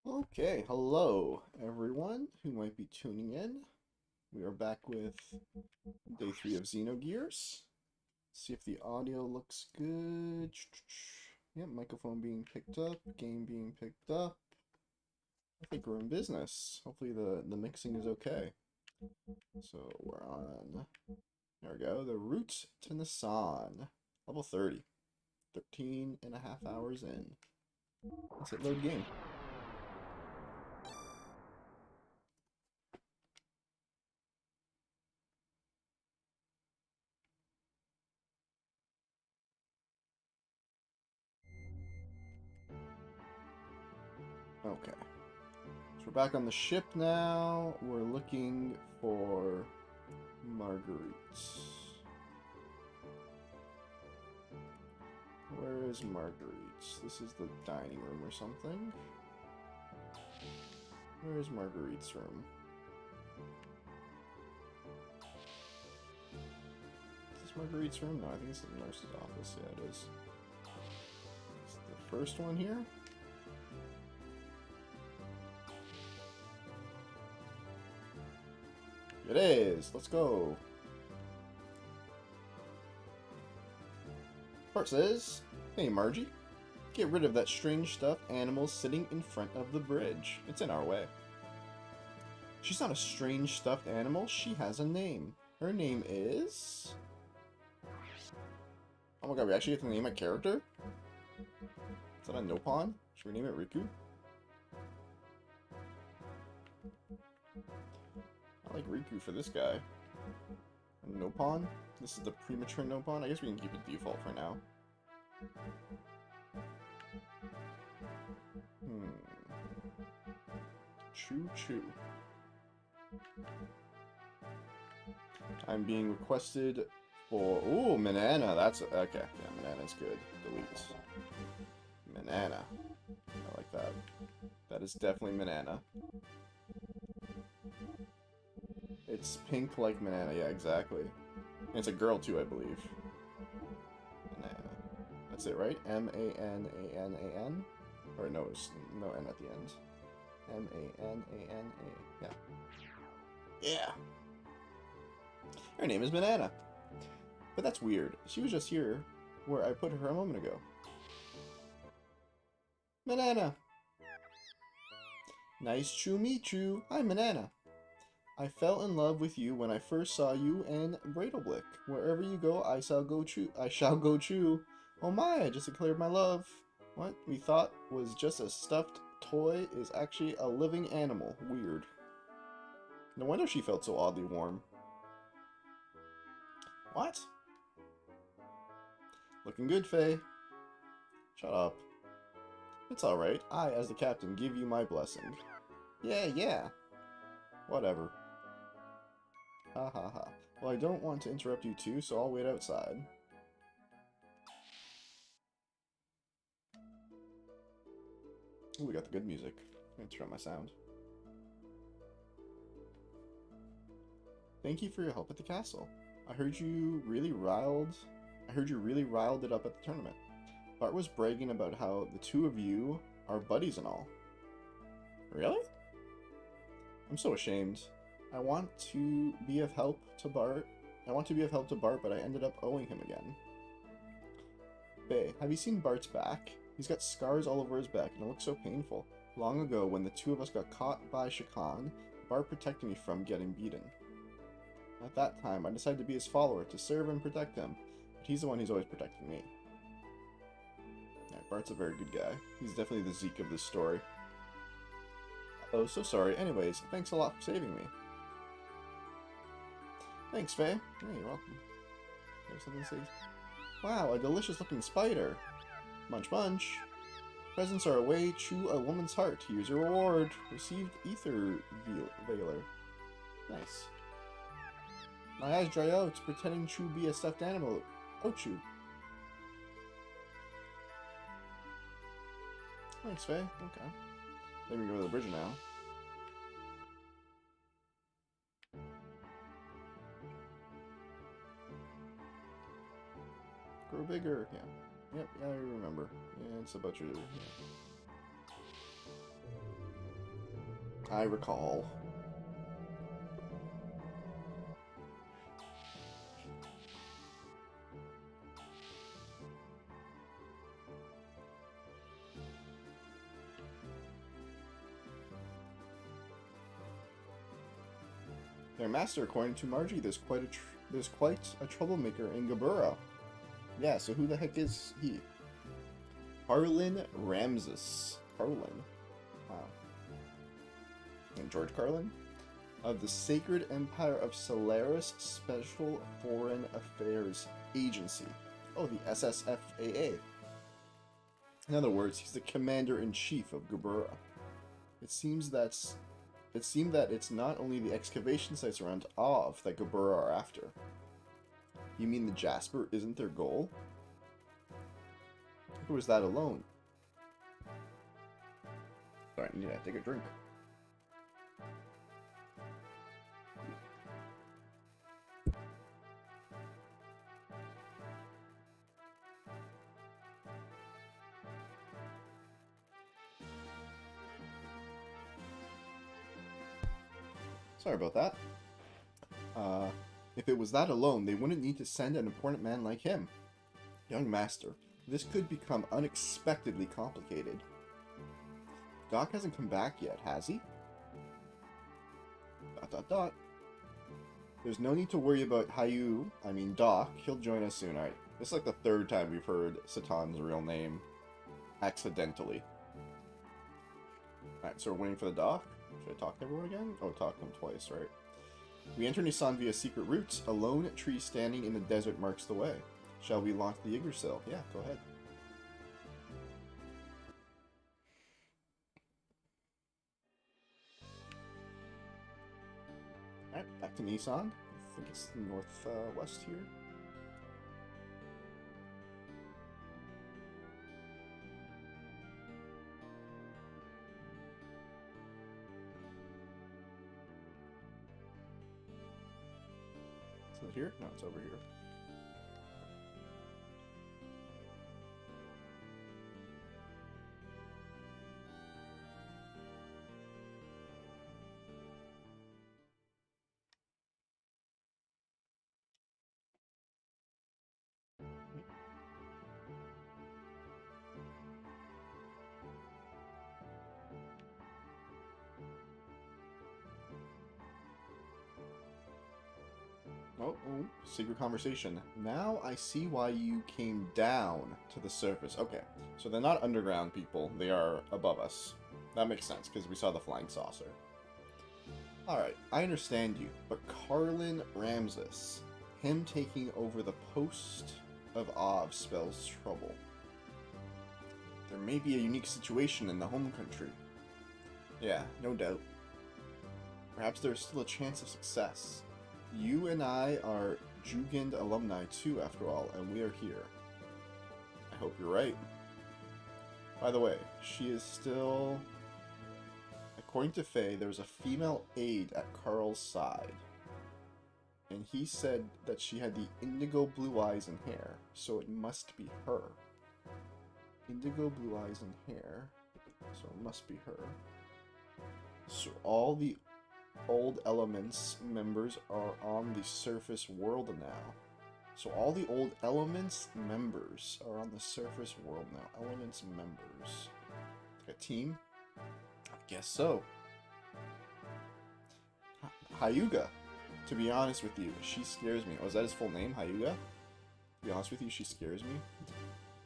Okay, hello everyone who might be tuning in. We are back with day 3 of Xenogears. See if the audio looks good. Yep, microphone being picked up, game being picked up. I think we're in business. Hopefully the mixing is okay. So we're on, there we go, the route to Nasan. Level 30. 13 and a half hours in. Let's hit load game. Okay. So we're back on the ship now. We're looking for Marguerite. Where is Marguerite? This is the dining room or something. Where is Marguerite's room? Is this Marguerite's room? No, I think it's the nurse's office. Yeah, it is. It's the first one here. It is! Let's go! Bart says, "Hey Margie, get rid of that strange stuffed animal sitting in front of the bridge. It's in our way." She's not a strange stuffed animal. She has a name. Her name is... Oh my god, we actually get to name a character? Is that a Nopon? Should we name it Riku? I like Riku for this guy. A Nopon? This is the premature Nopon? I guess we can keep it default for now. Choo choo. I'm being requested for... Ooh, Manana. That's... Okay, yeah, Manana's good. Delete. Manana. I like that. That is definitely Manana. It's pink like Manana. Yeah, exactly. And it's a girl too, I believe. Manana. That's it, right? M-A-N-A-N-A-N? Or no, no N at the end. M-A-N-A-N-A. Yeah. Yeah. Her name is Manana. But that's weird. She was just here where I put her a moment ago. Manana! Nice to meet you. I'm Manana. I fell in love with you when I first saw you in Braidleblick. Wherever you go, I shall go too. Oh my, I just declared my love. What we thought was just a stuffed toy is actually a living animal. Weird. No wonder she felt so oddly warm. What? Looking good, Faye. Shut up. It's alright. I, as the captain, give you my blessing. Yeah. Whatever. Ha ha ha. Well, I don't want to interrupt you too, so I'll wait outside. Ooh, we got the good music. I'm gonna turn on my sound. Thank you for your help at the castle. I heard you really riled it up at the tournament. Bart was bragging about how the two of you are buddies and all. Really? I'm so ashamed. I want to be of help to Bart, but I ended up owing him again. Bae, have you seen Bart's back? He's got scars all over his back, and it looks so painful. Long ago, when the two of us got caught by Shakan, Bart protected me from getting beaten. At that time, I decided to be his follower, to serve and protect him, but he's the one who's always protecting me. Yeah, Bart's a very good guy. He's definitely the Zeke of this story. Oh, so sorry. Anyways, thanks a lot for saving me. Thanks, Faye. Hey, you're welcome. There's something to say. Wow, a delicious looking spider. Munch munch. Presents are a way to a woman's heart. Here's your reward. Received ether veiler. Nice. My eyes dry out, pretending to be a stuffed animal. Ochu. Thanks, Faye. Okay. Then we go to the bridge now. Grow bigger. Yeah. Yep, yeah, I remember. Yeah, it's about your... Yeah. I recall. Their master, according to Margie, there's quite a troublemaker in Gabura. Yeah, so who the heck is he? Harlan Ramses. Harlan. Wow. And George Carlin? Of the Sacred Empire of Solaris Special Foreign Affairs Agency. Oh, the SSFAA. In other words, he's the commander-in-chief of Gabura. It seemed that it's not only the excavation sites around Ov that Gabura are after. You mean the Jasper isn't their goal? Or was that alone? Sorry, I need to take a drink. Sorry about that. If it was that alone, they wouldn't need to send an important man like him. Young master, this could become unexpectedly complicated. Doc hasn't come back yet, has he? ... There's no need to worry about Doc. He'll join us soon. Alright, this is like the third time we've heard Satan's real name accidentally. Alright, so we're waiting for the Doc. Should I talk to everyone again? Oh, talk to them twice, right? We enter Nisan via secret routes. A lone tree standing in the desert marks the way. Shall we launch the Yggdrasil? Yeah, go ahead. Alright, back to Nisan. I think it's northwest here. Is it here? No, it's over here. Oh, secret conversation. Now I see why you came down to the surface. Okay, so they're not underground people. They are above us. That makes sense, because we saw the flying saucer. Alright, I understand you, but Carlin Ramses, him taking over the post of Ov spells trouble. There may be a unique situation in the home country. Yeah, no doubt. Perhaps there's still a chance of success. You and I are Jugend alumni too, after all, and we are here. I hope you're right. By the way, she is still... According to Faye, there's a female aide at Carl's side. And he said that she had the indigo blue eyes and hair, so it must be her. Indigo blue eyes and hair, so it must be her. So all the old Elements members are on the surface world now. So all the old Elements members are on the surface world now. Elements members. Like a team? I guess so. Hyuga. To be honest with you, she scares me. Oh, is that his full name? Hyuga? To be honest with you, she scares me.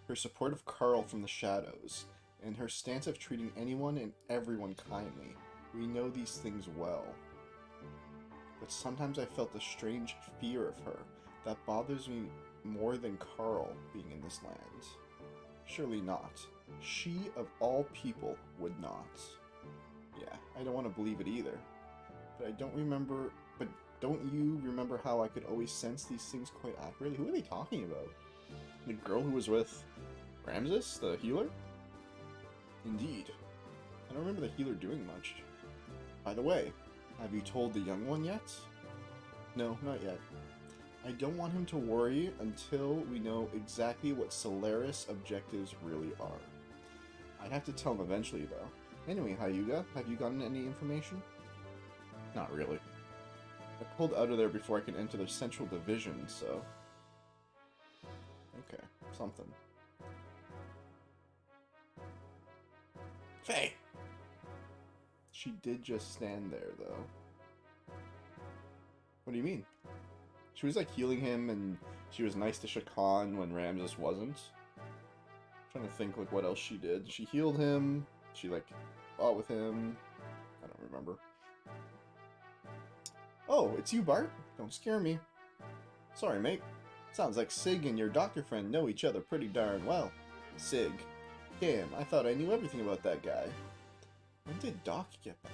Her support of Carl from the shadows, and her stance of treating anyone and everyone kindly. We know these things well. But sometimes I felt a strange fear of her that bothers me more than Carl being in this land. Surely not. She, of all people, would not. Yeah, I don't want to believe it either. But I don't remember... But don't you remember how I could always sense these things quite accurately? Who are they talking about? The girl who was with Ramses, the healer? Indeed. I don't remember the healer doing much. By the way, have you told the young one yet? No, not yet. I don't want him to worry until we know exactly what Solaris objectives really are. I'd have to tell him eventually, though. Anyway, Hyuga, have you gotten any information? Not really. I pulled out of there before I could enter the central division, so... Okay, something. Faye! She did just stand there, though. What do you mean? She was, like, healing him, and she was nice to Shakan when Ramsus wasn't. I'm trying to think, like, what else she did. She healed him. She, like, fought with him. I don't remember. Oh, it's you, Bart? Don't scare me. Sorry, mate. Sounds like Sig and your doctor friend know each other pretty darn well. Sig. Damn, I thought I knew everything about that guy. When did Doc get back?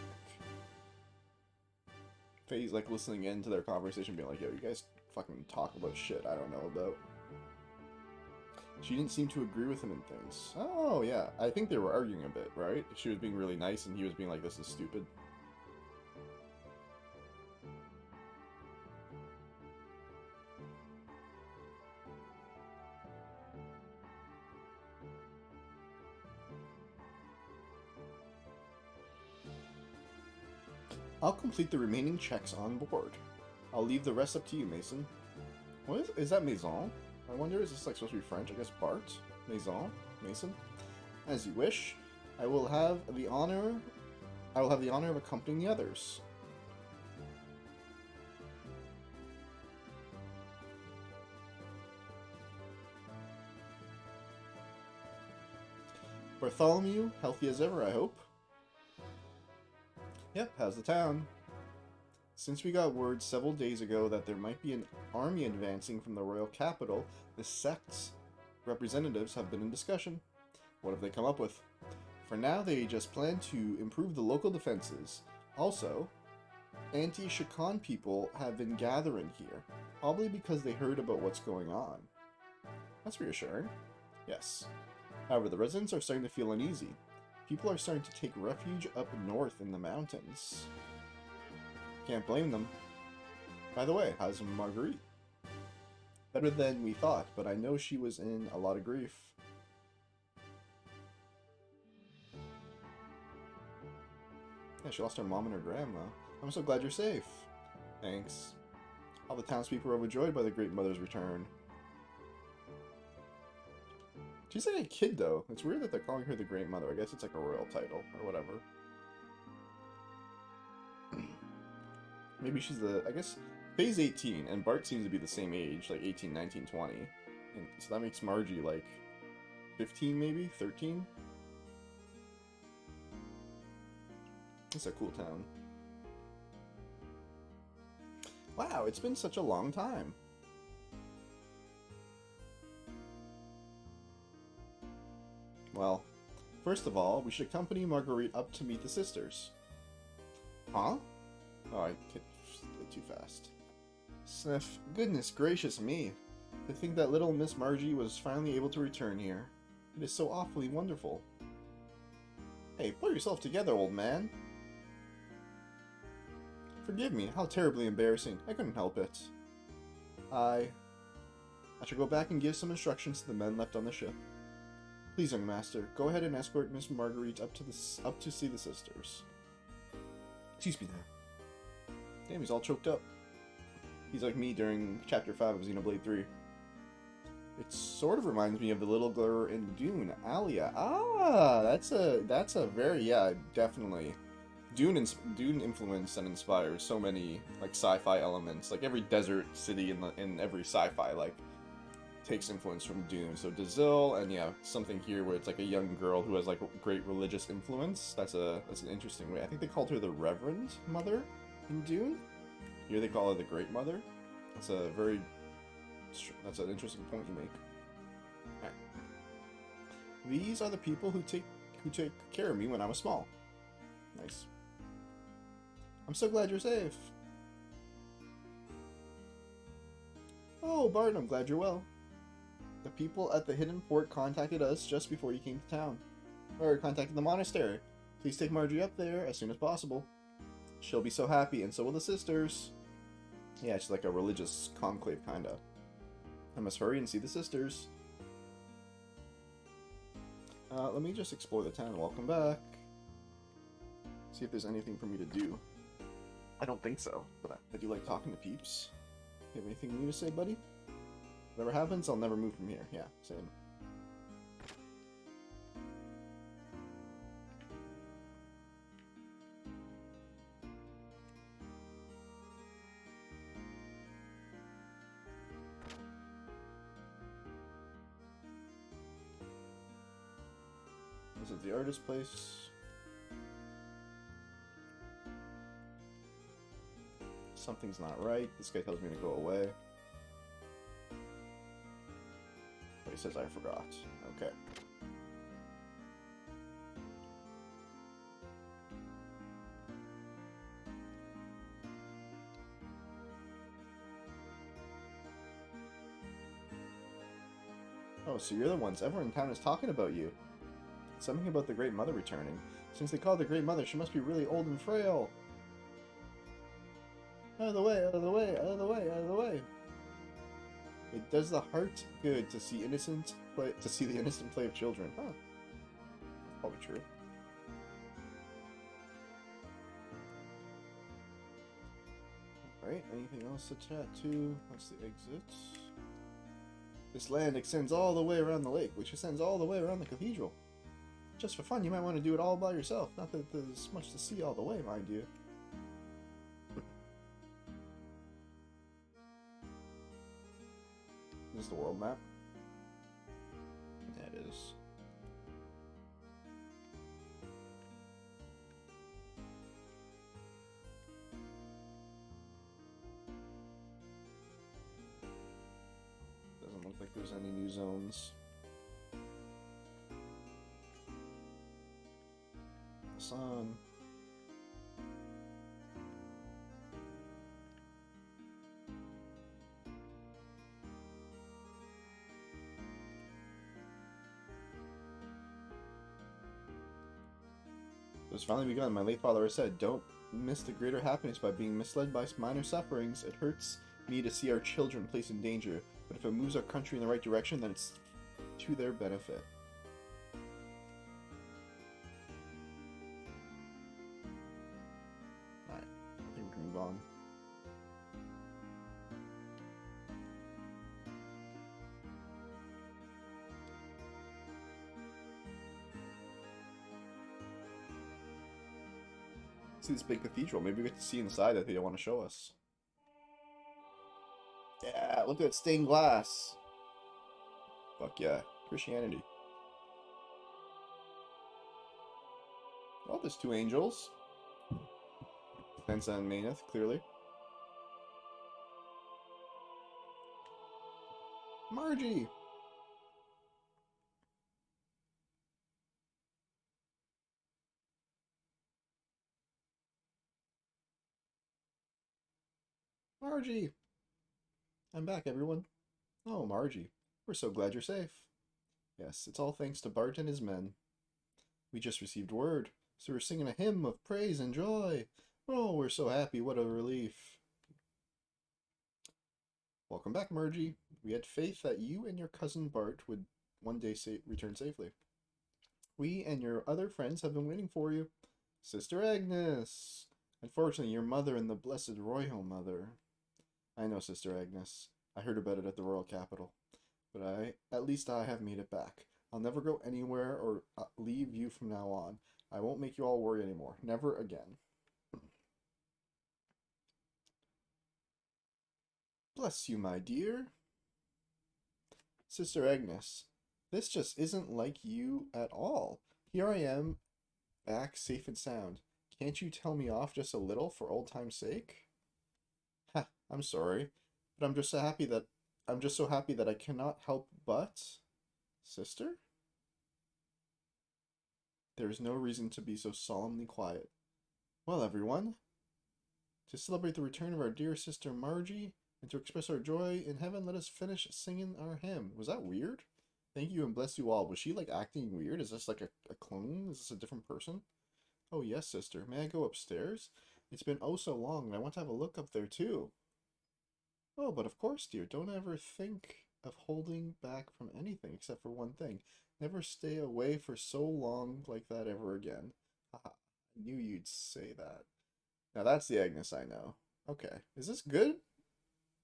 Faye's like listening in to their conversation, being like, yo, you guys fucking talk about shit I don't know about. She didn't seem to agree with him in things. Oh, yeah. I think they were arguing a bit, right? She was being really nice, and he was being like, this is stupid. I'll complete the remaining checks on board. I'll leave the rest up to you, Mason. What is that Maison? I wonder, is this like supposed to be French? I guess Bart? Maison? Mason? As you wish. I will have the honor of accompanying the others. Bartholomew, healthy as ever, I hope. Yep, how's the town? Since we got word several days ago that there might be an army advancing from the royal capital, the sect's representatives have been in discussion. What have they come up with? For now, they just plan to improve the local defenses. Also, anti-Shakan people have been gathering here, probably because they heard about what's going on. That's reassuring. Yes. However, the residents are starting to feel uneasy. People are starting to take refuge up north in the mountains. Can't blame them. By the way, how's Marguerite? Better than we thought, but I know she was in a lot of grief. Yeah, she lost her mom and her grandma. I'm so glad you're safe. Thanks. All the townspeople are overjoyed by the Great Mother's return. She's like a kid, though. It's weird that they're calling her the Great Mother. I guess it's like a royal title, or whatever. Maybe she's the... I guess Faye's 18, and Bart seems to be the same age, like 18, 19, 20. And so that makes Margie, like, 15, maybe? 13? It's a cool town. Wow, it's been such a long time. Well, first of all, we should accompany Marguerite up to meet the sisters. Huh? Oh, I did too fast. Sniff, goodness gracious me. To think that little Miss Margie was finally able to return here. It is so awfully wonderful. Hey, pull yourself together, old man. Forgive me, how terribly embarrassing. I couldn't help it. I shall go back and give some instructions to the men left on the ship. Please, young master, go ahead and escort Miss Marguerite up to see the sisters. Excuse me there. Damn, he's all choked up. He's like me during Chapter 5 of Xenoblade 3. It sort of reminds me of the little girl in Dune, Alia. Ah, that's a very, yeah, definitely. Dune influenced and inspires so many like sci-fi elements. Like every desert city in every sci-fi like takes influence from Dune. So Dazil, and yeah, something here where it's like a young girl who has like a great religious influence. That's an interesting way. I think they called her the Reverend Mother in Dune. Here they call her the Great Mother. That's an interesting point you make. All right. These are the people who take care of me when I was small. Nice. I'm so glad you're safe. Oh, Bart, I'm glad you're well. The people at the hidden port contacted us just before you came to town. Or contacted the monastery. Please take Margie up there as soon as possible. She'll be so happy, and so will the sisters. Yeah, it's like a religious conclave, kinda. I must hurry and see the sisters. Let me just explore the town. Welcome back. See if there's anything for me to do. I don't think so, but I do like talking to peeps. You have anything new to say, buddy? Whatever happens, I'll never move from here. Yeah, same. Is it the artist place? Something's not right. This guy tells me to go away. But he says I forgot. Okay. Oh, so you're the ones. Everyone in town is talking about you. Something about the Great Mother returning. Since they call her the Great Mother, she must be really old and frail. Out of the way, out of the way, out of the way, out of the way. It does the heart good to see the innocent play of children. Huh. That's probably true. Alright, anything else to chat to? That's the exit. This land extends all the way around the lake, which extends all the way around the cathedral. Just for fun, you might want to do it all by yourself. Not that there's much to see all the way, mind you. This is the world map. Yeah, it is. Doesn't look like there's any new zones. The sun. It's finally begun. My late father has said, don't miss the greater happiness by being misled by minor sufferings. It hurts me to see our children placed in danger, but if it moves our country in the right direction, then it's to their benefit. Alright, I think we can move on. See this big cathedral. Maybe we get to see inside that they don't want to show us. Yeah, look at that stained glass. Fuck yeah. Christianity. Oh, there's two angels. Pensa and Maneth, clearly. Margie! Margie! I'm back, everyone. Oh, Margie. We're so glad you're safe. Yes, it's all thanks to Bart and his men. We just received word, so we're singing a hymn of praise and joy. Oh, we're so happy. What a relief. Welcome back, Margie. We had faith that you and your cousin Bart would one day return safely. We and your other friends have been waiting for you. Sister Agnes! Unfortunately, your mother and the blessed royal mother. I know, Sister Agnes. I heard about it at the royal capital. But at least I have made it back. I'll never go anywhere or leave you from now on. I won't make you all worry anymore. Never again. Bless you, my dear. Sister Agnes, this just isn't like you at all. Here I am, back safe and sound. Can't you tell me off just a little for old time's sake? Ha, I'm sorry, but I'm just so happy that I cannot help but... Sister? There is no reason to be so solemnly quiet. Well, everyone, to celebrate the return of our dear sister Margie, and to express our joy in heaven, let us finish singing our hymn. Was that weird? Thank you and bless you all. Was she, like, acting weird? Is this, like, a clone? Is this a different person? Oh, yes, sister. May I go upstairs? It's been oh so long, and I want to have a look up there, too. Oh, but of course, dear. Don't ever think of holding back from anything except for one thing. Never stay away for so long like that ever again. Haha. Knew you'd say that. Now that's the Agnes I know. Okay. Is this good?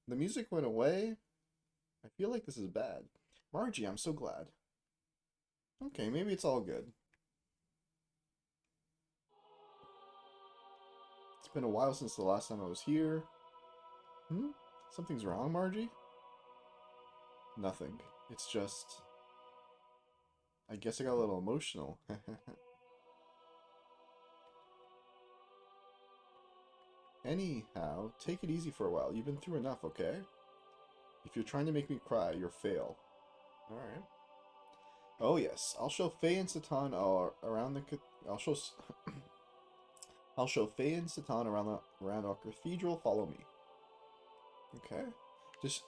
The music went away. I feel like this is bad. Margie, I'm so glad. Okay, maybe it's all good. It's been a while since the last time I was here. Hmm? Something's wrong, Margie? Nothing. It's just... I guess I got a little emotional. Anyhow, take it easy for a while. You've been through enough, okay? If you're trying to make me cry, you'll fail. Alright. Oh yes, I'll show Faye and Satan around the... I'll show... I'll show Faye and Satan around our cathedral. Follow me. Okay. Does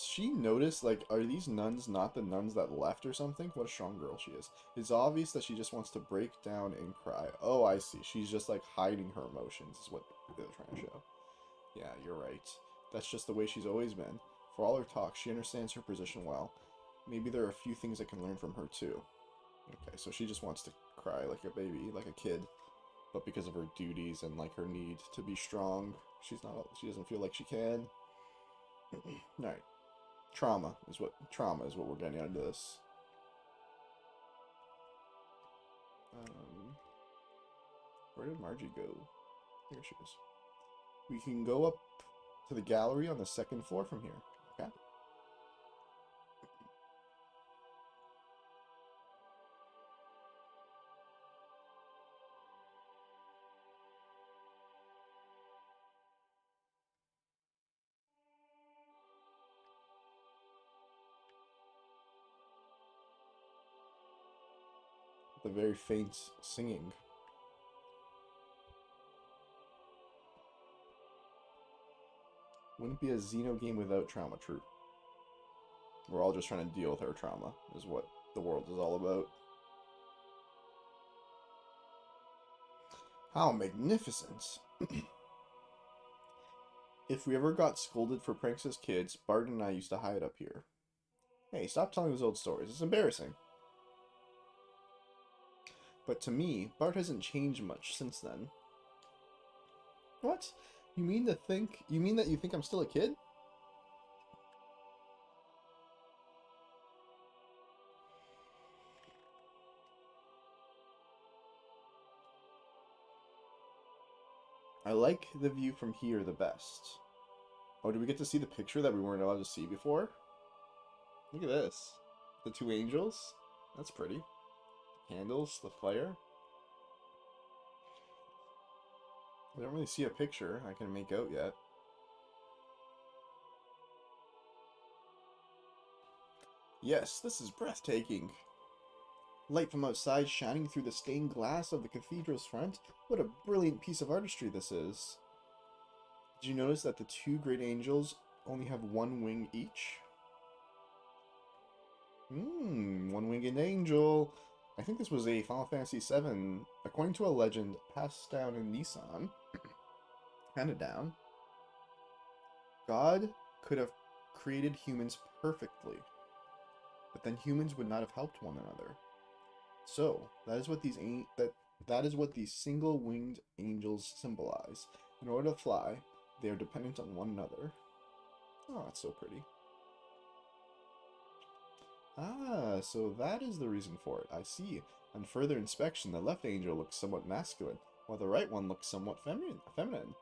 she notice, like, are these nuns not the nuns that left or something? What a strong girl she is. It's obvious that she just wants to break down and cry. Oh, I see. She's just, like, hiding her emotions is what they're trying to show. Yeah, you're right. That's just the way she's always been. For all her talk, she understands her position well. Maybe there are a few things I can learn from her, too. Okay, so she just wants to cry like a baby, like a kid. But because of her duties and, like, her need to be strong, she doesn't feel like she can. Alright. Trauma is what we're getting out of this. Where did Margie go? Here she is. We can go up to the gallery on the second floor from here. Okay. The very faint singing. Wouldn't be a Xeno game without trauma, true. We're all just trying to deal with our trauma, is what the world is all about. How magnificent! If we ever got scolded for pranks as kids, Bart and I used to hide up here. Hey, stop telling those old stories. It's embarrassing. But to me, Bart hasn't changed much since then. What? You mean that you think I'm still a kid? I like the view from here the best. Oh, did we get to see the picture that we weren't allowed to see before? Look at this. The two angels. That's pretty. The candles, the fire. I don't really see a picture I can make out yet. Yes, this is breathtaking. Light from outside shining through the stained glass of the cathedral's front. What a brilliant piece of artistry this is. Did you notice that the two great angels only have one wing each? One-winged angel. I think this was a Final Fantasy VII, according to a legend passed down in Nissan. Handed down. God could have created humans perfectly, but then humans would not have helped one another. So that is what these single-winged angels symbolize. In order to fly, they are dependent on one another. Oh, that's so pretty. Ah, so that is the reason for it. I see. On further inspection, the left angel looks somewhat masculine, while the right one looks somewhat feminine.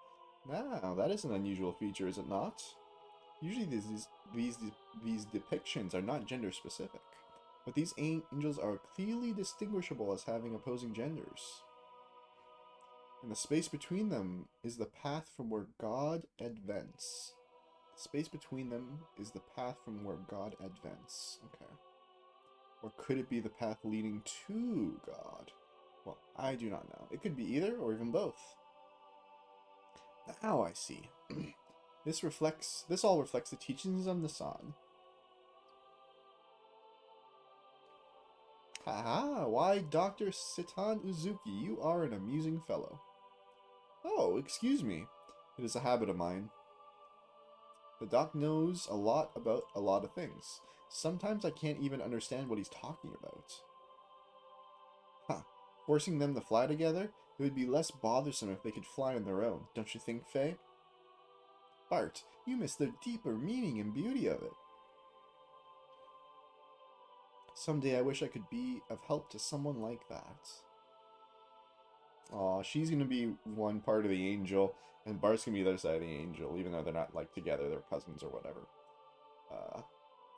Now, that is an unusual feature, is it not? Usually these depictions are not gender specific, but these angels are clearly distinguishable as having opposing genders. And the space between them is the path from where God advents. The space between them is the path from where God advents. Okay. Or could it be the path leading to God? Well, I do not know. It could be either or even both. Now I see. This all reflects the teachings of Nissan. Haha, why Dr. Sitan Uzuki, you are an amusing fellow. Oh, excuse me. It is a habit of mine. The doc knows a lot about a lot of things. Sometimes I can't even understand what he's talking about. Huh. Forcing them to fly together? It would be less bothersome if they could fly on their own, don't you think, Faye? Bart, you miss the deeper meaning and beauty of it. Someday I wish I could be of help to someone like that. Aw, she's gonna be one part of the angel, and Bart's gonna be the other side of the angel, even though they're not, like, together, they're cousins or whatever.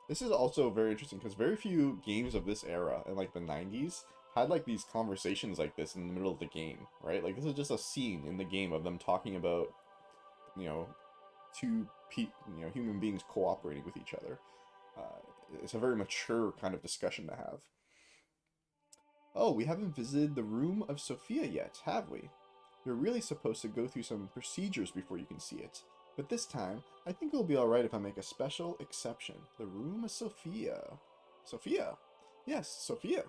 This is also very interesting, because very few games of this era, in, like, the 90s, had, like, these conversations like this in the middle of the game, right? Like, this is just a scene in the game of them talking about, you know, human beings cooperating with each other. It's a very mature kind of discussion to have. Oh, we haven't visited the room of Sophia yet, have we? You're really supposed to go through some procedures before you can see it. But this time, I think it'll be alright if I make a special exception. The room of Sophia. Sophia? Yes, Sophia.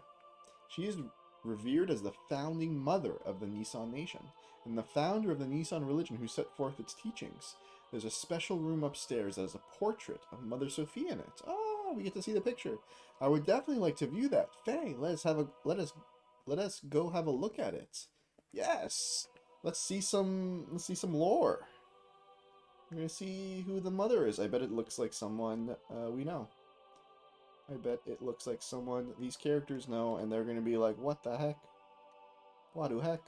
She is revered as the founding mother of the Nissan nation, and the founder of the Nissan religion who set forth its teachings. There's a special room upstairs that has a portrait of Mother Sophia in it. Oh, we get to see the picture. I would definitely like to view that. Faye, let us go have a look at it. Yes. Let's see some lore. We're gonna see who the mother is. I bet it looks like someone we know. I bet it looks like someone these characters know, and they're gonna be like, what the heck? What the heck?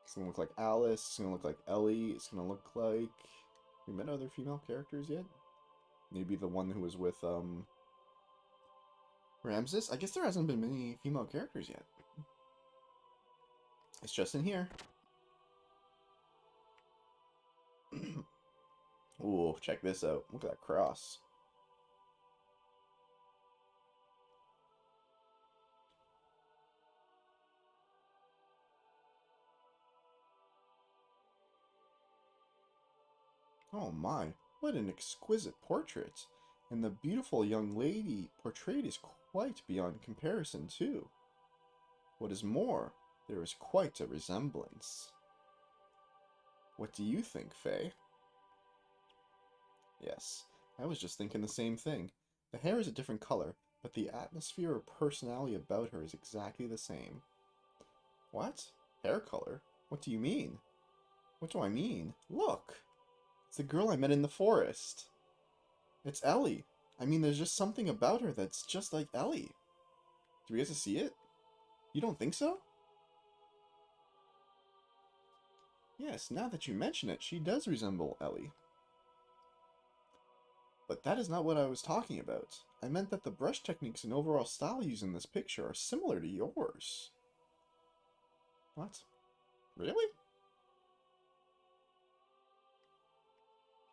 It's gonna look like Alice, it's gonna look like Ellie, it's gonna look like... We met other female characters yet? Maybe the one who was with, Ramses? I guess there hasn't been many female characters yet. It's just in here. Ooh, check this out. Look at that cross. Oh my, what an exquisite portrait. And the beautiful young lady portrayed is quite beyond comparison, too. What is more, there is quite a resemblance. What do you think, Faye? Yes, I was just thinking the same thing. The hair is a different color, but the atmosphere or personality about her is exactly the same. What? Hair color? What do you mean? What do I mean? Look! It's the girl I met in the forest. It's Ellie. I mean, there's just something about her that's just like Ellie. Do we get to see it? You don't think so? Yes, now that you mention it, she does resemble Ellie. But that is not what I was talking about. I meant that the brush techniques and overall style used in this picture are similar to yours. What? Really?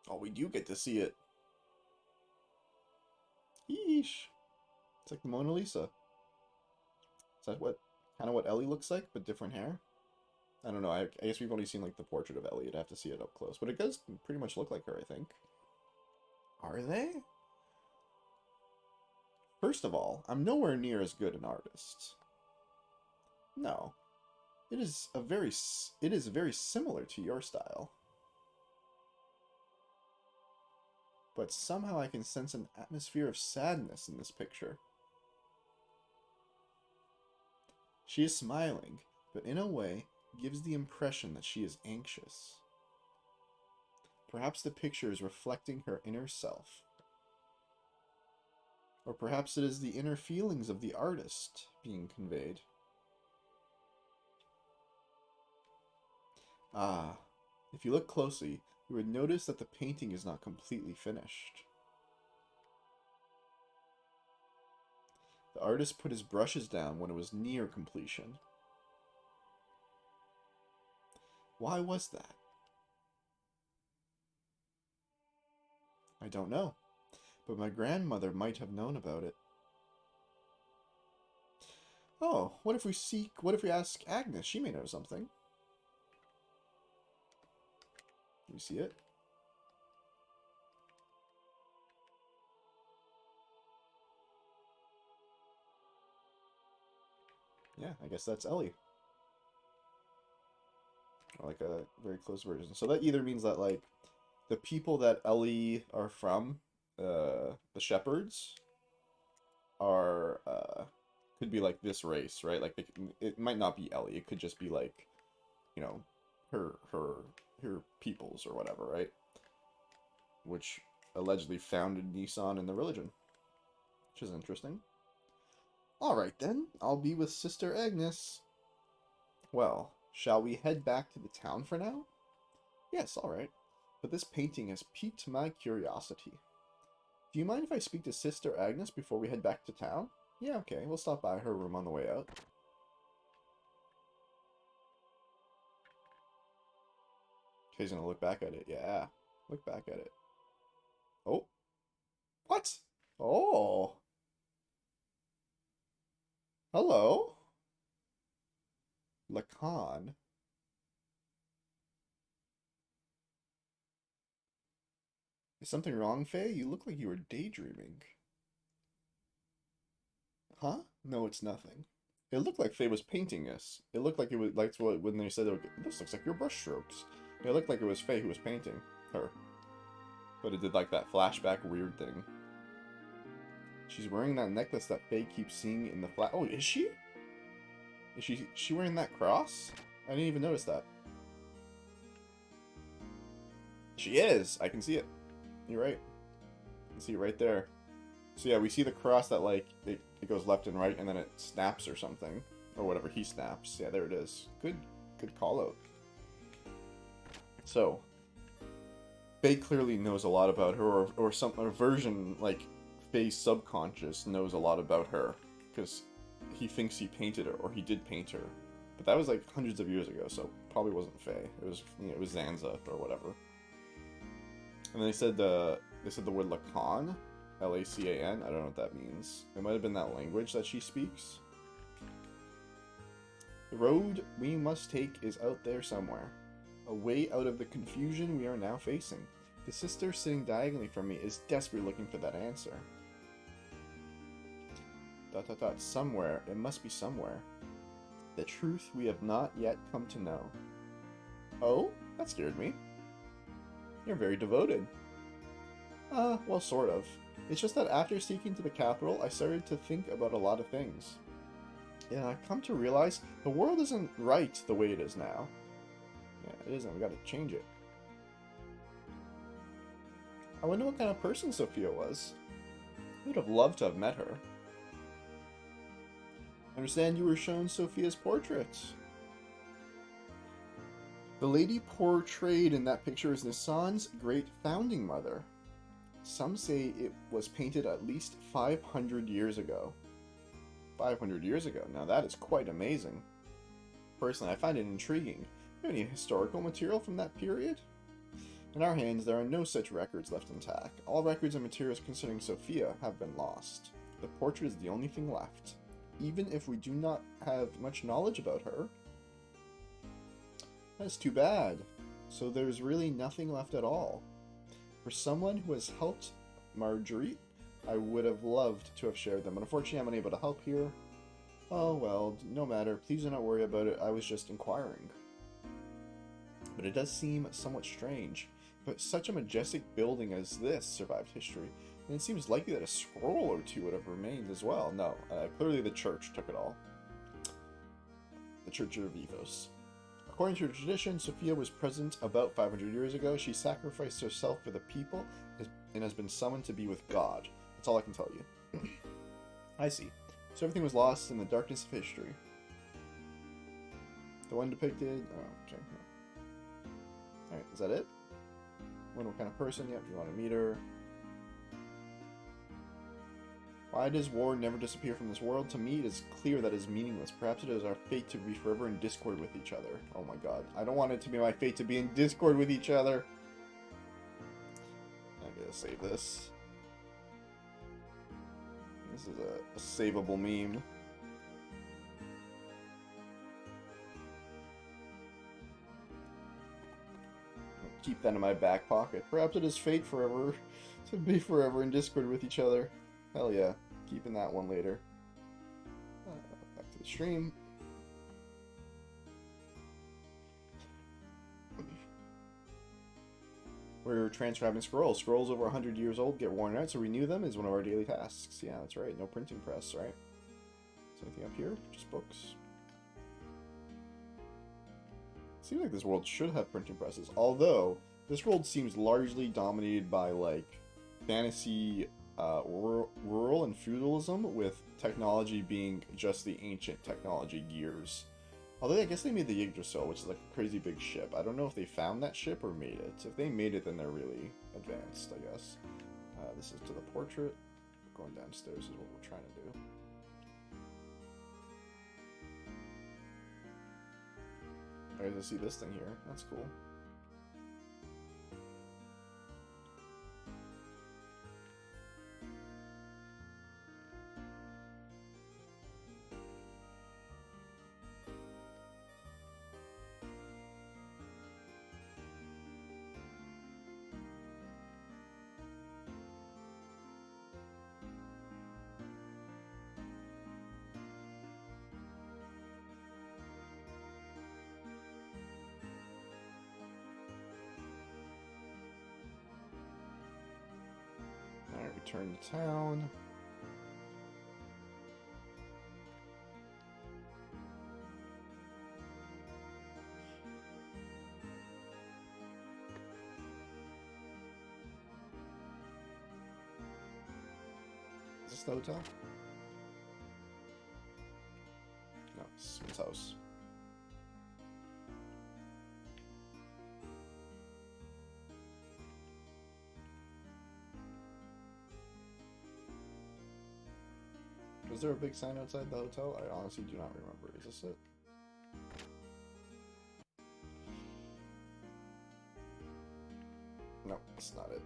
Oh, we do get to see it. Yeesh. It's like the Mona Lisa. Is that kind of what Ellie looks like, but different hair? I don't know. I guess we've only seen like the portrait of Ellie. I'd have to see it up close, but it does pretty much look like her, I think. Are they? First of all, I'm nowhere near as good an artist. No, it is very similar to your style. But somehow I can sense an atmosphere of sadness in this picture. She is smiling, but in a way gives the impression that she is anxious. Perhaps the picture is reflecting her inner self. Or perhaps it is the inner feelings of the artist being conveyed. Ah, if you look closely, you would notice that the painting is not completely finished. The artist put his brushes down when it was near completion. Why was that? I don't know, but my grandmother might have known about it. Oh, what if we ask Agnes? She may know something. Can you see it? Yeah, I guess that's Ellie. or like a very close version. So that either means that like the people that Ellie are from, the shepherds, are could be like this race, right? Like it might not be Ellie. It could just be like, you know, her peoples or whatever, right? Which allegedly founded Nissan and the religion, which is interesting. All right then, I'll be with Sister Agnes. Well, shall we head back to the town for now? Yes, all right. But this painting has piqued my curiosity. Do you mind if I speak to Sister Agnes before we head back to town? Yeah, okay. We'll stop by her room on the way out. He's gonna look back at it. Yeah, look back at it. Oh, what? Oh, hello, Lacan. Is something wrong, Faye? You look like you were daydreaming. Huh? No, it's nothing. It looked like Faye was painting this. It looked like it was like what when they said, "This looks like your brush strokes." It looked like it was Faye who was painting her, but it did like that flashback weird thing. She's wearing that necklace that Faye keeps seeing in the flat. Oh, is she? Is she wearing that cross? I didn't even notice that. She is. I can see it. You're right. I can see it right there. So yeah, we see the cross that like it goes left and right, and then it snaps or something, or whatever he snaps. Yeah, there it is. Good call out. So, Faye clearly knows a lot about her, or some a version like Faye's subconscious knows a lot about her because he thinks he painted her or he did paint her, but that was like hundreds of years ago, so probably wasn't Faye. It was it was Zanza or whatever. And they said the word Lacan, Lacan. I don't know what that means. It might have been that language that she speaks. The road we must take is out there somewhere, a way out of the confusion we are now facing. The sister sitting diagonally from me is desperately looking for that answer. ... Somewhere. It must be somewhere. The truth we have not yet come to know. Oh? That scared me. You're very devoted. Well, sort of. It's just that after seeking to the capital, I started to think about a lot of things. And I've come to realize the world isn't right the way it is now. Yeah, it isn't. We gotta change it. I wonder what kind of person Sophia was. I would have loved to have met her. I understand you were shown Sophia's portrait. The lady portrayed in that picture is Nissan's great founding mother. Some say it was painted at least 500 years ago. 500 years ago. Now that is quite amazing. Personally, I find it intriguing. Do you have any historical material from that period? In our hands, there are no such records left intact. All records and materials concerning Sophia have been lost. The portrait is the only thing left. Even if we do not have much knowledge about her. That's too bad. So there's really nothing left at all. For someone who has helped Marguerite, I would have loved to have shared them, but unfortunately I'm unable to help here. Oh well, no matter. Please do not worry about it. I was just inquiring. But it does seem somewhat strange. But such a majestic building as this survived history, and it seems likely that a scroll or two would have remained as well. No, clearly the church took it all. The Church of Ethos. According to tradition, Sophia was present about 500 years ago. She sacrificed herself for the people and has been summoned to be with God. That's all I can tell you. I see. So everything was lost in the darkness of history. The one depicted... Oh, okay. Alright, is that it? Wonder what kind of person? Yep, you want to meet her. Why does war never disappear from this world? To me, it is clear that it is meaningless. Perhaps it is our fate to be forever in discord with each other. Oh my god. I don't want it to be my fate to be in discord with each other. I'm gonna save this. This is a savable meme. Keep that in my back pocket. Perhaps it is fate forever to be forever in discord with each other. Hell yeah. Keeping that one later. Back to the stream. We're transcribing scrolls. Scrolls over 100 years old get worn out, so renew them is one of our daily tasks. Yeah, that's right. No printing press, right? Is anything up here? Just books. Seems like this world should have printing presses, although this world seems largely dominated by like fantasy, rural and feudalism, with technology being just the ancient technology gears. Although I guess they made the Yggdrasil, which is like a crazy big ship. I don't know if they found that ship or made it. If they made it, then they're really advanced, I guess. This is to the portrait. Going downstairs is what we're trying to do. I get to see this thing here. That's cool. Alright, return to town. Is this the hotel? No, it's his house. Was there a big sign outside the hotel? I honestly do not remember. Is this it? No, it's not it.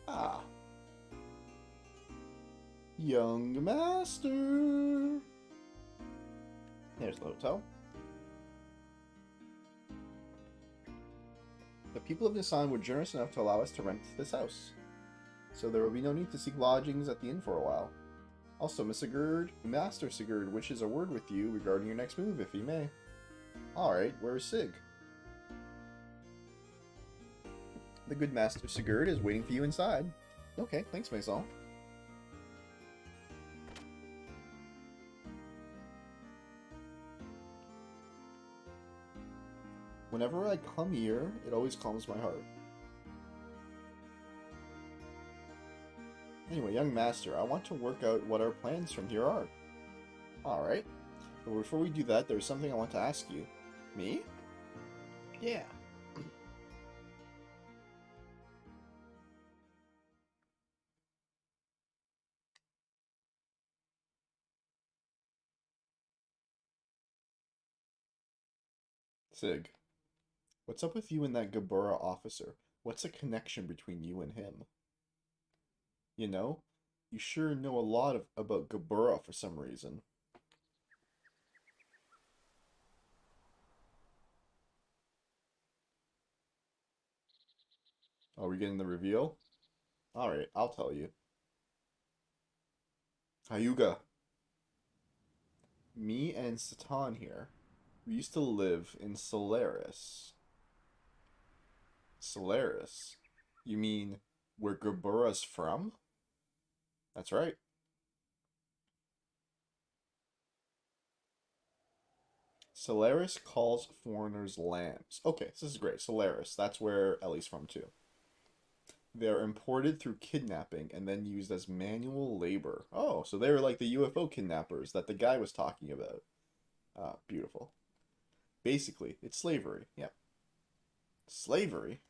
Ah. Young Master! There's the hotel. The people of Nisan were generous enough to allow us to rent this house, so there will be no need to seek lodgings at the inn for a while. Also, Master Sigurd wishes a word with you regarding your next move, if he may. Alright, where's Sig? The good Master Sigurd is waiting for you inside. Okay, thanks, Maison. Whenever I come here, it always calms my heart. Anyway, young master, I want to work out what our plans from here are. Alright. But before we do that, there's something I want to ask you. Me? Yeah. Sig, what's up with you and that Gabura officer? What's the connection between you and him? You know, you sure know a lot about Gabura for some reason. Are we getting the reveal? Alright, I'll tell you. Hyuga. Me and Satan here. We used to live in Solaris. Solaris? You mean where Gabura's from? That's right. Solaris calls foreigners lambs. Okay, so this is great. Solaris, that's where Ellie's from too. They're imported through kidnapping and then used as manual labor. Oh, so they were like the UFO kidnappers that the guy was talking about. Ah, beautiful. Basically, it's slavery. Yeah. Slavery?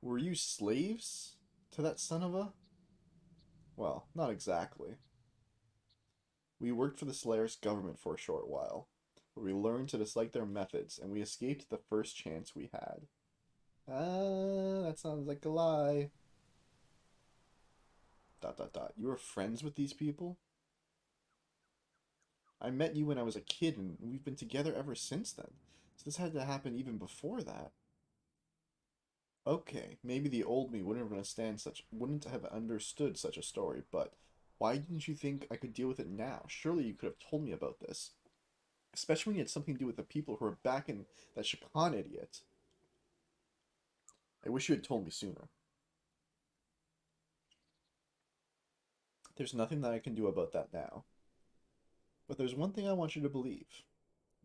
Were you slaves to that son of a? Well, not exactly. We worked for the Solaris government for a short while, where we learned to dislike their methods, and we escaped the first chance we had. Ah, that sounds like a lie. Dot dot dot. You were friends with these people? I met you when I was a kid, and we've been together ever since then. So this had to happen even before that. Okay, maybe the old me wouldn't have understood such a story, but why didn't you think I could deal with it now? Surely you could have told me about this. Especially when you had something to do with the people who are backing that Shakan idiot. I wish you had told me sooner. There's nothing that I can do about that now. But there's one thing I want you to believe.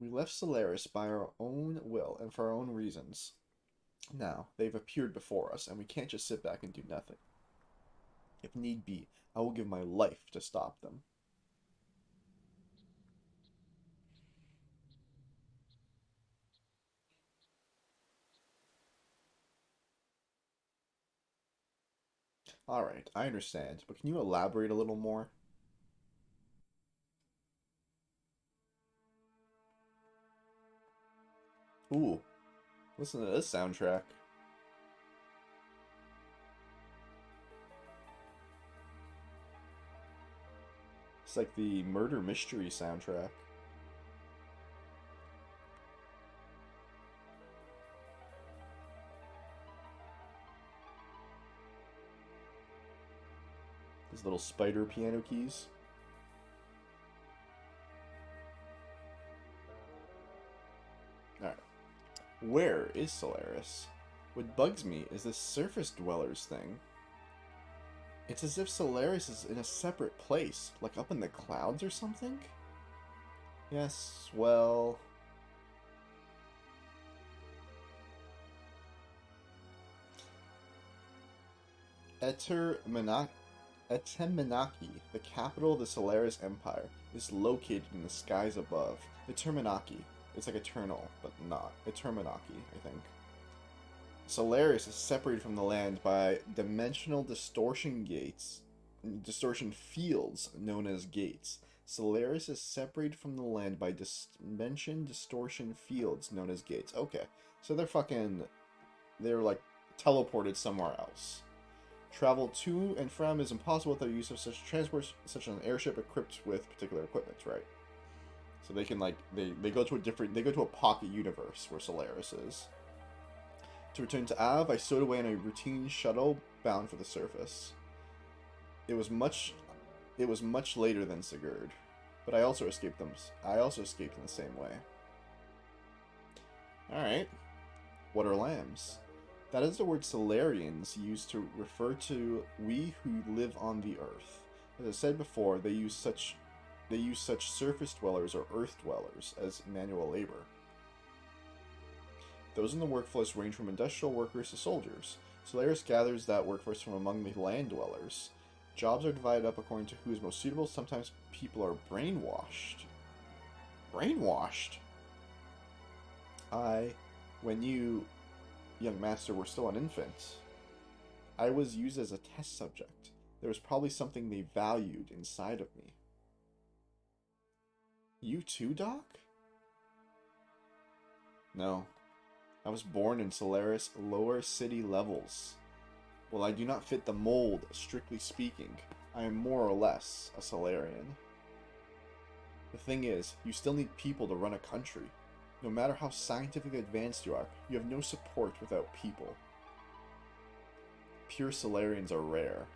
We left Solaris by our own will and for our own reasons. Now, they've appeared before us, and we can't just sit back and do nothing. If need be, I will give my life to stop them. Alright, I understand, but can you elaborate a little more? Ooh, listen to this soundtrack. It's like the murder mystery soundtrack. These little spider piano keys. Alright. Where is Solaris? What bugs me is this surface dwellers thing. It's as if Solaris is in a separate place, like up in the clouds or something? Yes, well... Etermanaki, the capital of the Solaris Empire, is located in the skies above. Etermanaki. It's like eternal, but not. Etermanaki, I think. Solaris is separated from the land by dimensional distortion fields known as gates. Solaris is separated from the land by dimension distortion fields known as gates. Okay, so they're like teleported somewhere else. Travel to and from is impossible without use of such transport, such as an airship equipped with particular equipment, right? So they can like they go to a pocket universe where Solaris is. To return to Av, I stowed away on a routine shuttle bound for the surface. It was much later than Sigurd, but I also escaped in the same way. All right. What are lambs? That is the word Solarians use to refer to we who live on the earth. As I said before, they use such surface dwellers or earth dwellers as manual labor. Those in the workforce range from industrial workers to soldiers. Solaris gathers that workforce from among the land dwellers. Jobs are divided up according to who is most suitable. Sometimes people are brainwashed. Brainwashed? When you, young master, were still an infant, I was used as a test subject. There was probably something they valued inside of me. You too, Doc? No. I was born in Solaris lower city levels. While I do not fit the mold, strictly speaking, I am more or less a Solarian. The thing is, you still need people to run a country. No matter how scientifically advanced you are, you have no support without people. Pure Solarians are rare.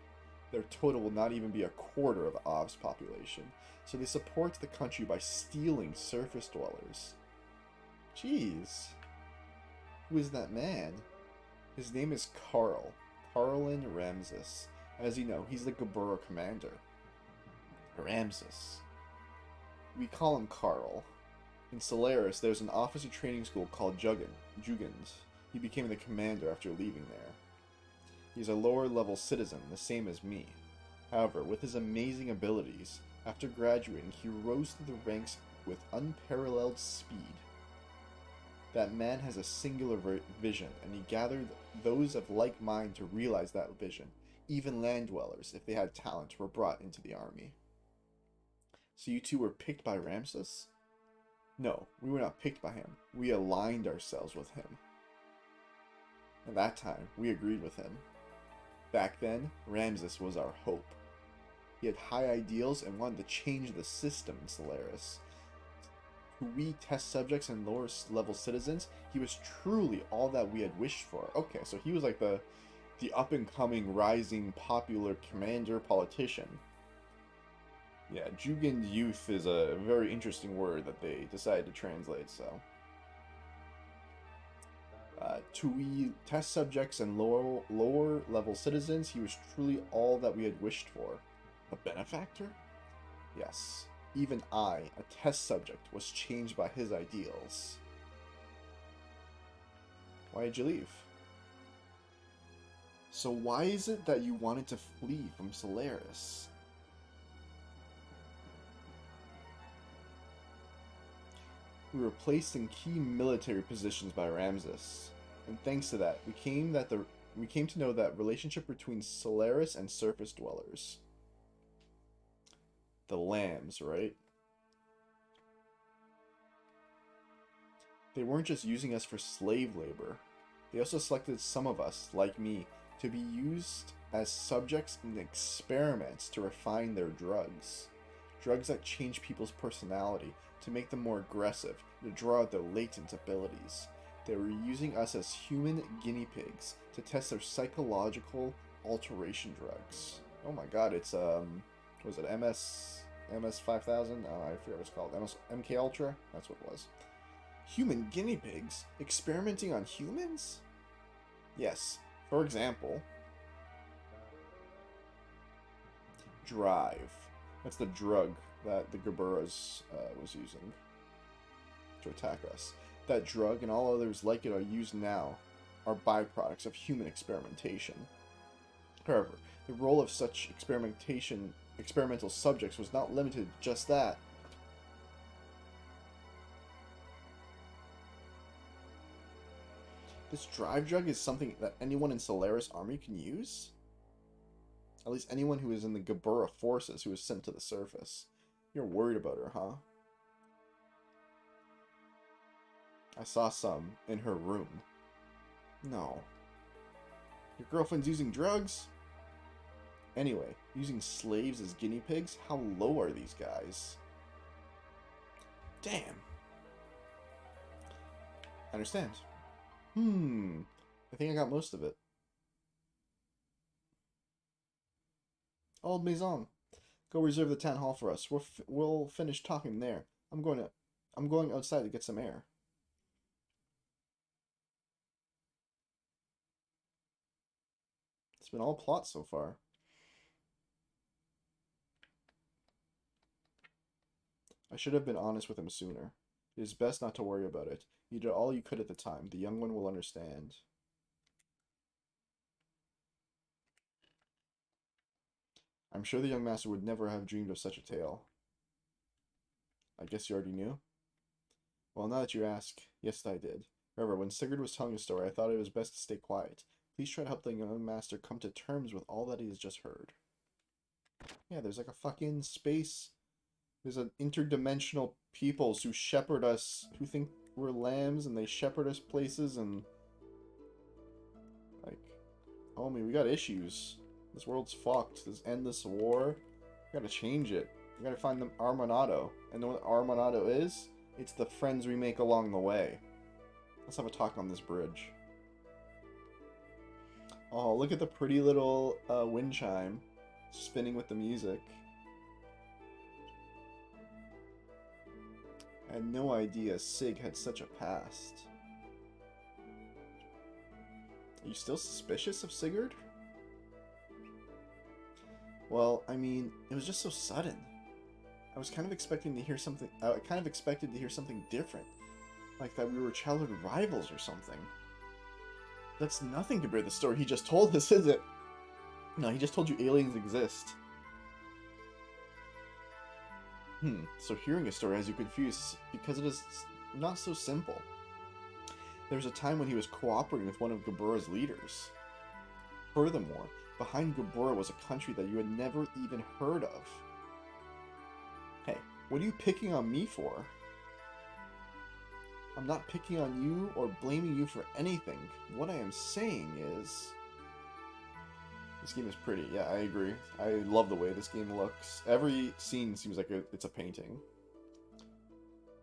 Their total will not even be a quarter of Av's population, so they support the country by stealing surface dwellers. Jeez. Who is that man? His name is Carl. Carlin Ramses. As you know, he's the Gabura commander. Ramses. We call him Carl. In Solaris, there's an officer training school called Jugend. He became the commander after leaving there. He's a lower-level citizen, the same as me. However, with his amazing abilities, after graduating, he rose through the ranks with unparalleled speed. That man has a singular vision, and he gathered those of like mind to realize that vision. Even land dwellers, if they had talent, were brought into the army. So you two were picked by Ramses? No, we were not picked by him. We aligned ourselves with him. At that time, we agreed with him. Back then, Ramses was our hope. He had high ideals and wanted to change the system in Solaris. To we test subjects and lower level citizens, he was truly all that we had wished for. Okay, so he was like the up and coming, rising, popular commander politician. Yeah, Jugend's youth is a very interesting word that they decided to translate. So, to we test subjects and lower level citizens, he was truly all that we had wished for. A benefactor? Yes. Even I, a test subject, was changed by his ideals. Why did you leave? So why is it that you wanted to flee from Solaris? We were placed in key military positions by Ramses, and thanks to that, we came to know that relationship between Solaris and surface dwellers. The lambs, right? They weren't just using us for slave labor. They also selected some of us, like me, to be used as subjects in experiments to refine their drugs. Drugs that change people's personality, to make them more aggressive, to draw out their latent abilities. They were using us as human guinea pigs to test their psychological alteration drugs. Oh my god, it's was it MS 5000? Oh, I forget what it's called. MK Ultra? That's what it was. Human guinea pigs? Experimenting on humans? Yes. For example, Drive. That's the drug that the Gaburas was using to attack us. That drug and all others like it are used now are byproducts of human experimentation. However, the role of such experimental subjects was not limited to just that. This drive drug is something that anyone in Solaris army can use? At least anyone who is in the Gabura forces who was sent to the surface. You're worried about her, huh? I saw some in her room. No. Your girlfriend's using drugs? Anyway, using slaves as guinea pigs? How low are these guys? Damn. I understand. I think I got most of it. Old Maison, go reserve the town hall for us. We'll finish talking there. I'm going outside to get some air. It's been all plot so far. I should have been honest with him sooner. It is best not to worry about it. You did all you could at the time. The young one will understand. I'm sure the young master would never have dreamed of such a tale. I guess you already knew? Well, now that you ask, yes, I did. However, when Sigurd was telling a story, I thought it was best to stay quiet. Please try to help the young master come to terms with all that he has just heard. Yeah, there's like a fucking space. There's an interdimensional peoples who shepherd us, who think we're lambs, and they shepherd us places, and... like, homie, we got issues. This world's fucked. This endless war. We gotta change it. We gotta find the Armanado. And know what Armanado is? It's the friends we make along the way. Let's have a talk on this bridge. Oh, look at the pretty little wind chime spinning with the music. I had no idea Sig had such a past. Are you still suspicious of Sigurd? Well, I mean, it was just so sudden. I was kind of expecting to hear something. I kind of expected to hear something different, like that we were childhood rivals or something. That's nothing compared to the story he just told us, is it? No, he just told you aliens exist. So hearing a story has you confused because it is not so simple. There was a time when he was cooperating with one of Gabura's leaders. Furthermore, behind Gabura was a country that you had never even heard of. Hey, what are you picking on me for? I'm not picking on you or blaming you for anything. What I am saying is... This game is pretty. Yeah, I agree. I love the way this game looks. Every scene seems like it's a painting.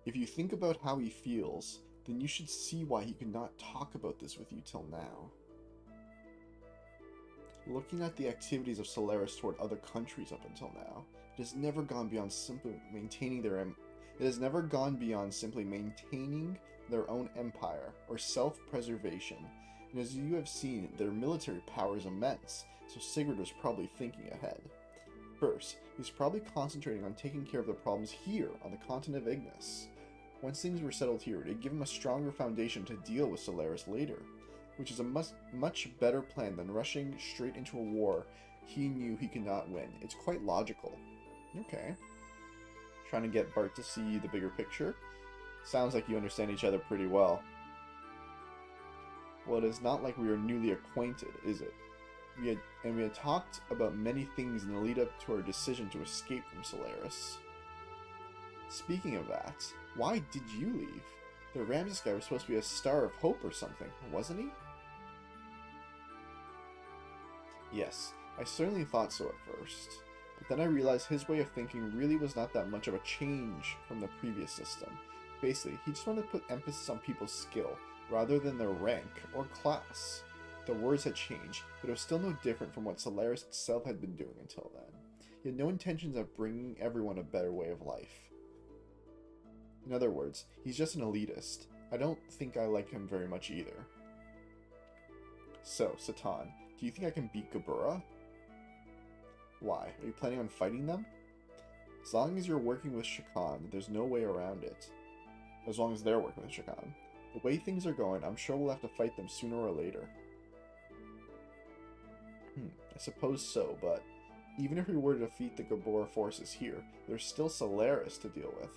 If you think about how he feels, then you should see why he could not talk about this with you till now. Looking at the activities of Solaris toward other countries up until now, it has never gone beyond simply maintaining their own empire or self-preservation. And as you have seen, their military power is immense, so Sigurd was probably thinking ahead. First, he's probably concentrating on taking care of the problems here on the continent of Ignis. Once things were settled here, it'd give him a stronger foundation to deal with Solaris later, which is a much better plan than rushing straight into a war he knew he could not win. It's quite logical. Okay. Trying to get Bart to see the bigger picture? Sounds like you understand each other pretty well. Well, it is not like we are newly acquainted, is it? We had talked about many things in the lead up to our decision to escape from Solaris. Speaking of that, why did you leave? The Ramses guy was supposed to be a star of hope or something, wasn't he? Yes, I certainly thought so at first, but then I realized his way of thinking really was not that much of a change from the previous system. Basically, he just wanted to put emphasis on people's skill, rather than their rank or class. The words had changed, but it was still no different from what Solaris itself had been doing until then. He had no intentions of bringing everyone a better way of life. In other words, he's just an elitist. I don't think I like him very much either. So, Satan, do you think I can beat Gabura? Why? Are you planning on fighting them? As long as you're working with Shakan, there's no way around it. As long as they're working with Shakan. The way things are going, I'm sure we'll have to fight them sooner or later. I suppose so, but even if we were to defeat the Gabura forces here, there's still Solaris to deal with.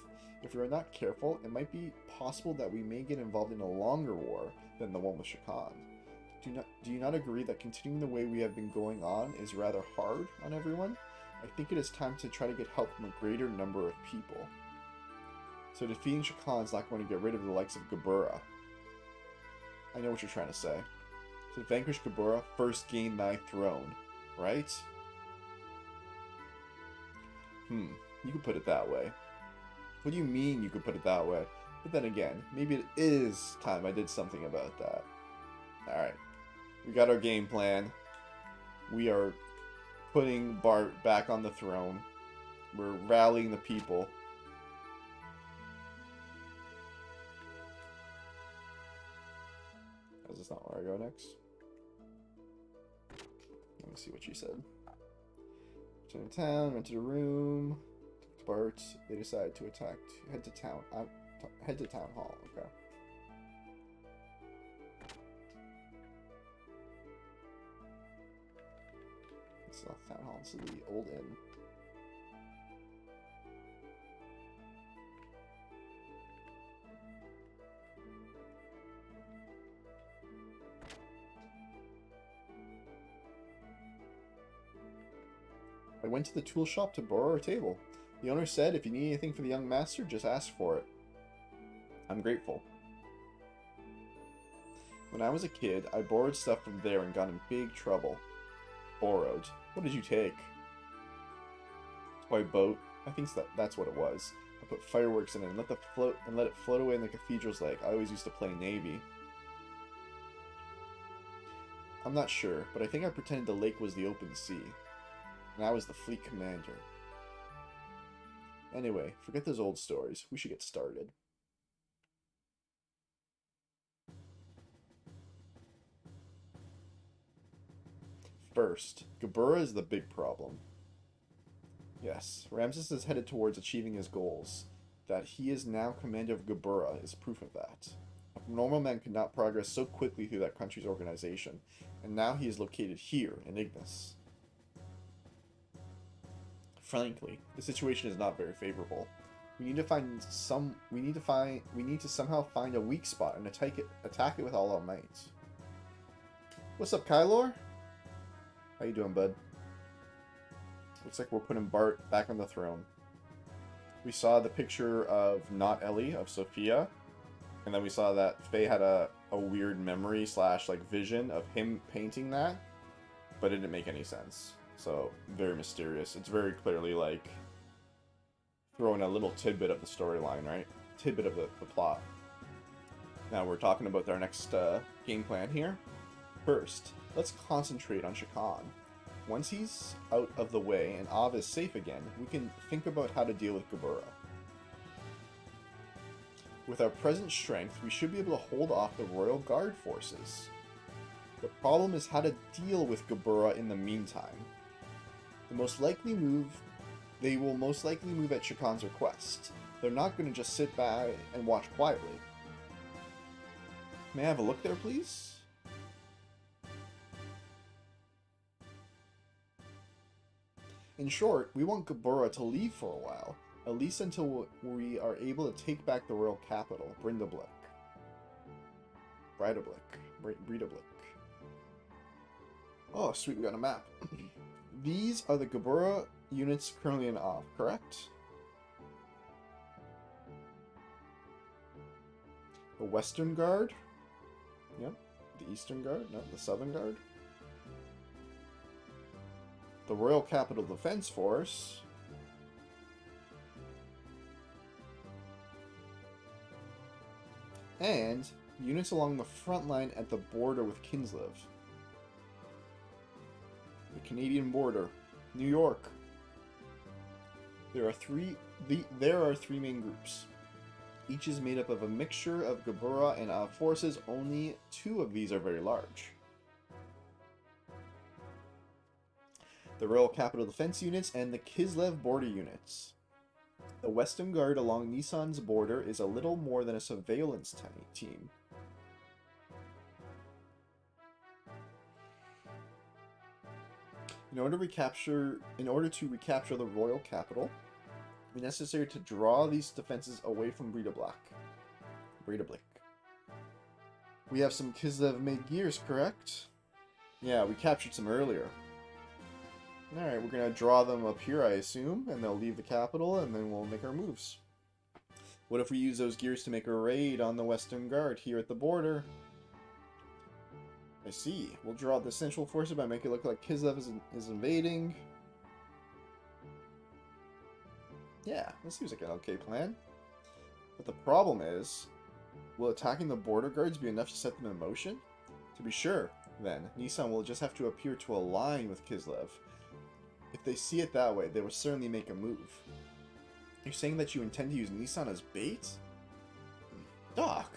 If we're not careful, it might be possible that we may get involved in a longer war than the one with Shakan. Do you not agree that continuing the way we have been going on is rather hard on everyone? I think it is time to try to get help from a greater number of people. So defeating Shakan is not going to get rid of the likes of Gabura. I know what you're trying to say. To vanquish Gabura, first gain thy throne, right? You could put it that way. What do you mean you could put it that way? But then again, maybe it is time I did something about that. Alright. We got our game plan. We are putting Bart back on the throne. We're rallying the people. Is this not where I go next? Let me see what she said. Return to town, rented a room. Talked to Bart. They decided to head to town. Head to town hall. Okay. It's not town hall. This is the old inn. I went to the tool shop to borrow a table. The owner said, if you need anything for the young master, just ask for it. I'm grateful. When I was a kid, I borrowed stuff from there and got in big trouble. Borrowed. What did you take? Toy boat. I think that's what it was. I put fireworks in it and let it float away in the cathedral's lake. I always used to play Navy. I'm not sure, but I think I pretended the lake was the open sea. And I was the fleet commander. Anyway, forget those old stories. We should get started. First, Gabura is the big problem. Yes, Ramses is headed towards achieving his goals. That he is now commander of Gabura is proof of that. A normal man could not progress so quickly through that country's organization, and now he is located here in Ignis. Frankly, the situation is not very favorable. We need to somehow find a weak spot and attack it with all our might. What's up, Kylor? How you doing, bud? Looks like we're putting Bart back on the throne. We saw the picture of not Ellie, of Sophia, and then we saw that Faye had a weird memory / like vision of him painting that, but it didn't make any sense. So, very mysterious. It's very clearly, like, throwing a little tidbit of the storyline, right? tidbit of the plot. Now we're talking about our next game plan here. First, let's concentrate on Shakan. Once he's out of the way and Av is safe again, we can think about how to deal with Gabura. With our present strength, we should be able to hold off the Royal Guard forces. The problem is how to deal with Gabura in the meantime. They will most likely move at Shakan's request. They're not going to just sit back and watch quietly. May I have a look there, please? In short, we want Gabura to leave for a while, at least until we are able to take back the royal capital, Breidablik. Oh, sweet, we got a map. These are the Gabura units currently in Av, correct? The Western Guard? Yep. The Eastern Guard? No, the Southern Guard? The Royal Capital Defense Force. And units along the front line at the border with Kinslev. The Canadian border. New York. There are three main groups. Each is made up of a mixture of Gabura and Av forces. Only 2 of these are very large. The Royal Capital Defense units and the Kislev border units. The Western Guard along Nissan's border is a little more than a surveillance team. In order to recapture the royal capital, it is necessary to draw these defenses away from Breidablik. We have some Kislev-made gears, correct? Yeah, we captured some earlier. Alright, we're going to draw them up here, I assume, and they'll leave the capital, and then we'll make our moves. What if we use those gears to make a raid on the Western Guard here at the border? I see. We'll draw the central forces by making it look like Kislev is invading. Yeah, that seems like an okay plan. But the problem is, will attacking the border guards be enough to set them in motion? To be sure, then, Nissan will just have to appear to align with Kislev. If they see it that way, they will certainly make a move. You're saying that you intend to use Nissan as bait? Doc!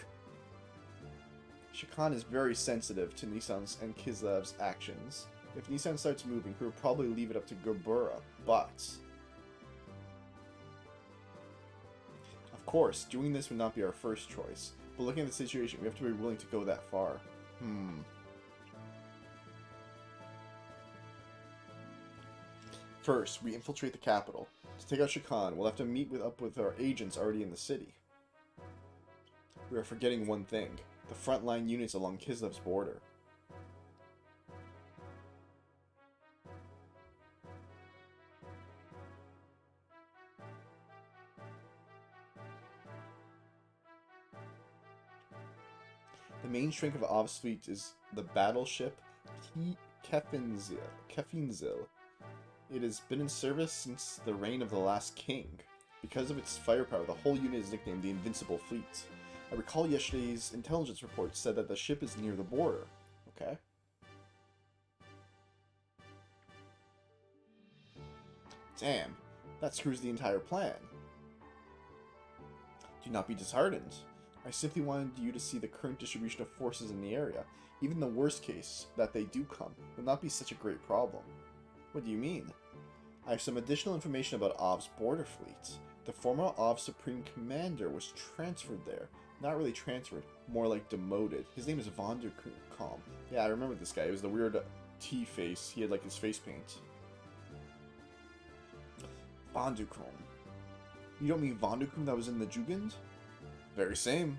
Shakan is very sensitive to Nissan's and Kislev's actions. If Nissan starts moving, he will probably leave it up to Gabura, but... Of course, doing this would not be our first choice, but looking at the situation, we have to be willing to go that far. First, we infiltrate the capital. To take out Shakan, we'll have to meet up with our agents already in the city. We are forgetting one thing. The frontline units along Kislev's border. The main strength of Av's fleet is the battleship Kefinzil. It has been in service since the reign of the last king. Because of its firepower, the whole unit is nicknamed the Invincible Fleet. I recall yesterday's intelligence report said that the ship is near the border. Okay. Damn, that screws the entire plan. Do not be disheartened. I simply wanted you to see the current distribution of forces in the area. Even the worst case, that they do come, will not be such a great problem. What do you mean? I have some additional information about Av's border fleet. The former Av Supreme Commander was transferred there. Not really transferred, more like demoted. His name is Vonderkalm. Yeah, I remember this guy. It was the weird T-face. He had like his face paint. Vonderkalm. You don't mean Vonderkalm that was in the Jugend? Very same.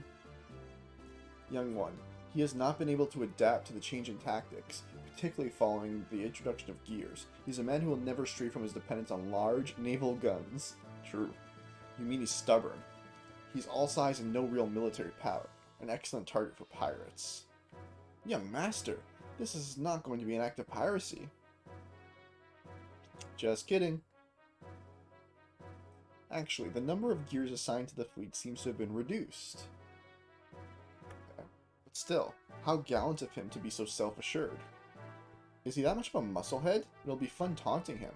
Young one, he has not been able to adapt to the change in tactics, particularly following the introduction of gears. He's a man who will never stray from his dependence on large naval guns. True. You mean he's stubborn. He's all size and no real military power. An excellent target for pirates. Young master, this is not going to be an act of piracy. Just kidding. Actually, the number of gears assigned to the fleet seems to have been reduced. Okay. But still, how gallant of him to be so self-assured. Is he that much of a musclehead? It'll be fun taunting him.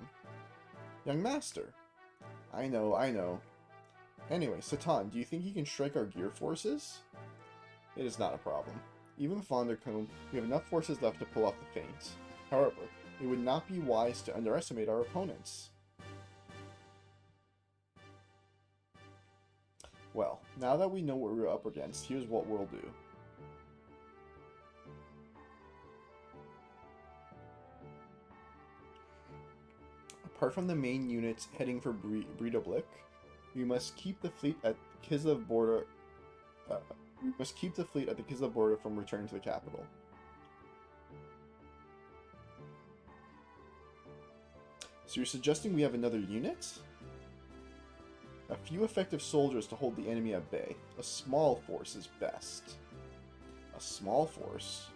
Young master. I know, I know. Anyway, Satan, do you think he can strike our gear forces? It is not a problem. Even with Vondercombe, we have enough forces left to pull off the feint. However, it would not be wise to underestimate our opponents. Well, now that we know what we're up against, here's what we'll do. Apart from the main units heading for Breedoblick, we must keep the fleet at Kislev border. We must keep the fleet at the Kislev border from returning to the capital. So you're suggesting we have another unit? A few effective soldiers to hold the enemy at bay. A small force is best. A small force?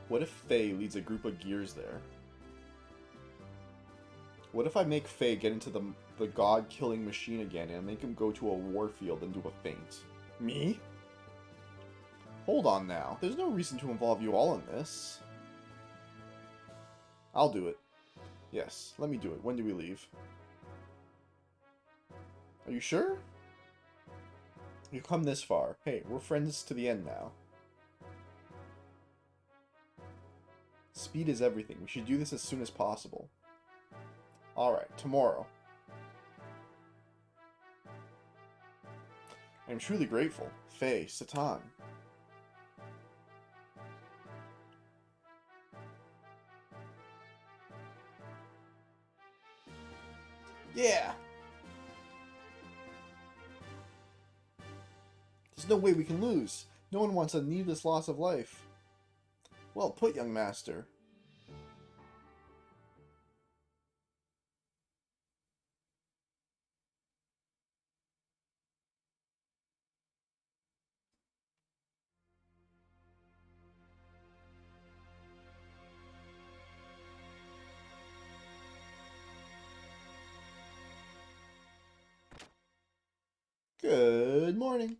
What if Faye leads a group of gears there? What if I make Faye get into the god-killing machine again and make him go to a warfield and do a feint? Me? Hold on now. There's no reason to involve you all in this. I'll do it. Yes, let me do it. When do we leave? Are you sure? You've come this far. Hey, we're friends to the end now. Speed is everything. We should do this as soon as possible. Alright, tomorrow. I'm truly grateful. Faye, Satan. Yeah! There's no way we can lose. No one wants a needless loss of life. Well put, young master. Good morning.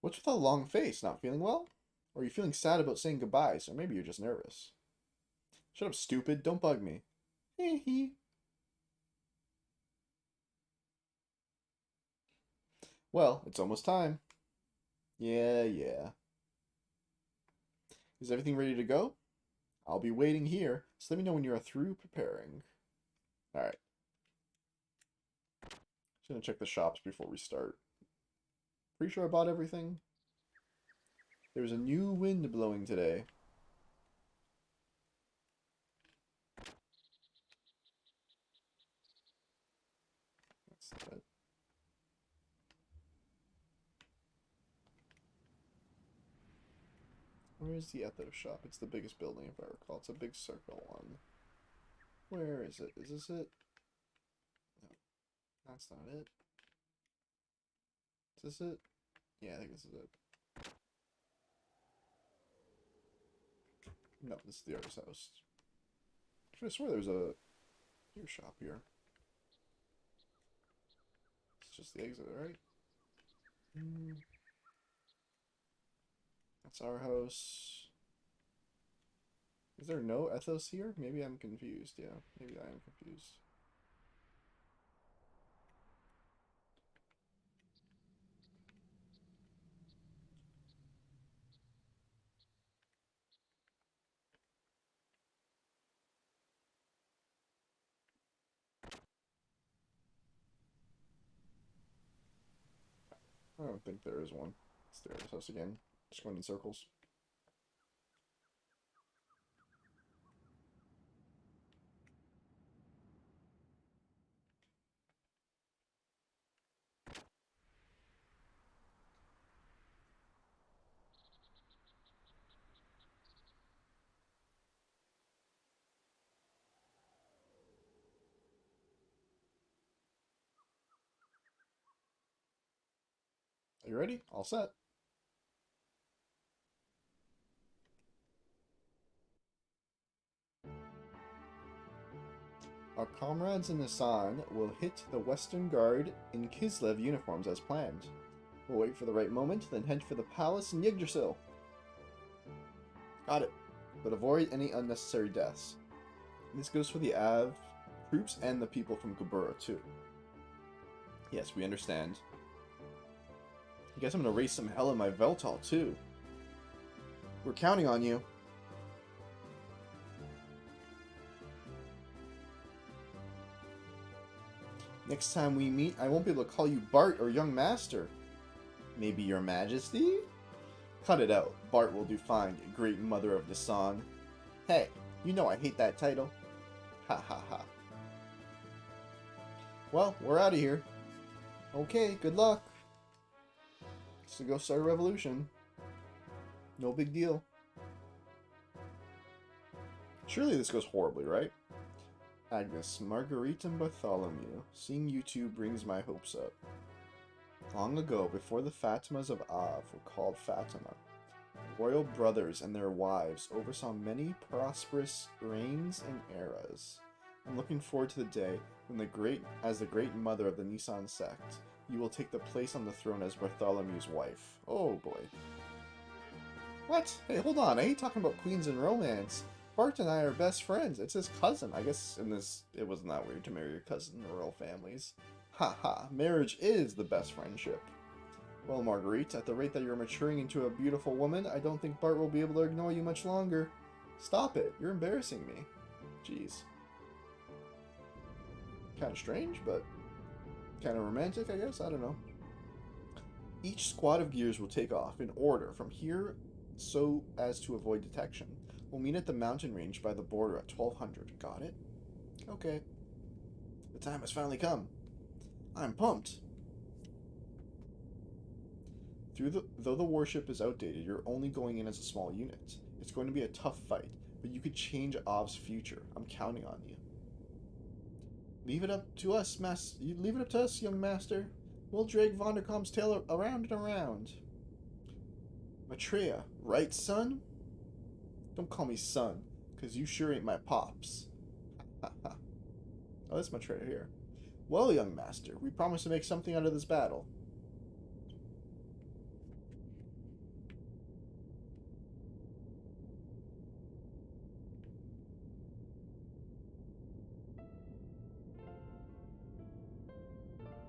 What's with that long face? Not feeling well? Or are you feeling sad about saying goodbyes? Or maybe you're just nervous. Shut up, stupid. Don't bug me. Hee hee. Well, it's almost time. Yeah. Is everything ready to go? I'll be waiting here, so let me know when you are through preparing. Alright. Just gonna check the shops before we start. Pretty sure I bought everything. There's a new wind blowing today. That's that. Where is the Etho shop? It's the biggest building if I recall. It's a big circle one. Where is it? Is this it? No, that's not it. Is this it? Yeah, I think this is it. No, this is the artist's house. I could have swore there was a gear shop here. It's just the exit, right? That's our house. Is there no ethos here? Maybe I'm confused. Yeah, maybe I am confused. I don't think there is one. It's the artist's house again. Just going in circles. Are you ready? All set. Our comrades in Nisan will hit the Western Guard in Kislev uniforms as planned. We'll wait for the right moment, then head for the palace in Yggdrasil. Got it. But avoid any unnecessary deaths. This goes for the Av troops and the people from Gabura too. Yes, we understand. I guess I'm gonna raise some hell in my Veltal too. We're counting on you. Next time we meet, I won't be able to call you Bart or Young Master. Maybe Your Majesty? Cut it out. Bart will do fine, great mother of the song. Hey, you know I hate that title. Ha ha ha. Well, we're out of here. Okay, good luck. So go start a revolution. No big deal. Surely this goes horribly, right? Agnes, Marguerite, and Bartholomew. Seeing you two brings my hopes up. Long ago, before the Fatimas of Av were called Fatima, royal brothers and their wives oversaw many prosperous reigns and eras. I'm looking forward to the day when as the great mother of the Nisan sect, you will take the place on the throne as Bartholomew's wife. Oh boy. What? Hey, hold on. I ain't talking about queens and romance. Bart and I are best friends. It's his cousin. I guess in this, it wasn't that weird to marry your cousin in royal families. Ha ha. Marriage is the best friendship. Well, Marguerite, at the rate that you're maturing into a beautiful woman, I don't think Bart will be able to ignore you much longer. Stop it. You're embarrassing me. Jeez. Kind of strange, but kind of romantic, I guess? I don't know. Each squad of gears will take off in order from here so as to avoid detection. We'll meet at the mountain range by the border at 1200. Got it? Okay. The time has finally come. I'm pumped. Though the warship is outdated, you're only going in as a small unit. It's going to be a tough fight, but you could change Av's future. I'm counting on you. Leave it up to us, Leave it up to us, young master. We'll drag Vonderkamp's tail around and around. Maitreya, right, son? Don't call me son, because you sure ain't my pops. Ha ha. Oh, that's Maitreya here. Well, young master, we promise to make something out of this battle.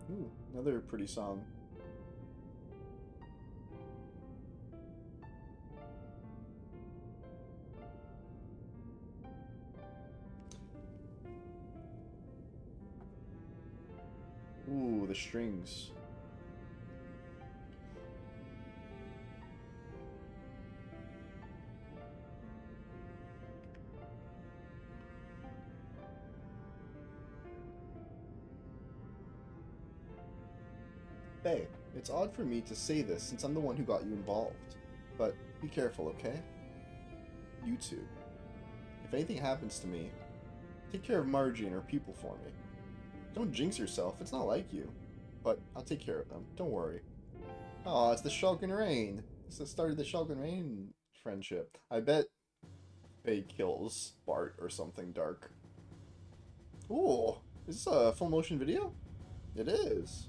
Ooh, another pretty song. Ooh, the strings. Hey, it's odd for me to say this since I'm the one who got you involved. But be careful, okay? You two. If anything happens to me, take care of Margie and her people for me. Don't jinx yourself, it's not like you. But I'll take care of them, don't worry. Aw, it's the Shulkin Rain. It's the start of the Shulkin Rain friendship. I bet Faye kills Bart or something dark. Ooh, is this a full motion video? It is.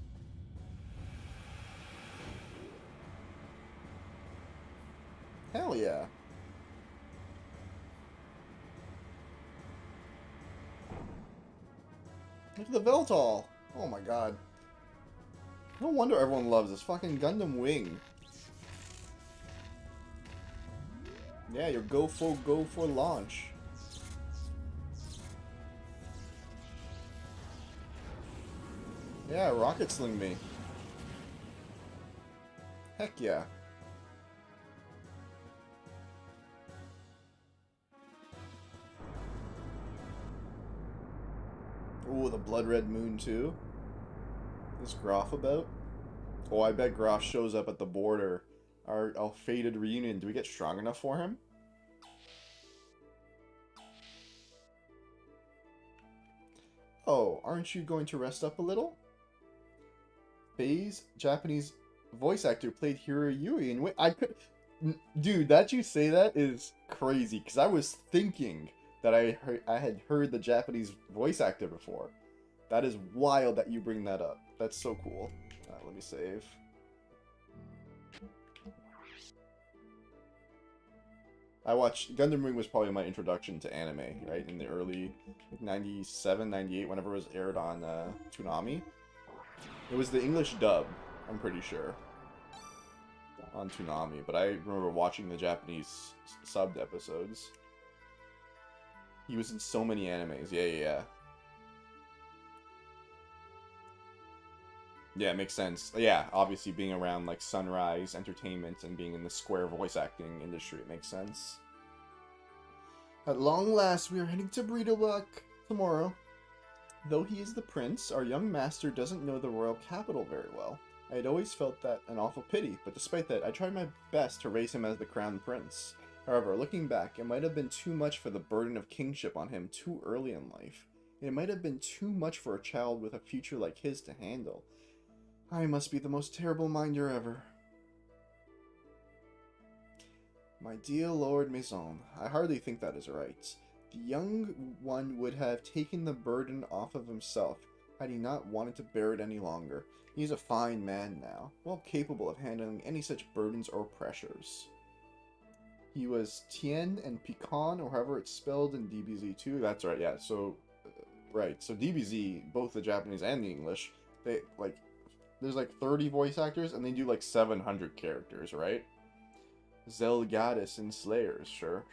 Hell yeah. Look at the Veltal. Oh my god. No wonder everyone loves this fucking Gundam Wing. Yeah, your go for launch. Yeah, rocket sling me. Heck yeah. Ooh, the Blood Red Moon too. Is Groff about? Oh, I bet Groff shows up at the border. Our fated reunion. Do we get strong enough for him? Oh, aren't you going to rest up a little? Faye's Japanese voice actor played Hirayui and I could... Dude, that you say that is crazy, because I was thinking that I had heard the Japanese voice actor before. That is wild that you bring that up. That's so cool. Let me save. I watched Gundam Wing was probably my introduction to anime, right? In the early like 97, 98, whenever it was aired on Toonami. It was the English dub, I'm pretty sure, on Toonami, but I remember watching the Japanese subbed episodes. He was in so many animes. Yeah. Yeah, it makes sense. Yeah, obviously being around like Sunrise Entertainment and being in the Square voice acting industry, it makes sense. At long last, we are heading to Burrito Block tomorrow. Though he is the prince, our young master doesn't know the royal capital very well. I had always felt that an awful pity, but despite that, I tried my best to raise him as the crown prince. However, looking back, it might have been too much for the burden of kingship on him too early in life. It might have been too much for a child with a future like his to handle. I must be the most terrible minder ever. My dear Lord Maison, I hardly think that is right. The young one would have taken the burden off of himself, had he not wanted to bear it any longer. He is a fine man now, well capable of handling any such burdens or pressures. He was Tien and Pecan, or however it's spelled in DBZ too. That's right, yeah, so... right, so DBZ, both the Japanese and the English, they, like... There's like 30 voice actors, and they do like 700 characters, right? Zelgadis and Slayers, sure.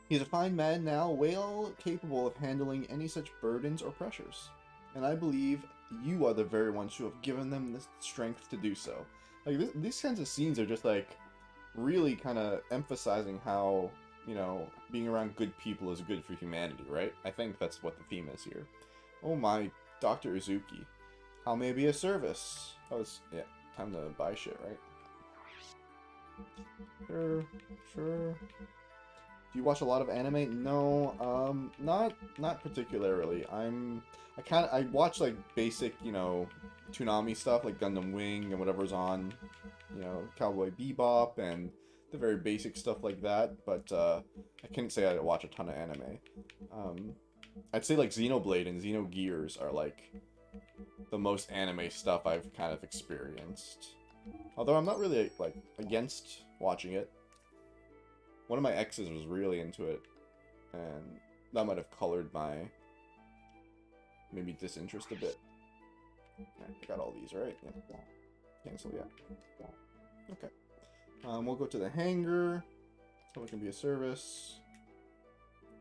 He's a fine man now, well capable of handling any such burdens or pressures. And I believe you are the very ones who have given them the strength to do so. Like, these kinds of scenes are just like, really kind of emphasizing how, you know, being around good people is good for humanity, right? I think that's what the theme is here. Oh my, Dr. Uzuki. How may I be of service? Oh, it's, yeah, time to buy shit, right? Sure. Do you watch a lot of anime? No, not particularly. I watch like basic, you know, Toonami stuff like Gundam Wing and whatever's on, you know, Cowboy Bebop and the very basic stuff like that. But I can't say I watch a ton of anime. I'd say like Xenoblade and Xenogears are like the most anime stuff I've kind of experienced. Although I'm not really like against watching it. One of my exes was really into it, and that might have colored my maybe disinterest a bit. Alright, I got all these, right? Yeah. Cancel, yeah. Okay. We'll go to the hangar, so it can be a service.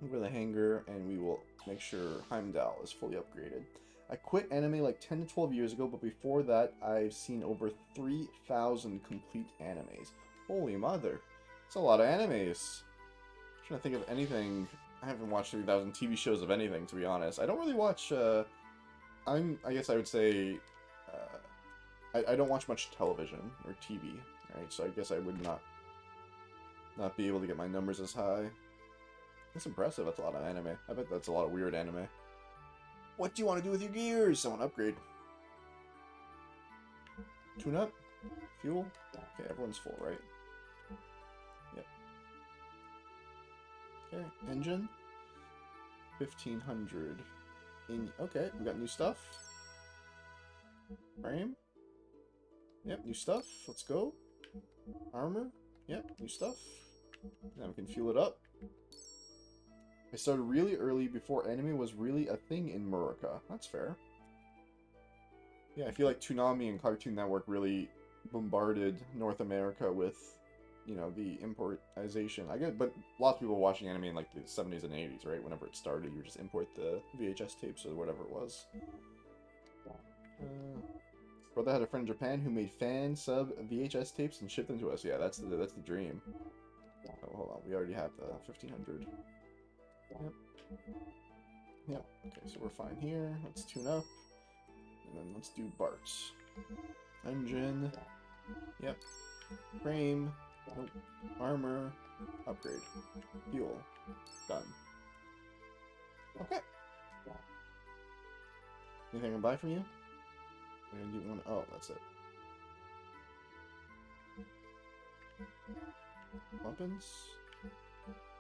We'll go to the hangar, and we will make sure Heimdall is fully upgraded. I quit anime like 10 to 12 years ago, but before that, I've seen over 3,000 complete animes. Holy mother. It's a lot of animes. I'm trying to think of anything. I haven't watched 3,000 TV shows of anything, to be honest. I don't really watch, I guess I would say, I don't watch much television or TV, right? So I guess I would not be able to get my numbers as high. That's impressive. That's a lot of anime. I bet that's a lot of weird anime. What do you want to do with your gears? Someone upgrade. Tune up? Fuel? Okay, everyone's full, right? Yep. Okay, engine. 1,500. Okay, we got new stuff. Frame. Yep, new stuff. Let's go. Armor. Yep, new stuff. Now we can fuel it up. I started really early before anime was really a thing in Murica. That's fair. Yeah, I feel like Toonami and Cartoon Network really bombarded North America with, you know, the importization. I get, but lots of people were watching anime in like the 70s and 80s, right? Whenever it started, you just import the VHS tapes or whatever it was. Brother had a friend in Japan who made fan sub VHS tapes and shipped them to us. Yeah, that's the dream. Oh, hold on, we already have the 1,500. Yep. Okay, so we're fine here. Let's tune up. And then let's do Bart's. Engine. Yep. Frame. Nope. Armor. Upgrade. Fuel. Done. Okay. Anything I can buy from you? We're gonna do one. Oh, that's it. Weapons.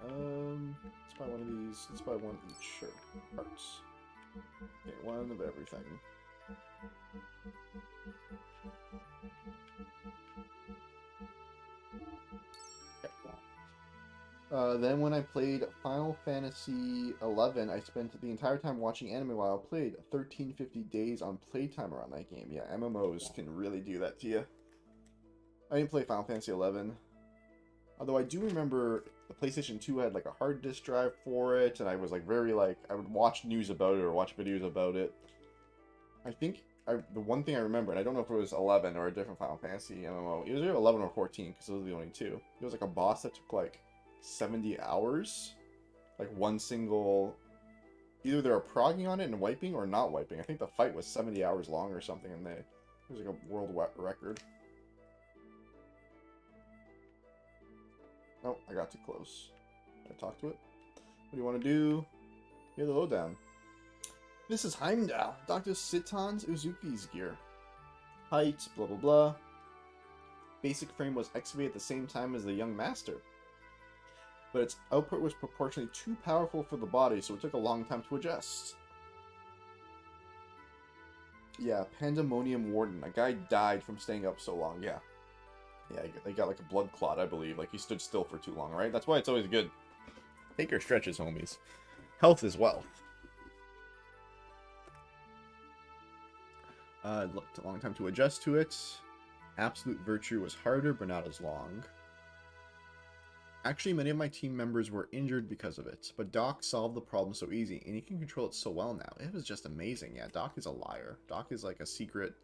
Let's buy one of these. Let's buy one each. Sure. Parts. Okay, one of everything. Then when I played Final Fantasy 11, I spent the entire time watching anime while I played. 1350 days on playtime around that game. Yeah, MMOs can really do that to you. I didn't play Final Fantasy 11. Although I do remember the PlayStation 2 had like a hard disk drive for it, and I was like very like, I would watch news about it or watch videos about it. I think the one thing I remember, and I don't know if it was 11 or a different Final Fantasy MMO, it was either 11 or 14 because those were the only two. It was like a boss that took like 70 hours. Like one single, either they were progging on it and wiping or not wiping. I think the fight was 70 hours long or something, and it was like a world record. Oh, I got too close. Can I talk to it? What do you want to do? Hear the lowdown. This is Heimdall, Dr. Citan's Uzuki's gear. Height, blah blah blah. Basic frame was excavated at the same time as the young master. But its output was proportionally too powerful for the body, so it took a long time to adjust. Yeah, Pandemonium Warden. A guy died from staying up so long, yeah. Yeah, he got like a blood clot, I believe. Like, he stood still for too long, right? That's why it's always good. Take your stretches, homies. Health is wealth. It looked a long time to adjust to it. Absolute Virtue was harder, but not as long. Actually, many of my team members were injured because of it, but Doc solved the problem so easy, and he can control it so well now. It was just amazing. Yeah, Doc is a liar. Doc is like a secret...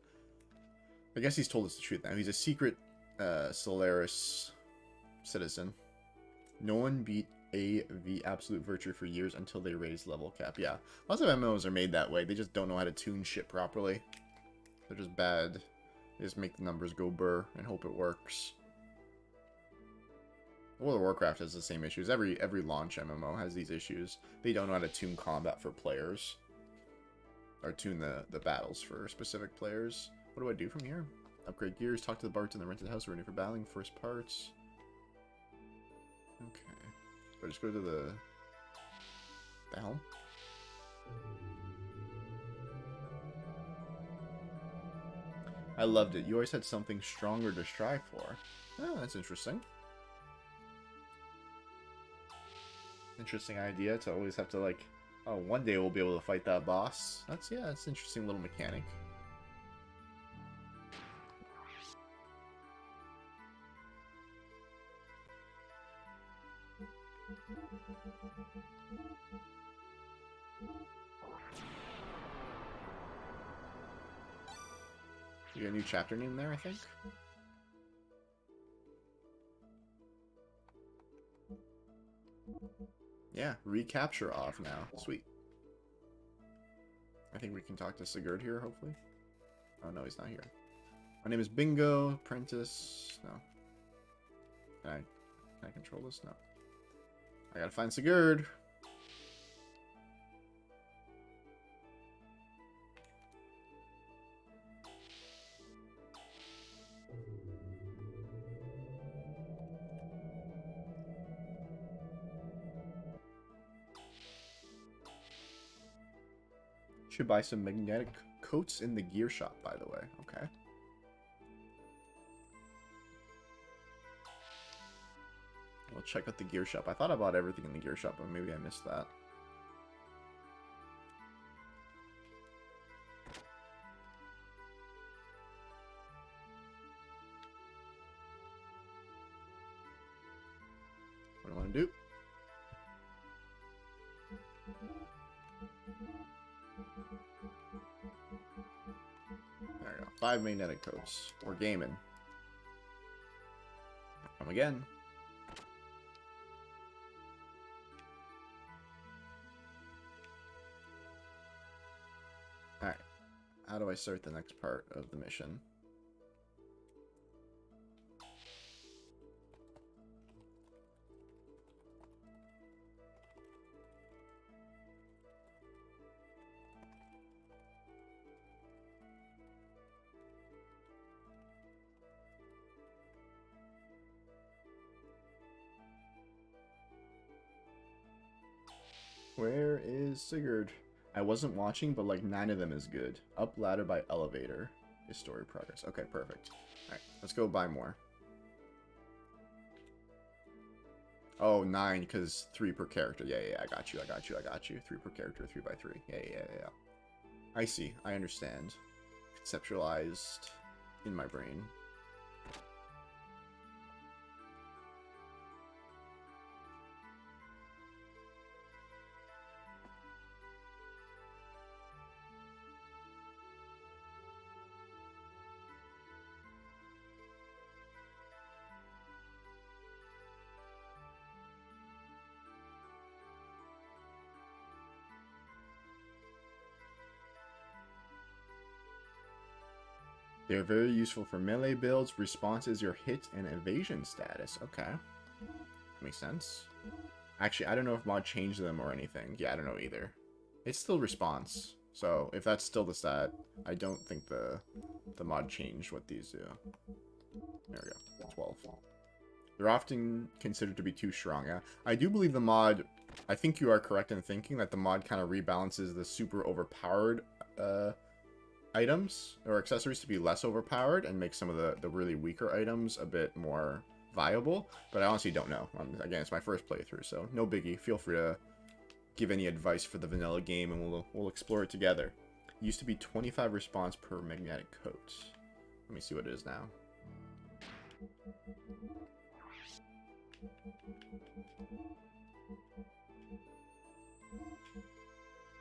I guess he's told us the truth now. He's a secret Solaris citizen. No one beat AV Absolute Virtue for years until they raised level cap. Yeah, lots of MMOs are made that way. They just don't know how to tune shit properly. They're just bad. They just make the numbers go burr and hope it works. World of Warcraft has the same issues. Every launch MMO has these issues. They don't know how to tune combat for players. Or tune the battles for specific players. What do I do from here? Upgrade gears, talk to the bards in the rented house, ready for battling, first parts. Okay. So I just go to the helm. I loved it. You always had something stronger to strive for. Oh, that's interesting. Interesting idea to always have to, like, oh, one day we'll be able to fight that boss. That's, yeah, that's an interesting little mechanic. You got a new chapter name there, I think? Yeah, recapture off now. Sweet. I think we can talk to Sigurd here, hopefully. Oh, no, he's not here. My name is Bingo. Apprentice. No. Can I control this? No. I gotta find Sigurd. Should buy some magnetic coats in the gear shop, by the way. Okay. We'll check out the gear shop. I thought I bought everything in the gear shop, but maybe I missed that. What do I want to do? There we go. 5 magnetic coats. We're gaming. Come again. Alright. How do I start the next part of the mission? Where is Sigurd? I wasn't watching, but like 9 of them is good. Up ladder by elevator is story progress. Okay, perfect. Alright, let's go buy more. Oh, 9, because 3 per character. Yeah, I got you. 3 per character, 3 by 3. Yeah. I see. I understand. Conceptualized in my brain. They're very useful for melee builds. Response is your hit and evasion status. Okay. Makes sense. Actually, I don't know if mod changed them or anything. Yeah, I don't know either. It's still response. So, if that's still the stat, I don't think the mod changed what these do. There we go. 12. They're often considered to be too strong, yeah. I do believe the mod... I think you are correct in thinking that the mod kind of rebalances the super overpowered items or accessories to be less overpowered and make some of the really weaker items a bit more viable, but I honestly don't know. Again, it's my first playthrough, so no biggie. Feel free to give any advice for the vanilla game and we'll explore it together. It used to be 25 response per magnetic coat. Let me see what it is now.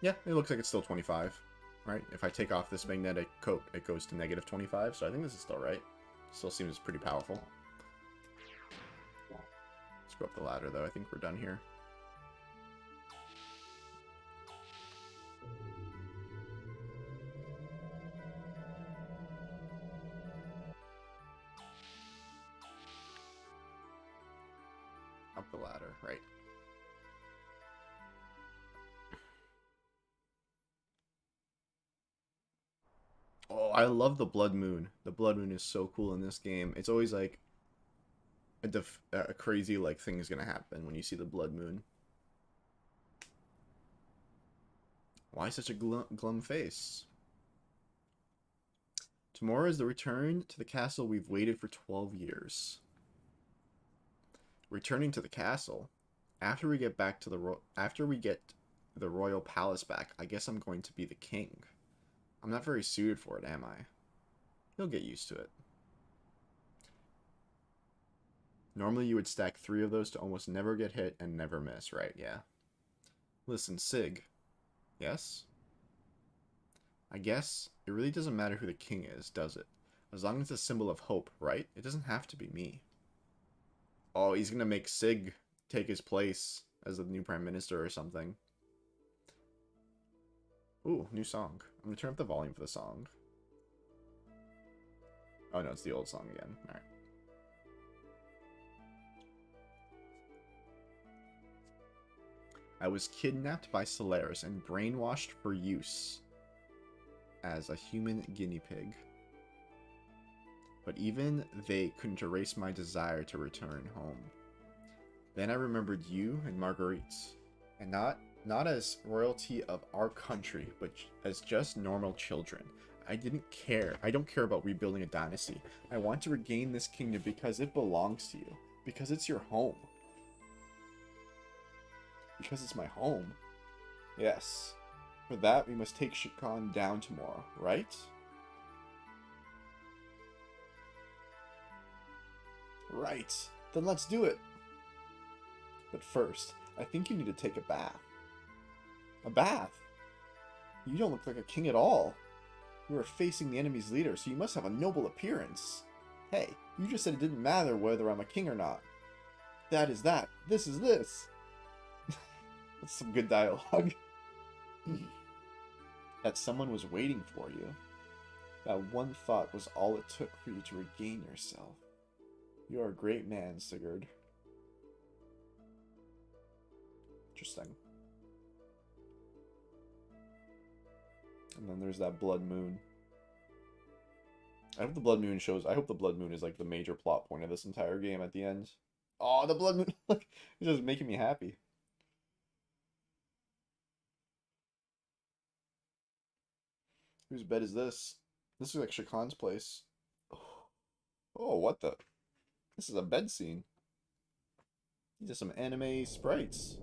Yeah, it looks like it's still 25. Right? If I take off this magnetic coat, it goes to negative 25, so I think this is still right. Still seems pretty powerful. Let's go up the ladder, though. I think we're done here. Up the ladder, right. Oh, I love the Blood Moon. The Blood Moon is so cool in this game. It's always like a crazy like thing is gonna happen when you see the Blood Moon. Why such a glum face? Tomorrow is the return to the castle we've waited for 12 years. Returning to the castle. After we get the royal palace back, I guess I'm going to be the king. I'm not very suited for it, am I? You'll get used to it. Normally you would stack 3 of those to almost never get hit and never miss, right? Yeah. Listen, Sig. Yes? I guess it really doesn't matter who the king is, does it? As long as it's a symbol of hope, right? It doesn't have to be me. Oh, he's gonna make Sig take his place as the new prime minister or something. Ooh, new song. I'm gonna turn up the volume for the song. Oh no, it's the old song again. Alright. I was kidnapped by Solaris and brainwashed for use as a human guinea pig. But even they couldn't erase my desire to return home. Then I remembered you and Marguerite, and not as royalty of our country, but as just normal children. I didn't care. I don't care about rebuilding a dynasty. I want to regain this kingdom because it belongs to you. Because it's your home. Because it's my home. Yes. For that, we must take Shikon down tomorrow, right? Right. Then let's do it. But first, I think you need to take a bath. A bath? You don't look like a king at all. You are facing the enemy's leader, so you must have a noble appearance. Hey, you just said it didn't matter whether I'm a king or not. That is that. This is this. That's some good dialogue. That someone was waiting for you. That one thought was all it took for you to regain yourself. You are a great man, Sigurd. Interesting. And then there's that blood moon. I hope the blood moon shows... I hope the blood moon is like the major plot point of this entire game at the end. Oh, the blood moon! Look, it's just making me happy. Whose bed is this? This is like Shakan's place. Oh, what the? This is a bed scene. These are some anime sprites.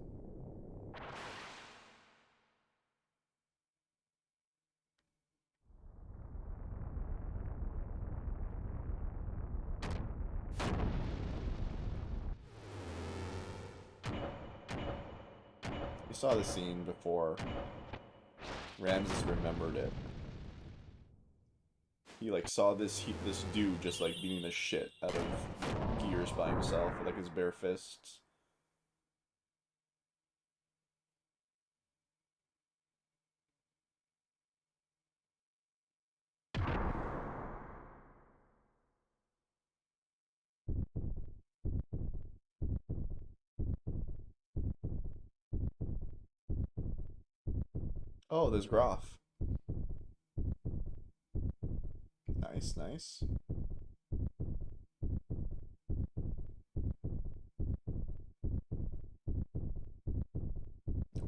We saw this scene before. Ramses remembered it. He like saw this dude just like beating the shit out of Gears by himself with like his bare fists. Oh, there's Groff. Nice, nice.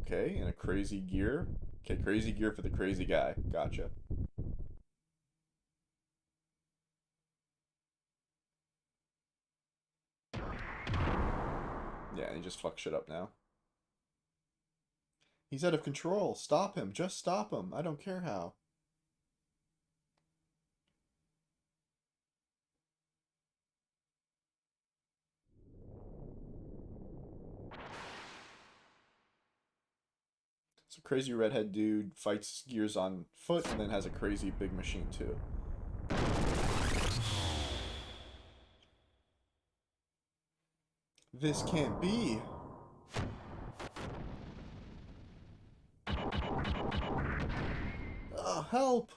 Okay, and a crazy gear. Okay, crazy gear for the crazy guy. Gotcha. Yeah, he just fucked shit up now. He's out of control. Stop him. Just stop him. I don't care how. So crazy redhead dude fights Gears on foot and then has a crazy big machine too. This can't be. Help!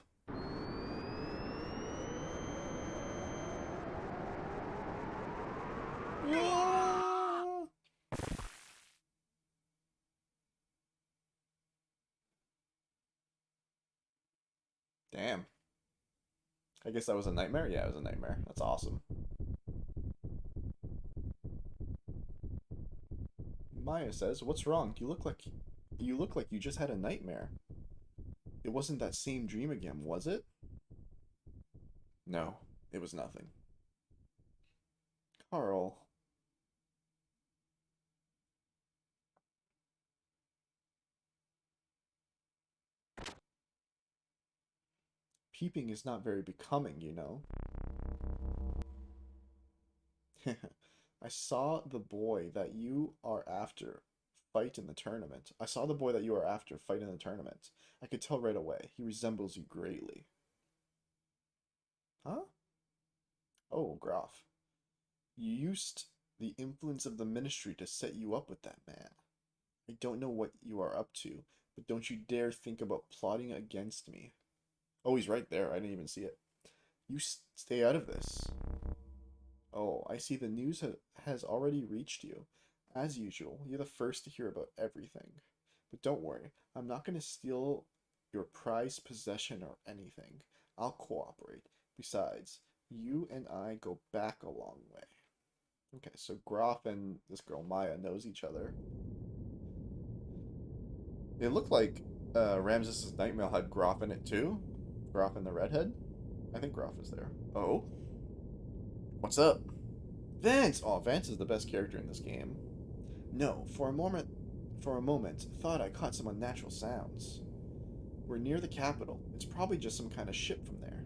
Ah! Damn. I guess that was a nightmare? Yeah, it was a nightmare. That's awesome. Maya says, "What's wrong? You look like you just had a nightmare. It wasn't that same dream again, was it?" No, it was nothing. Carl. Peeping is not very becoming, you know. I saw the boy that you are after fight in the tournament. I saw the boy that you are after fight in the tournament. I could tell right away. He resembles you greatly. Huh? Oh, Graf. You used the influence of the ministry to set you up with that man. I don't know what you are up to, but don't you dare think about plotting against me. Oh, he's right there. I didn't even see it. You stay out of this. Oh, I see the news has already reached you. As usual, you're the first to hear about everything. But don't worry, I'm not going to steal your prized possession or anything. I'll cooperate. Besides, you and I go back a long way. Okay, so Groff and this girl Maya knows each other. It looked like Ramses' Nightmail had Groff in it too. Groff and the redhead. I think Groff is there. Oh? What's up? Vance! Oh, Vance is the best character in this game. No, for a moment, thought I caught some unnatural sounds. We're near the capital. It's probably just some kind of ship from there.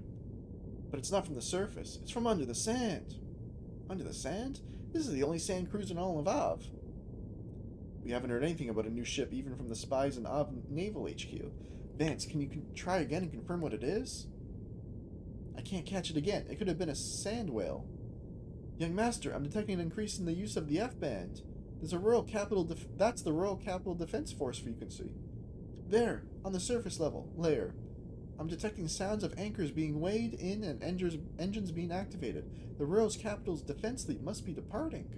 But it's not from the surface. It's from under the sand. Under the sand? This is the only sand cruise in all of Av. We haven't heard anything about a new ship even from the spies in Av Naval HQ. Vance, can you try again and confirm what it is? I can't catch it again. It could have been a sand whale. Young Master, I'm detecting an increase in the use of the F-band. There's a Royal Capital that's the Royal Capital Defense Force frequency. There, on the surface level, layer. I'm detecting sounds of anchors being weighed in and engines being activated. The Royal Capital's defense fleet must be departing.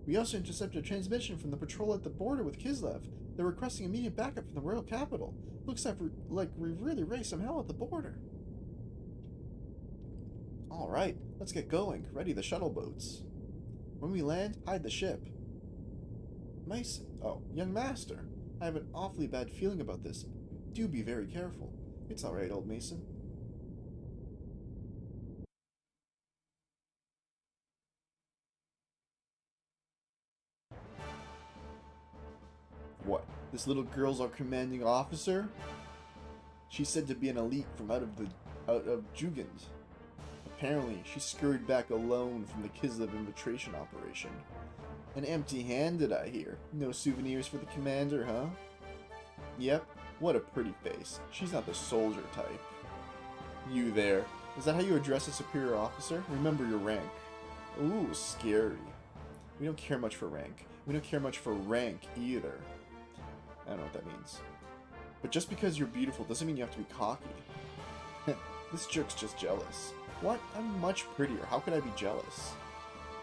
We also intercepted a transmission from the patrol at the border with Kislev. They're requesting immediate backup from the Royal Capital. Looks like we've really raised some hell at the border. Alright, let's get going. Ready the shuttle boats. When we land, hide the ship. Mason. Oh, young master. I have an awfully bad feeling about this. Do be very careful. It's alright, old Mason. What? This little girl's our commanding officer? She's said to be an elite from out of Jugend. Apparently, she scurried back alone from the Kislev infiltration operation. And empty-handed, I hear. No souvenirs for the commander, huh? Yep, what a pretty face. She's not the soldier type. You there. Is that how you address a superior officer? Remember your rank. Ooh, scary. We don't care much for rank. We don't care much for rank either. I don't know what that means. But just because you're beautiful doesn't mean you have to be cocky. This jerk's just jealous. What? I'm much prettier. How could I be jealous?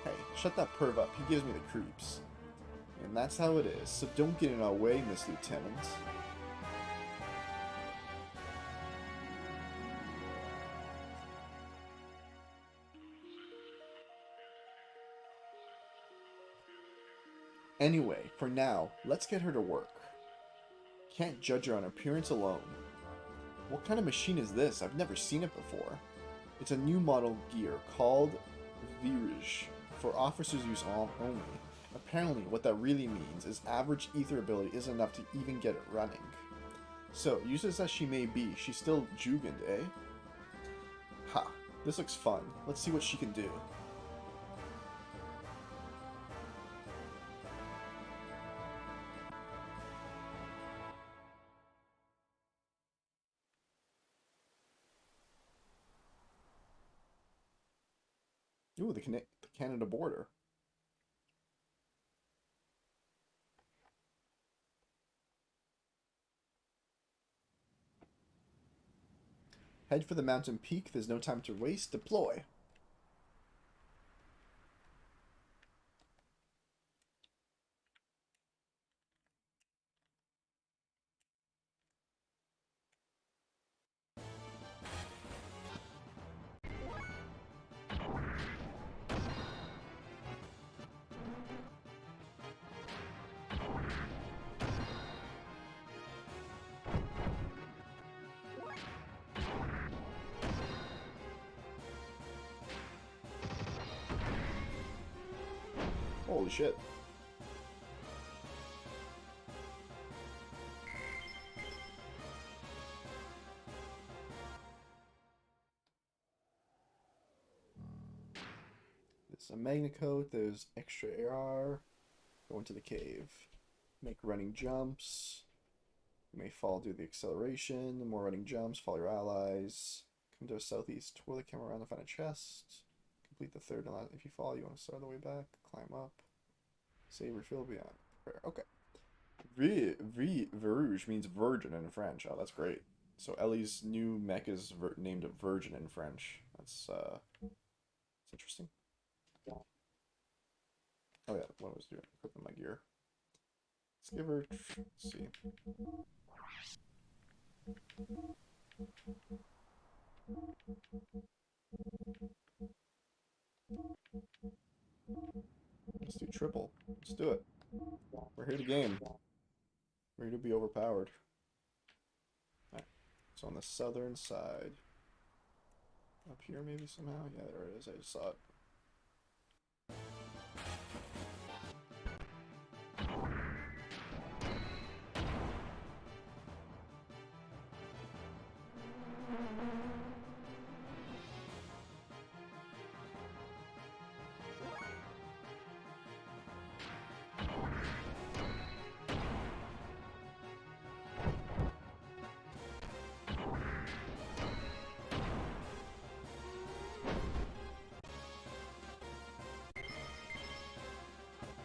Hey, shut that perv up. He gives me the creeps. And that's how it is, so don't get in our way, Miss Lieutenant. Anyway, for now, let's get her to work. Can't judge her on appearance alone. What kind of machine is this? I've never seen it before. It's a new model gear called Virij, for officers' use only. Apparently, what that really means is average ether ability isn't enough to even get it running. So, useless as she may be, she's still Jugend, eh? Ha, this looks fun. Let's see what she can do. Ooh, the Canada border. Head for the mountain peak. There's no time to waste. Deploy. Holy shit. There's a Magna Coat, there's extra AR. Go into the cave. Make running jumps. You may fall due to the acceleration. More running jumps, follow your allies. Come to the southeast, twirl the camera around to find a chest. Complete the third and last. If you fall, you want to start all the way back. Climb up. Save refill beyond prayer. Okay. Verouge means virgin in French. Oh, that's great. So Ellie's new mech is named Virgin in French. That's interesting. Oh yeah, what was doing? Equipping my gear. Let's give her. Let's see. Let's do triple. Let's do it. We're here to game. We're here to be overpowered. Alright. So on the southern side. Up here maybe somehow? Yeah, there it is. I just saw it.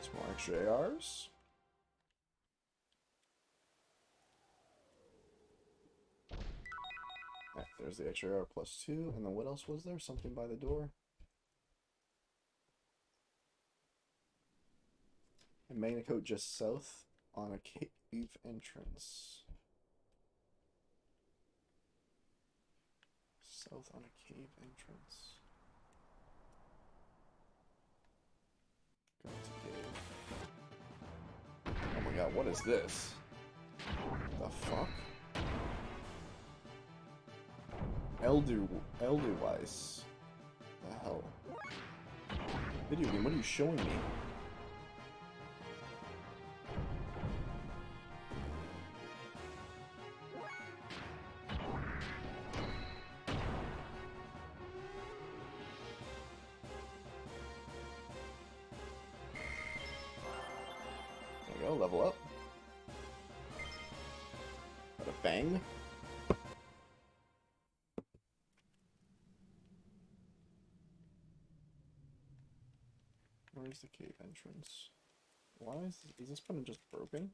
Some more extra ARs. Right, there's the extra AR +2. And then what else was there? Something by the door? And Magna Coat just south on a cave entrance. South on a cave entrance. Go to cave. Oh my god, what is this? The fuck? Elder Elderweiss. The hell? Video game, what are you showing me? There we go, level up. Got a bang. Where's the cave entrance? Why is this button just broken?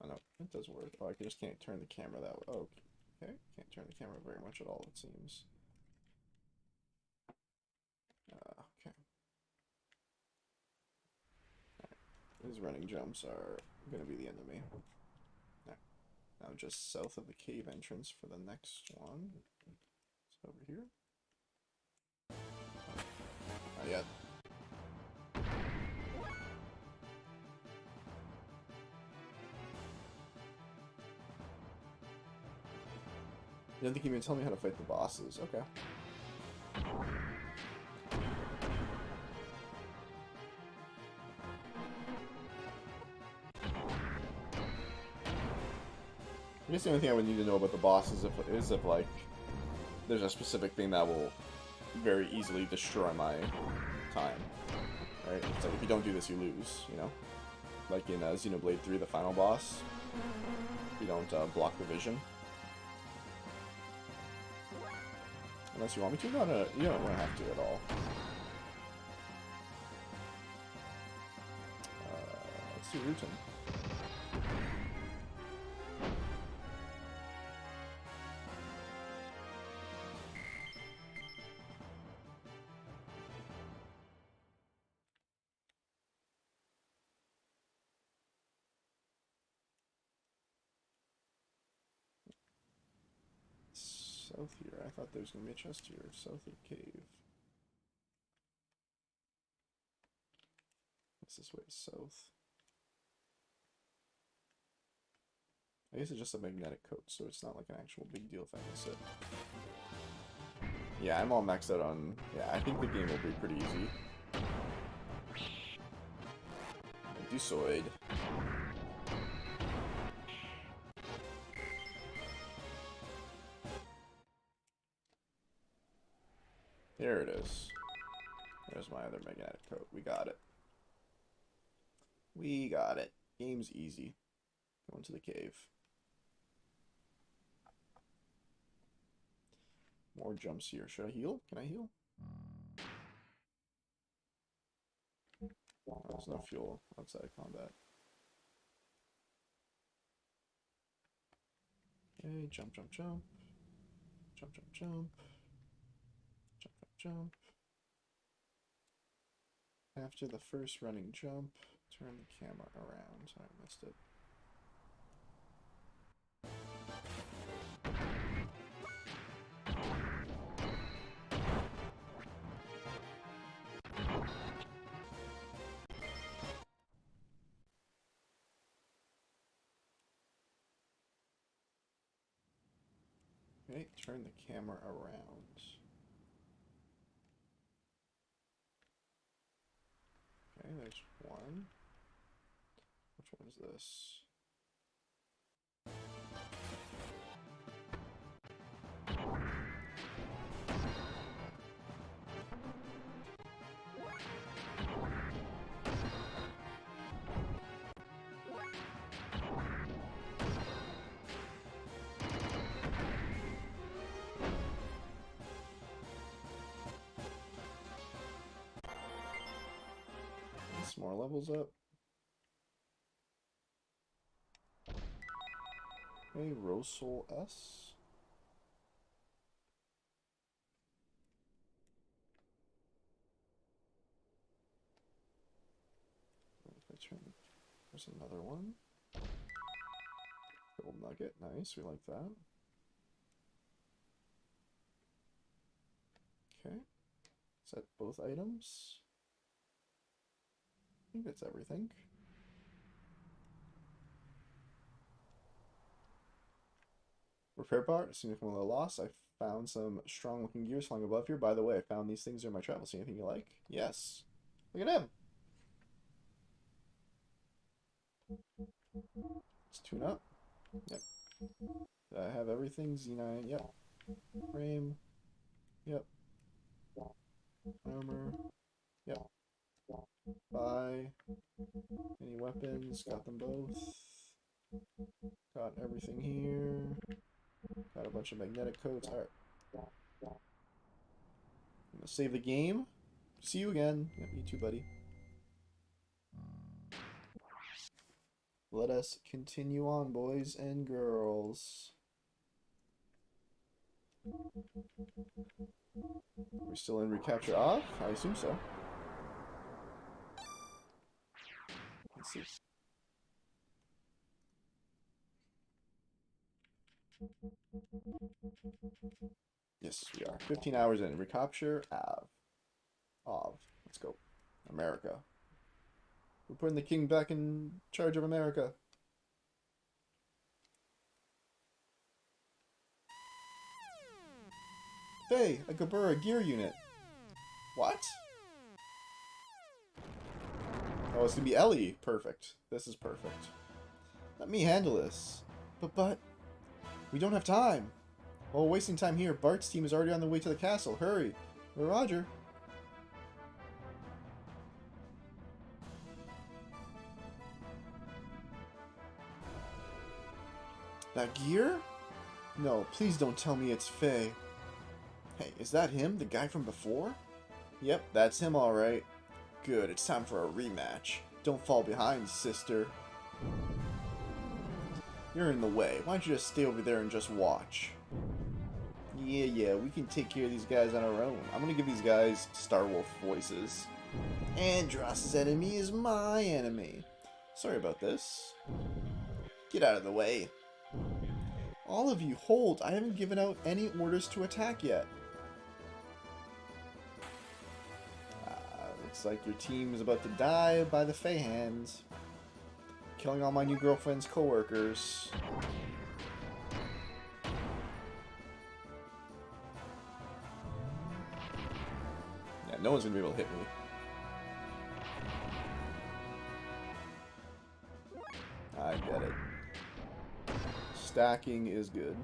Oh no, it does work. Oh, I just can't turn the camera that way. Oh, okay. Can't turn the camera very much at all, it seems. Okay. Alright. These running jumps are gonna be the end of me. Alright. Now just south of the cave entrance for the next one. It's over here. Not yet. You don't think you can tell me how to fight the bosses? Okay. I guess the only thing I would need to know about the boss is if like there's a specific thing that will very easily destroy my time. Right? It's like if you don't do this, you lose. You know, like in Xenoblade 3, the final boss. If you don't block the vision. Unless you want me to? No, no, you don't have to at all. Let's do Rutan. South here. I thought there was going to be a chest here. South of the cave. What's this way? South. I guess it's just a magnetic coat, so it's not like an actual big deal if I miss it. Yeah, I'm all maxed out on... Yeah, I think the game will be pretty easy. Dusoid. There it is. There's my other magnetic coat. We got it. We got it. Game's easy. Go into the cave. More jumps here. Should I heal? Can I heal? Oh, there's no fuel outside of combat. Okay, jump, jump, jump. Jump, jump, jump. Jump, jump, jump. After the first running jump, turn the camera around. Sorry, I missed it. Okay, turn the camera around. Okay, there's one. Which one is this? More levels up. Hey, Rosol S. There's another one. Gold nugget, nice, we like that. Okay. Is that both items? I think that's everything. Repair part, significant loss. I found some strong looking gears flying above here. By the way, I found these things during my travels. See anything you like? Yes. Look at him. Let's tune up. Yep. I have everything. Z9. Yep. Frame. Yep. Armor. Yep. Buy. Any weapons? Got them both. Got everything here. Got a bunch of magnetic coats. Alright. I'm gonna save the game. See you again. Yep, you too, buddy. Let us continue on, boys and girls. We're still in recapture off? I assume so. Let's see. Yes, we are. 15 hours in. Recapture of. Let's go. America. We're putting the king back in charge of America. Hey, a Gabura gear unit. What? Oh, it's gonna be Ellie. Perfect. This is perfect. Let me handle this. But, we don't have time. While wasting time here, Bart's team is already on the way to the castle. Hurry. Roger. That gear? No, please don't tell me it's Faye. Hey, is that him? The guy from before? Yep, that's him alright. Good, it's time for a rematch. Don't fall behind, sister. You're in the way. Why don't you just stay over there and just watch? Yeah, we can take care of these guys on our own. I'm gonna give these guys Star Wolf voices. Andross's enemy is my enemy. Sorry about this. Get out of the way. All of you, hold. I haven't given out any orders to attack yet. Looks like your team is about to die by the Fey hands. Killing all my new girlfriend's co-workers. Yeah, no one's gonna be able to hit me. I get it. Stacking is good.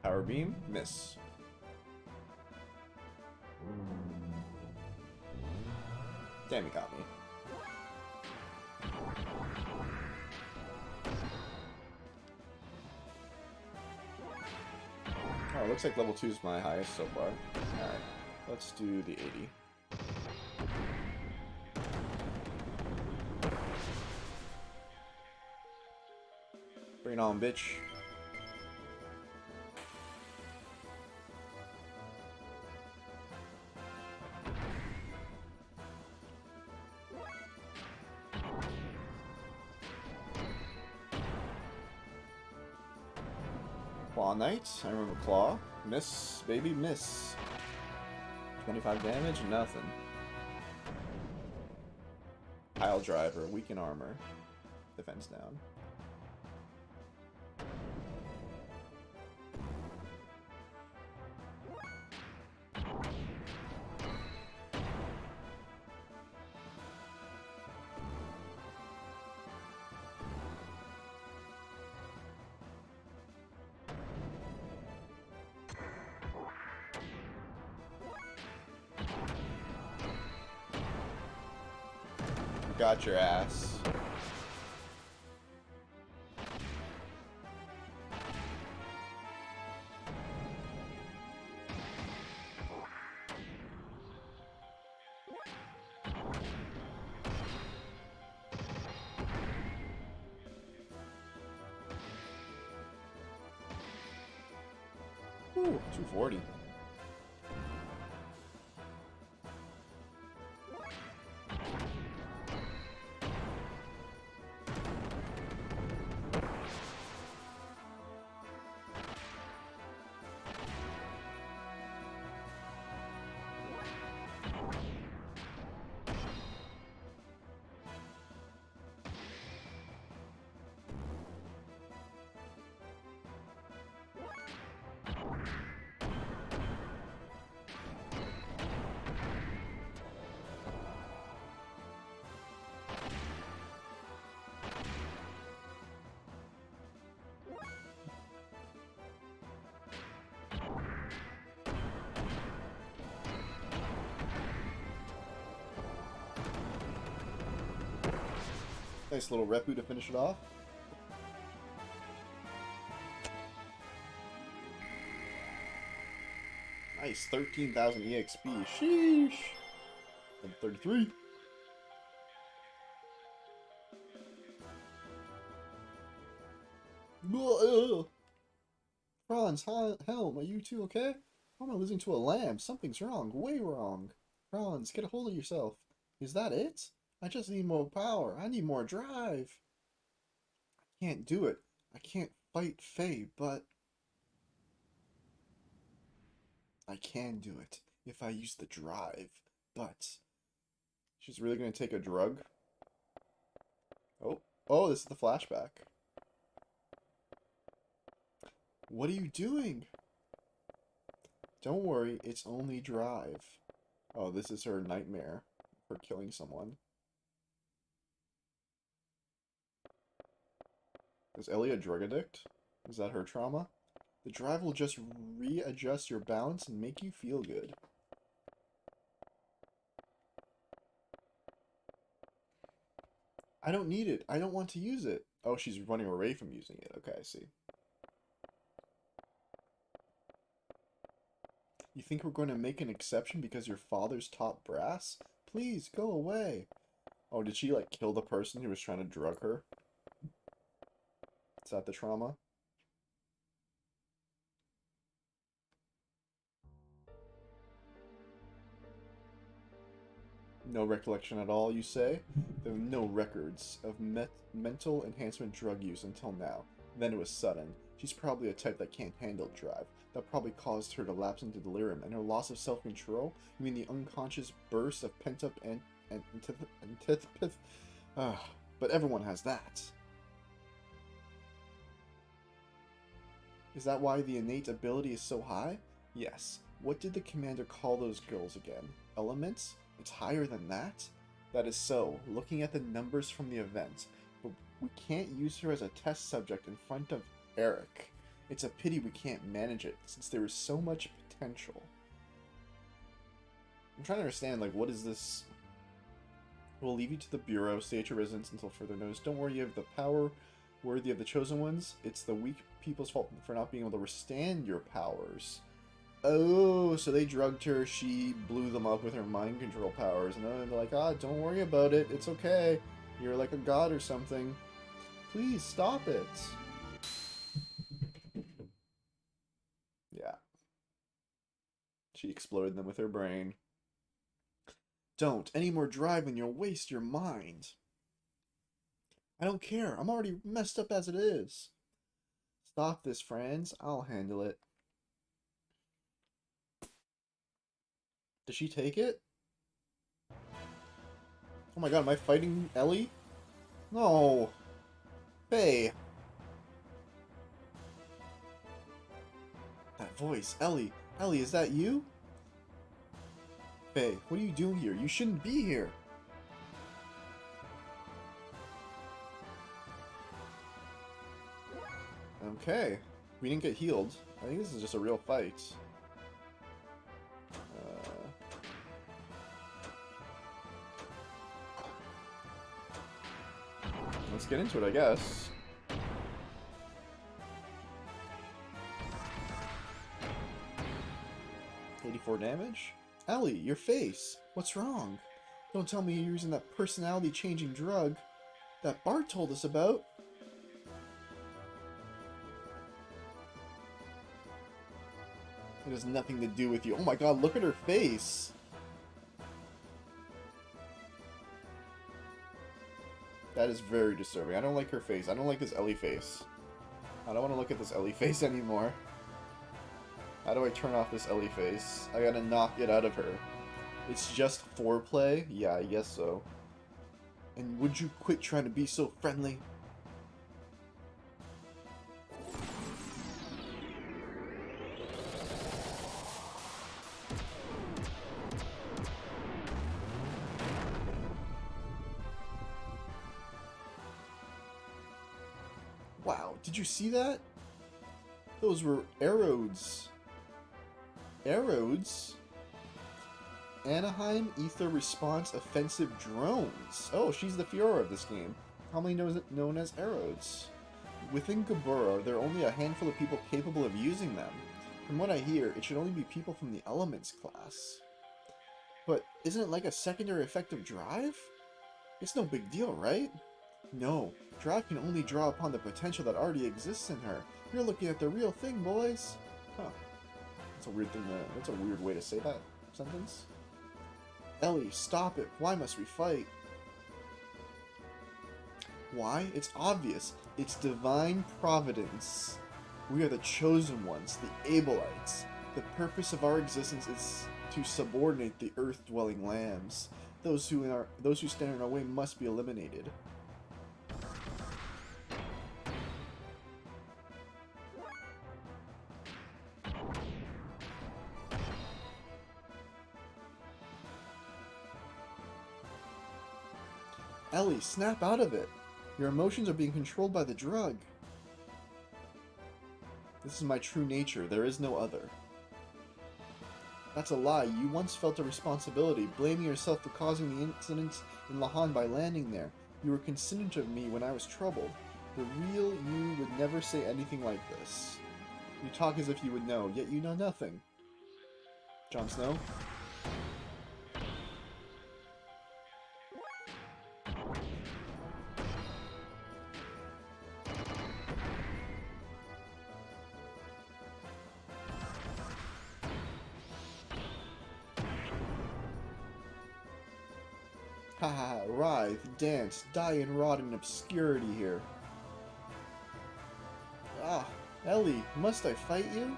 Power beam, miss. Damn, he got me. Oh, looks like level 2 is my highest so far. Alright, let's do the 80. Bring it on, bitch. Claw Knight, I remember Claw. Miss, baby, miss. 25 damage, nothing. Pile Driver, weaken armor. Defense down. Got your ass. Ooh, 240. Nice little repu to finish it off. Nice, 13,000 EXP. Sheesh. And 33. Franz, Helm, are you two okay? Why am I losing to a lamb? Something's wrong, way wrong. Franz, get a hold of yourself. Is that it? I just need more power. I need more drive. I can't do it. I can't fight Faye, but I can do it if I use the drive. But she's really gonna take a drug? Oh, this is the flashback. What are you doing? Don't worry, it's only drive. Oh, this is her nightmare for killing someone. Is Ellie a drug addict? Is that her trauma? The drive will just readjust your balance and make you feel good. I don't need it. I don't want to use it. Oh, she's running away from using it. Okay, I see. You think we're going to make an exception because your father's top brass? Please, go away. Oh, did she, like, kill the person who was trying to drug her? Is that the trauma? No recollection at all, you say? There are no records of mental enhancement drug use until now. Then it was sudden. She's probably a type that can't handle drive. That probably caused her to lapse into delirium. And her loss of self-control? You mean the unconscious burst of pent-up antipathy? But everyone has that. Is that why the innate ability is so high? Yes. What did the commander call those girls again? Elements? It's higher than that? That is so, looking at the numbers from the event. But we can't use her as a test subject in front of Eric. It's a pity we can't manage it, since there is so much potential. I'm trying to understand, like, what is this? We'll leave you to the Bureau, stay at your residence until further notice. Don't worry, you have the power worthy of the chosen ones. It's the weak people's fault for not being able to withstand your powers. Oh, so they drugged her, she blew them up with her mind control powers, and then they're like, ah, don't worry about it, it's okay. You're like a god or something. Please, stop it. Yeah. She exploded them with her brain. Don't. Any more drive and you'll waste your mind. I don't care. I'm already messed up as it is. Stop this, Franz. I'll handle it. Does she take it? Oh my god, am I fighting Ellie? No. Hey. That voice. Ellie. Ellie, is that you? Faye, what are you doing here? You shouldn't be here. Okay. We didn't get healed. I think this is just a real fight. Let's get into it, I guess. $84 damage? Ellie, your face. What's wrong? Don't tell me you're using that personality-changing drug that Bart told us about. It has nothing to do with you. Oh my god, look at her face! That is very disturbing. I don't like her face. I don't like this Ellie face. I don't want to look at this Ellie face anymore. How do I turn off this Ellie face? I gotta knock it out of her. It's just foreplay? Yeah, I guess so. And would you quit trying to be so friendly? Wow, did you see that? Those were arrows. Arrows? Anaheim Ether Response Offensive Drones. Oh, she's the Fiora of this game. commonly known as arrows. Within Gabura, there are only a handful of people capable of using them. From what I hear, it should only be people from the Elements class. But isn't it like a secondary effect of Drive? It's no big deal, right? No, Drive can only draw upon the potential that already exists in her. You're looking at the real thing, boys. Huh. That's a weird thing that's a weird way to say that sentence. Ellie, stop it. Why must we fight? Why? It's obvious. It's divine providence. We are the chosen ones, the Abelites. The purpose of our existence is to subordinate the earth-dwelling lambs. Those who stand in our way must be eliminated. Ellie, snap out of it. Your emotions are being controlled by the drug. This is my true nature. There is no other. That's a lie. You once felt a responsibility, blaming yourself for causing the incidents in Lahan by landing there. You were considerate of me when I was troubled. The real you would never say anything like this. You talk as if you would know, yet you know nothing. Jon Snow? Haha, writhe, dance, die and rot in obscurity here. Ah, Ellie, must I fight you?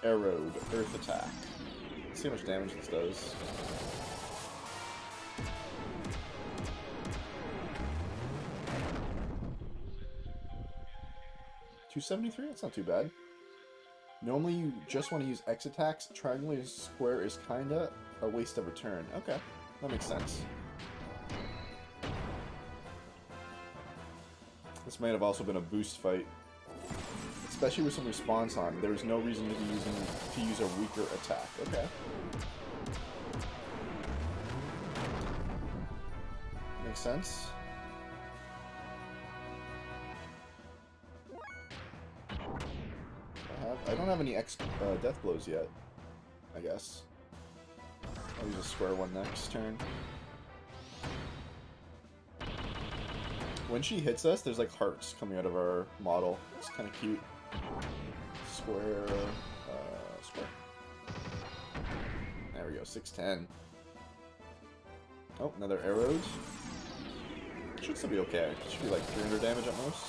Arrowed, Earth Attack. Let's see how much damage this does. $273? That's not too bad. Normally you just want to use X attacks. Triangle and square is kinda a waste of a turn. Okay, that makes sense. This might have also been a boost fight. Especially with some response on, there was no reason to use a weaker attack. Okay. Makes sense. I don't have any death blows yet, I guess. I'll use a square one next turn. When she hits us, there's like hearts coming out of our model. It's kind of cute. Square, square. There we go, 610. Oh, another arrows. Should still be okay. Should be like 300 damage at most.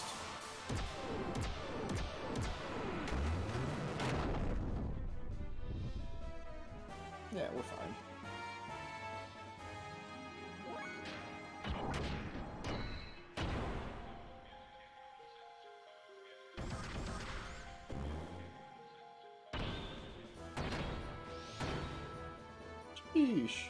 Yeah, we're fine. Sheesh.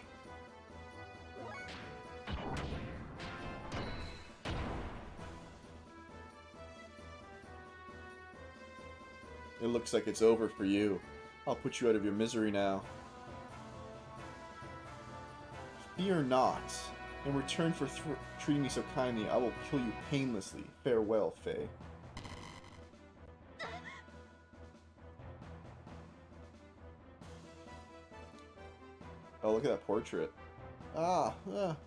It looks like it's over for you. I'll put you out of your misery now. Fear not. In return for treating me so kindly, I will kill you painlessly. Farewell, Faye. Oh, look at that portrait. Ah,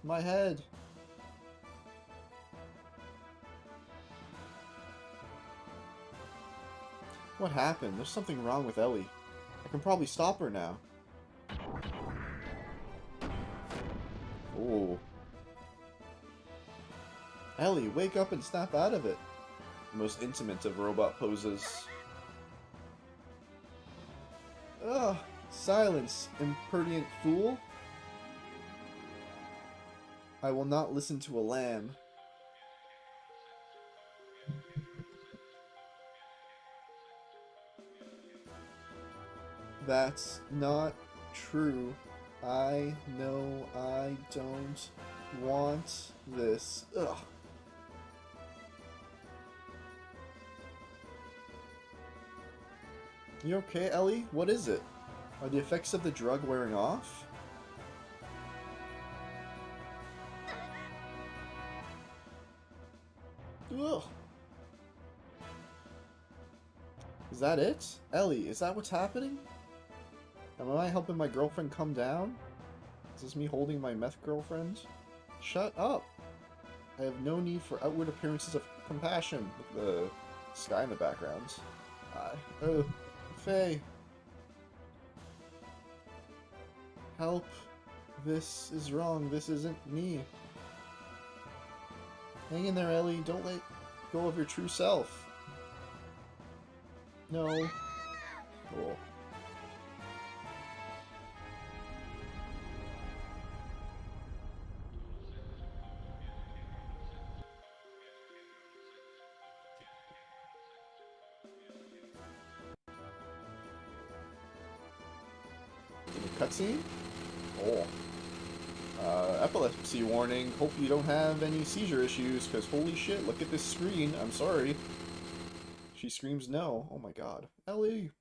my head. What happened? There's something wrong with Ellie. I can probably stop her now. Ooh. Ellie, wake up and snap out of it. The most intimate of robot poses. Ugh. Silence, impertinent fool. I will not listen to a lamb. That's not true. I know I don't want this. Ugh. You okay, Ellie? What is it? Are the effects of the drug wearing off? Ugh. Is that it? Ellie, is that what's happening? Am I helping my girlfriend come down? Is this me holding my meth girlfriend? Shut up! I have no need for outward appearances of compassion. Look at the sky in the background. Oh, Faye. Help. This is wrong. This isn't me. Hang in there, Ellie. Don't let go of your true self. No. Cool. Cutscene? Oh. Epilepsy warning. Hope you don't have any seizure issues, because holy shit, look at this screen. I'm sorry. She screams no. Oh my god. Ellie!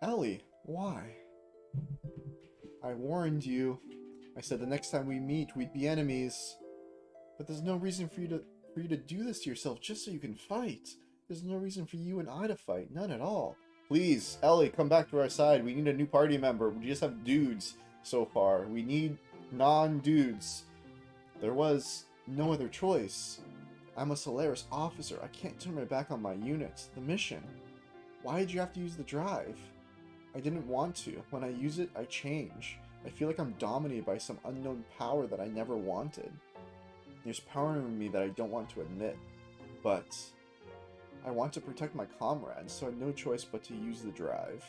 Ellie, why? I warned you. I said the next time we meet, we'd be enemies. But there's no reason for you to do this to yourself just so you can fight. There's no reason for you and I to fight. None at all. Please, Ellie, come back to our side. We need a new party member. We just have dudes so far. We need non-dudes. There was no other choice. I'm a Solaris officer. I can't turn my back on my unit. The mission. Why did you have to use the drive? I didn't want to. When I use it, I change. I feel like I'm dominated by some unknown power that I never wanted. There's power in me that I don't want to admit. But I want to protect my comrades, so I had no choice but to use the drive.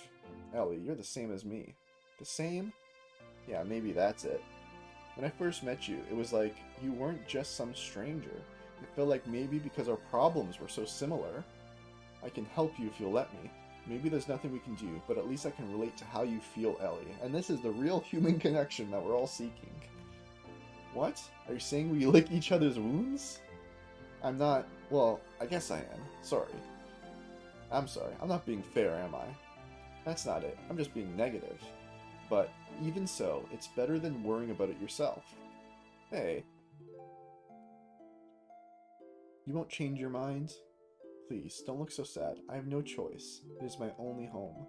Ellie, you're the same as me. The same? Yeah, maybe that's it. When I first met you, it was like you weren't just some stranger. It felt like maybe because our problems were so similar. I can help you if you'll let me. Maybe there's nothing we can do, but at least I can relate to how you feel, Ellie. And this is the real human connection that we're all seeking. What? Are you saying we lick each other's wounds? I'm not... Well, I guess I am. Sorry. I'm sorry. I'm not being fair, am I? That's not it. I'm just being negative. But even so, it's better than worrying about it yourself. Hey. You won't change your mind? Please, don't look so sad. I have no choice. It is my only home.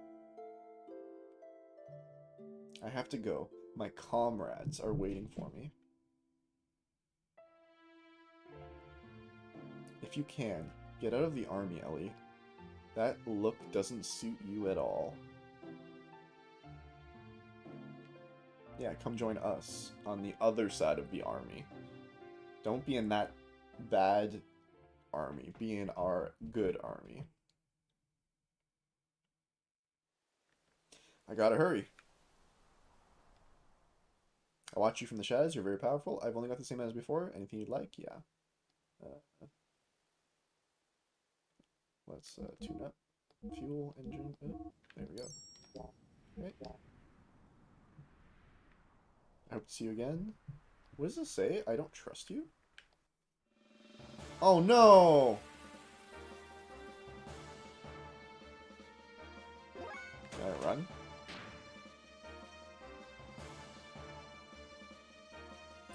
I have to go. My comrades are waiting for me. If you can, get out of the army, Ellie. That look doesn't suit you at all. Yeah, come join us on the other side of the army. Don't be in that bad army. Be in our good army. I gotta hurry. I watch you from the shadows. You're very powerful. I've only got the same as before. Anything you'd like? Yeah. Let's tune up. Fuel engine. Oh, there we go. Okay. I hope to see you again. What does this say? I don't trust you? Oh no! Can I run?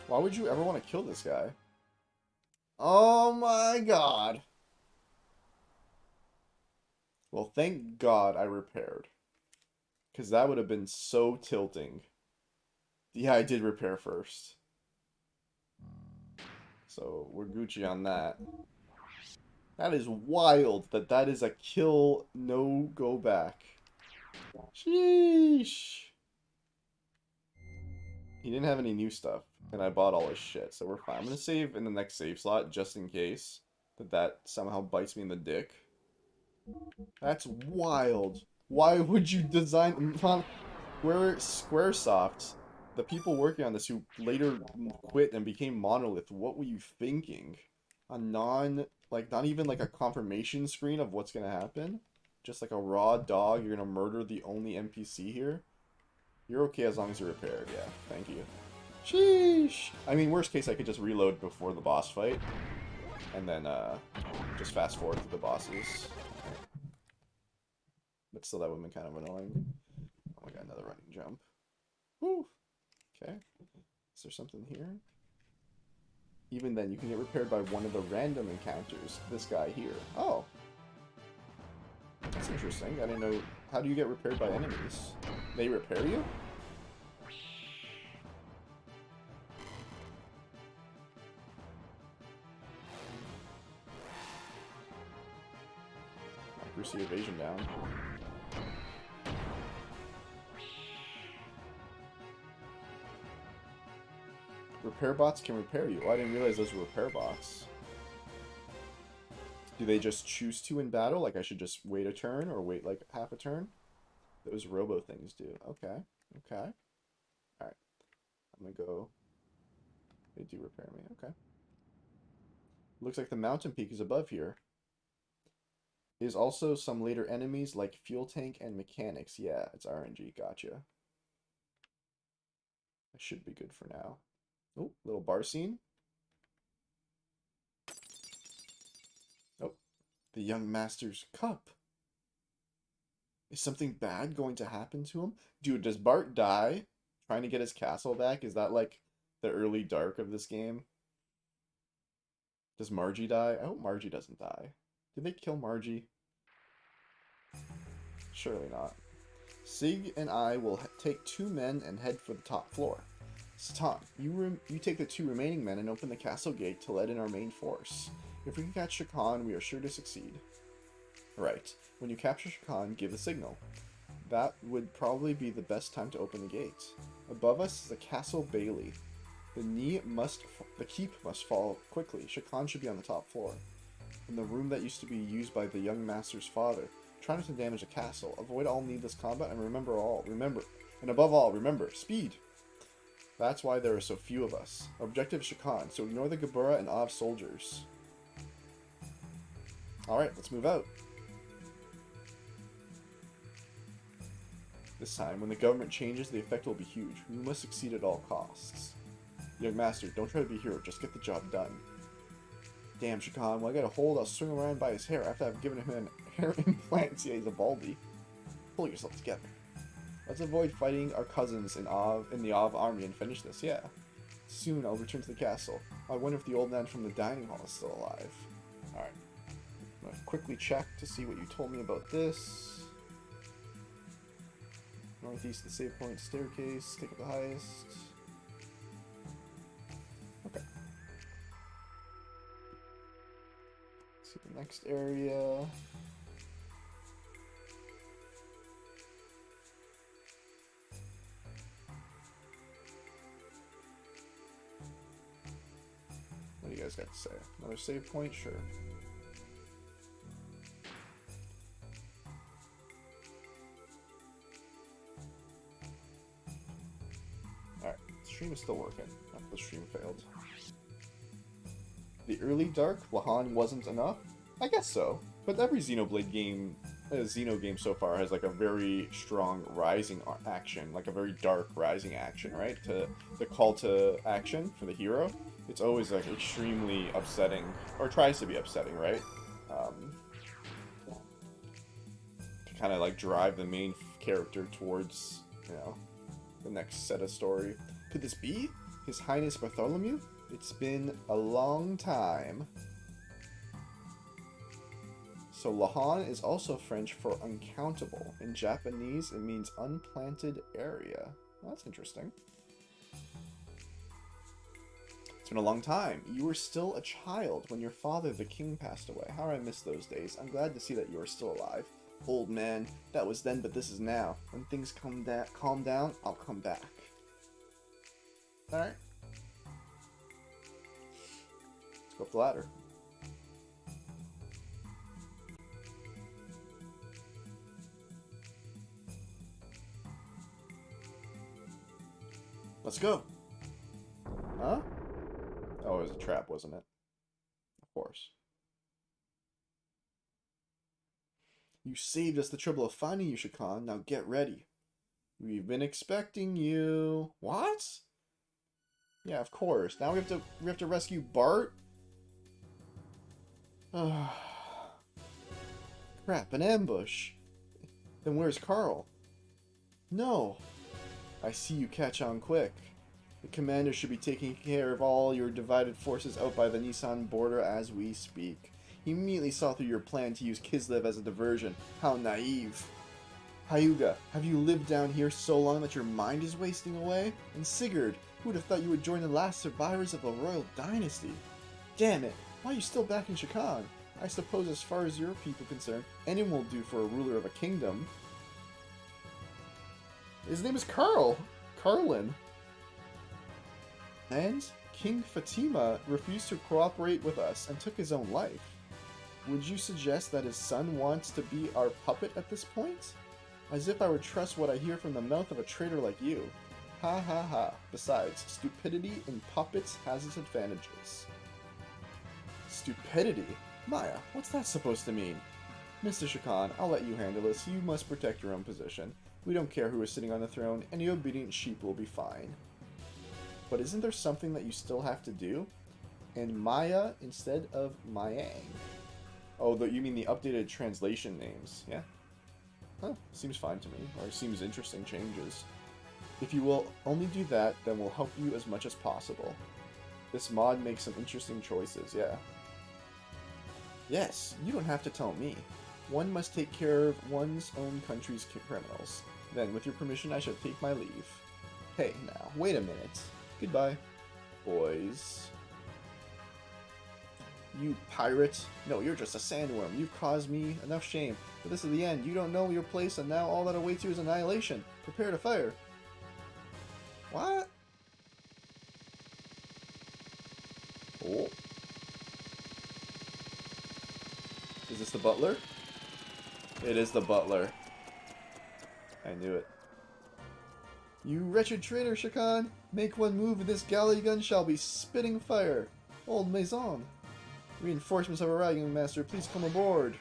Why would you ever want to kill this guy? Oh my god! Well, thank God I repaired. Because that would have been so tilting. Yeah, I did repair first. So, we're Gucci on that. That is wild that that is a kill, no go back. Sheesh. He didn't have any new stuff, and I bought all his shit, so we're fine. I'm gonna save in the next save slot, just in case that somehow bites me in the dick. That's wild. Why would you design... Squaresoft, the people working on this who later quit and became Monolith, what were you thinking? A not even like a confirmation screen of what's gonna happen? Just like a raw dog, you're gonna murder the only NPC here? You're okay as long as you're repaired, yeah. Thank you. Sheesh! I mean, worst case, I could just reload before the boss fight. And then, just fast forward to the bosses. But still, that would have been kind of annoying. Oh my god, another running jump. Woo! Okay. Is there something here? Even then, you can get repaired by one of the random encounters. This guy here. Oh! That's interesting. I didn't know... How do you get repaired by enemies? They repair you? Accuracy evasion down. Repair bots can repair you. Oh, I didn't realize those were repair bots. Do they just choose to in battle? Like I should just wait a turn or wait like half a turn? Those robo things do. Okay. Okay. Alright. I'm gonna go. They do repair me. Okay. Looks like the mountain peak is above here. Is also some later enemies like fuel tank and mechanics. Yeah, it's RNG. Gotcha. That should be good for now. Oh, little bar scene. Oh, the young master's cup. Is something bad going to happen to him? Dude, does Bart die trying to get his castle back? Is that like the early dark of this game? Does Margie die? I hope Margie doesn't die. Did they kill Margie? Surely not. Sig and I will take 2 men and head for the top floor. Satan, you take the 2 remaining men and open the castle gate to let in our main force. If we can catch Shakan, we are sure to succeed. Right. When you capture Shakan, give the signal. That would probably be the best time to open the gate. Above us is the castle bailey. The keep must fall quickly. Shakan should be on the top floor. In the room that used to be used by the young master's father. Try not to damage the castle. Avoid all needless combat and above all, remember, speed! That's why there are so few of us. Our objective is Shakan, so ignore the Gabura and Av soldiers. Alright, let's move out. This time, when the government changes, the effect will be huge. We must succeed at all costs. Young master, don't try to be a hero, just get the job done. Damn, Shakan, when I get a hold, I'll swing around by his hair after I've given him an hair implant. Yeah, he's a baldy. Pull yourself together. Let's avoid fighting our cousins in the Av army and finish this, yeah. Soon I'll return to the castle. I wonder if the old man from the dining hall is still alive. Alright. I'm gonna quickly check to see what you told me about this. Northeast of the save point, staircase, take up the highest. Okay. Let's see the next area. What do you guys got to say? Another save point? Sure. Alright, the stream is still working. After the stream failed. The early dark, Lahan wasn't enough? I guess so. But every Xenoblade game, Xeno game so far has like a very strong rising action, like a very dark rising action, right? The call to action for the hero. It's always like extremely upsetting, or tries to be upsetting, right? To kind of like drive the main character towards, you know, the next set of story. Could this be His Highness Bartholomew? It's been a long time. So Lahan is also French for uncountable. In Japanese, it means unplanted area. Well, that's interesting. It's been a long time. You were still a child when your father, the king, passed away. How I miss those days. I'm glad to see that you are still alive. Old man, that was then, but this is now. When things calm down, I'll come back. Alright. Let's go up the ladder. Let's go. Huh? Oh, it was a trap, wasn't it? Of course. You saved us the trouble of finding you, Shakan. Now get ready. We've been expecting you. What? Yeah, of course. Now we have to rescue Bart? Crap, an ambush. Then where's Carl? No. I see you catch on quick. The commander should be taking care of all your divided forces out by the Nissan border as we speak. He immediately saw through your plan to use Kislev as a diversion. How naive. Hyuga, have you lived down here so long that your mind is wasting away? And Sigurd, who would have thought you would join the last survivors of the royal dynasty? Damn it, why are you still back in Shakan? I suppose as far as your people are concerned, anyone will do for a ruler of a kingdom. His name is Carl. Carlin. And King Fatima refused to cooperate with us and took his own life. Would you suggest that his son wants to be our puppet at this point? As if I would trust what I hear from the mouth of a traitor like you. Ha ha ha. Besides, stupidity in puppets has its advantages. Stupidity? Maya, what's that supposed to mean? Mr. Shakan, I'll let you handle this. You must protect your own position. We don't care who is sitting on the throne. Any obedient sheep will be fine. But isn't there something that you still have to do? And Maya instead of Mayang. Oh, you mean the updated translation names, yeah? Huh, seems fine to me, or seems interesting changes. If you will only do that, then we'll help you as much as possible. This mod makes some interesting choices, yeah. Yes, you don't have to tell me. One must take care of one's own country's criminals. Then, with your permission, I shall take my leave. Hey, now, wait a minute. Goodbye, boys. You pirate! No, you're just a sandworm. You've caused me enough shame. But this is the end. You don't know your place, and now all that awaits you is annihilation. Prepare to fire. What? Oh. Is this the butler? It is the butler. I knew it. You wretched traitor, Shakan! Make one move and this galley gun shall be spitting fire. Old Maison. Reinforcements have arrived, young master. Please come aboard.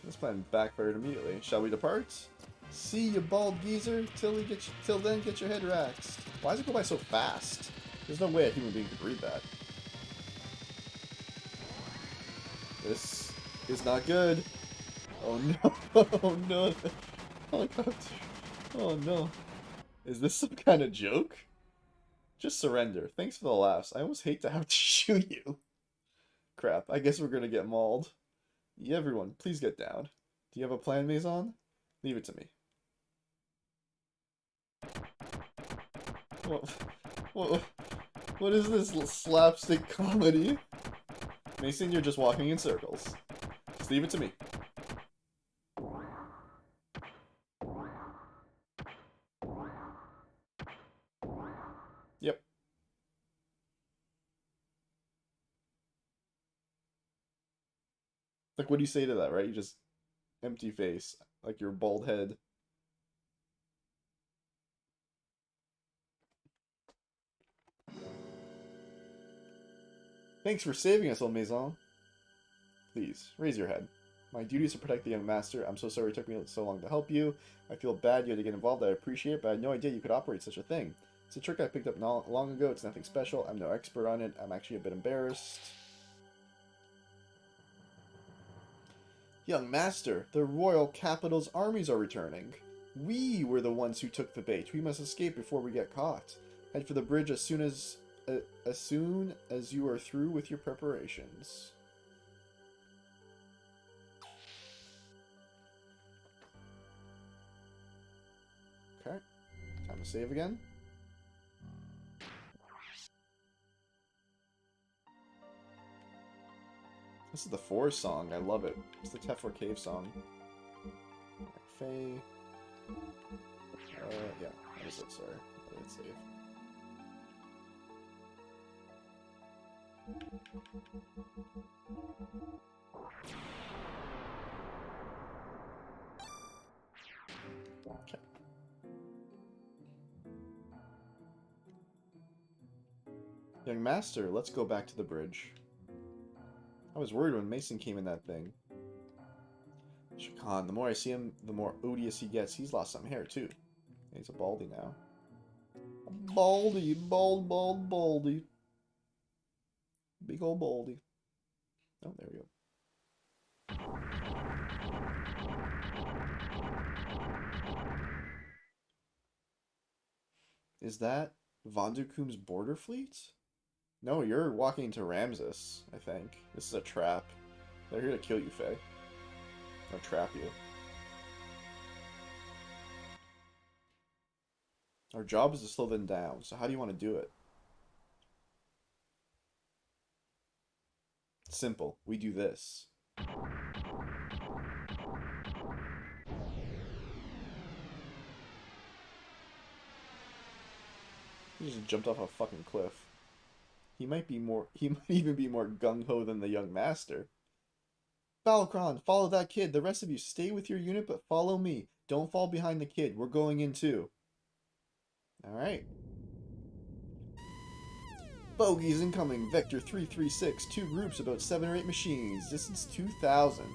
This plan backfired immediately. Shall we depart? See, you bald geezer. Till then, get your head waxed. Why does it go by so fast? There's no way a human being could read that. This is not good. Oh no! Oh no! Helicopter! Oh no! Is this some kind of joke? Just surrender. Thanks for the laughs. I almost hate to have to shoot you. Crap, I guess we're gonna get mauled. Yeah, everyone, please get down. Do you have a plan, Maison? Leave it to me. What is this slapstick comedy? Mason, you're just walking in circles. Just leave it to me. Yep. Like, what do you say to that, right? You just empty face, like your bald head. Thanks for saving us, old Maison. Please, raise your head. My duty is to protect the young master. I'm so sorry it took me so long to help you. I feel bad you had to get involved. I appreciate it, but I had no idea you could operate such a thing. It's a trick I picked up long ago. It's nothing special. I'm no expert on it. I'm actually a bit embarrassed. Young master, the royal capital's armies are returning. We were the ones who took the bait. We must escape before we get caught. Head for the bridge as soon as you are through with your preparations. Okay, time to save again. This is the Forest song. I love it. It's the Teflor Cave song. Faye. Yeah, that is it. Sorry, I didn't save. Okay. Young Master, let's go back to the bridge. I was worried when Mason came in that thing. Shakan, the more I see him, the more odious he gets. He's lost some hair, too. He's a baldy now. Baldy, baldy. Big old baldy. Oh, there we go. Is that Vonderkoom's border fleet? No, you're walking into Ramses, I think. This is a trap. They're here to kill you, Faye. Or trap you. Our job is to slow them down, so how do you want to do it? Simple. We do this. He just jumped off a fucking cliff. He might even be more gung-ho than the young master. Balcron, follow that kid. The rest of you stay with your unit, but follow me. Don't fall behind the kid. We're going in too. Alright. Bogies incoming. Vector 336. 2 groups, about 7 or 8 machines. Distance 2,000.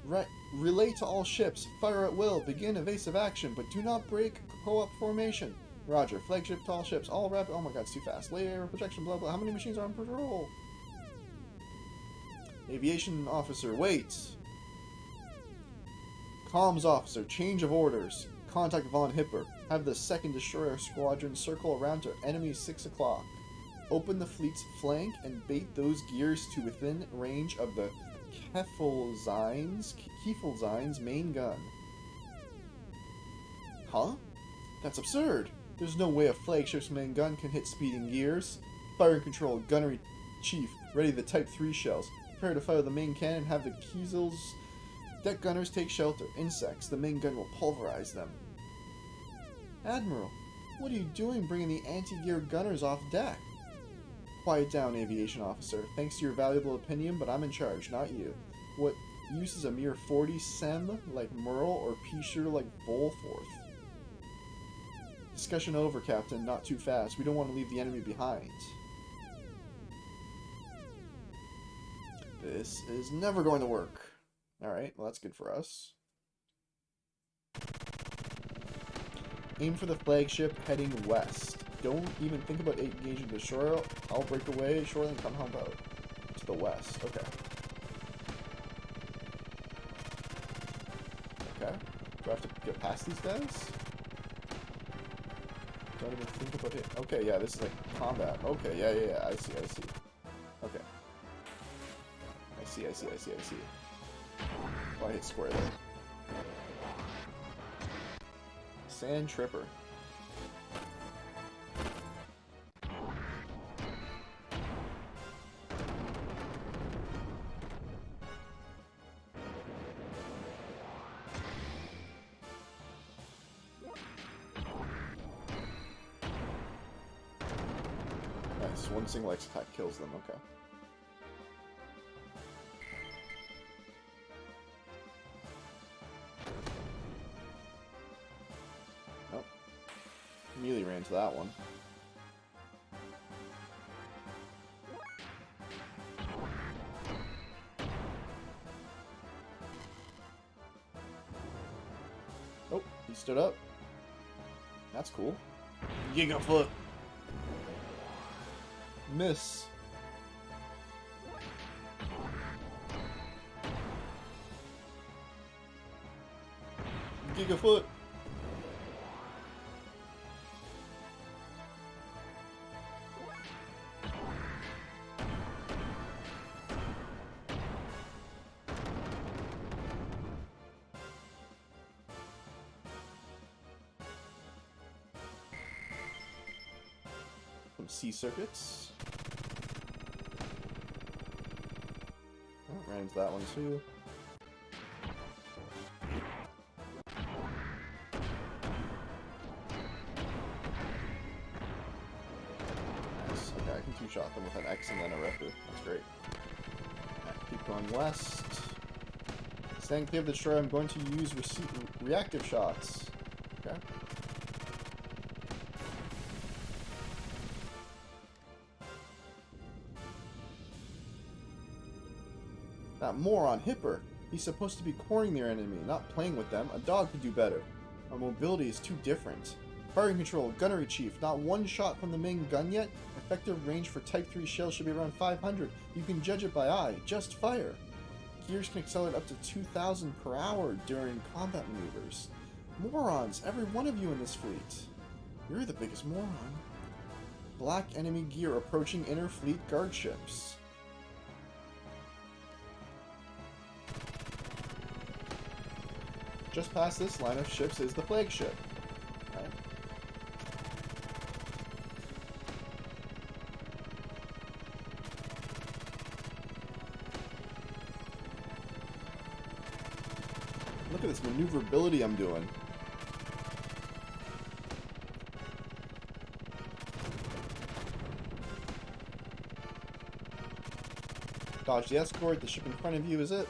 Right. Relay to all ships. Fire at will. Begin evasive action, but do not break co-op formation. Roger. Flagship to all ships. All rapid. Oh my god, it's too fast. Layer projection, blah blah. How many machines are on patrol? Aviation officer, wait. Comms officer, change of orders. Contact Von Hipper. Have the 2nd Destroyer Squadron circle around to enemy 6 o'clock. Open the fleet's flank and bait those gears to within range of the Keffelzine's main gun. Huh? That's absurd. There's no way a flagship's main gun can hit speeding gears. Fire control, gunnery chief, ready the Type 3 shells. Prepare to fire the main cannon, have the Kiesel's deck gunners take shelter. Insects, the main gun will pulverize them. Admiral, what are you doing bringing the anti-gear gunners off deck? Quiet down, aviation officer. Thanks to your valuable opinion, but I'm in charge, not you. What use is a mere 40 Sem like Merle or Pisher like Volforth? Discussion over, Captain. Not too fast. We don't want to leave the enemy behind. This is never going to work. Alright, well that's good for us. Aim for the flagship heading west. Don't even think about engaging the shore. I'll break away, shore, then come help out. To the west. Okay. Okay. Do I have to get past these guys? Don't even think about it. Okay, yeah, this is like combat. Okay, yeah. I see. Okay. I see. Oh, I hit square there. Sand Tripper. Nice. One single X attack kills them. Okay. Immediately ran to that one. Oh, he stood up. That's cool. Gigafoot. Miss. Gigafoot. Some sea circuits. Oh, ran into that one too. Nice. Okay, I can two-shot them with an X and then a Repu. That's great. Right, keep going west. Staying clear of the destroyer, I'm going to use reactive shots. Okay. That moron, Hipper. He's supposed to be cornering their enemy, not playing with them. A dog could do better. Our mobility is too different. Firing control, gunnery chief. Not one shot from the main gun yet? Effective range for Type 3 shells should be around 500. You can judge it by eye. Just fire. Gears can accelerate up to 2,000 per hour during combat maneuvers. Morons, every one of you in this fleet. You're the biggest moron. Black enemy gear approaching inner fleet guard ships. Just past this line of ships is the plague ship. Right. Look at this maneuverability I'm doing. Dodge the escort, the ship in front of you is it.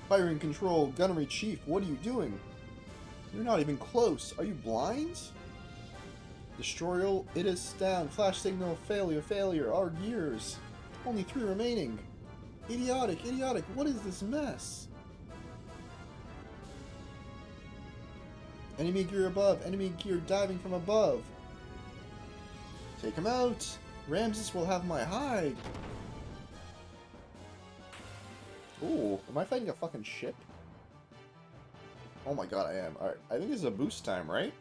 Firing control, gunnery chief, what are you doing? You're not even close. Are you blind? Destroyer, it is down. Flash signal, failure, failure. Our gears. Only 3 remaining. Idiotic, idiotic. What is this mess? Enemy gear above. Enemy gear diving from above. Take him out. Ramses will have my hide. Ooh, am I fighting a fucking ship? Oh my god, I am. Alright, I think this is a boost time, right?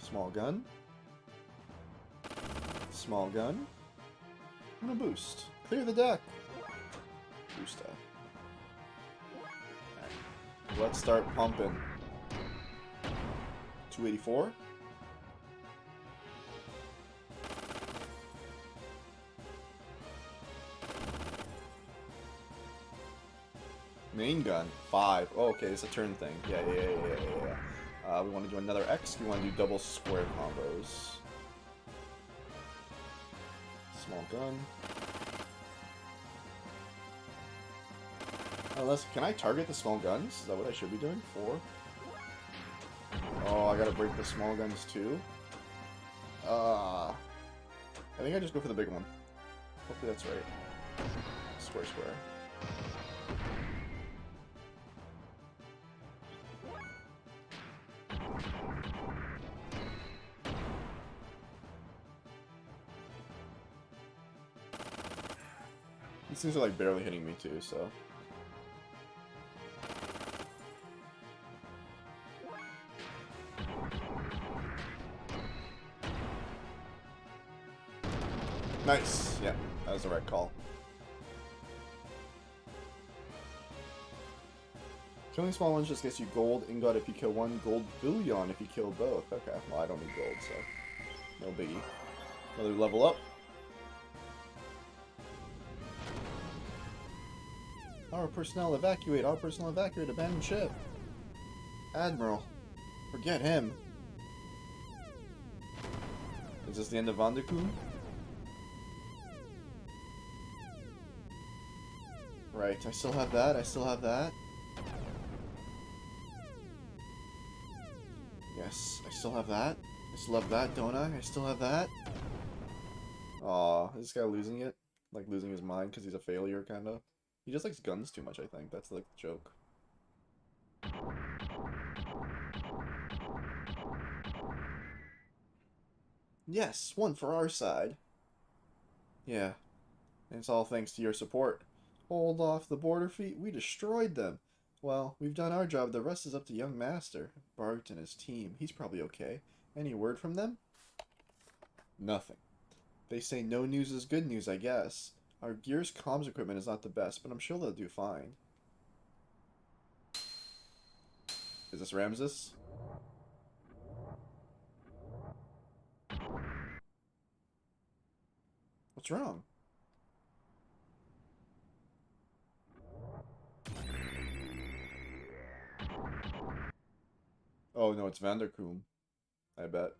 Small gun. Small gun. I'm gonna boost. Clear the deck. Boost up. Right. Let's start pumping. 284. Main gun, 5. Oh, okay, it's a turn thing. Yeah. We want to do another X. We want to do double square combos. Small gun. Unless, can I target the small guns? Is that what I should be doing? 4. Oh, I gotta break the small guns too. I think I just go for the big one. Hopefully that's right. Square, square. These things are like barely hitting me too, so. Nice. Yeah, that was the right call. Killing small ones just gets you gold ingot if you kill one, gold bullion if you kill both. Okay, well I don't need gold, so no biggie. Another level up. Our personnel evacuate. Our personnel evacuate. Abandoned ship. Admiral. Forget him. Is this the end of Vanderkoon? Right, I still have that. I still have that. Yes, I still have that. I still have that, don't I? I still have that. Aw, is this guy losing it? Like losing his mind because he's a failure, kind of? He just likes guns too much, I think. That's like the joke. Yes, one for our side. Yeah, and it's all thanks to your support. Hold off the border fleet. We destroyed them. Well, we've done our job. The rest is up to young Master. Bart and his team. He's probably okay. Any word from them? Nothing. They say no news is good news, I guess. Our Gears comms equipment is not the best, but I'm sure they'll do fine. Is this Ramses? What's wrong? Oh no, it's Vanderkoom. I bet.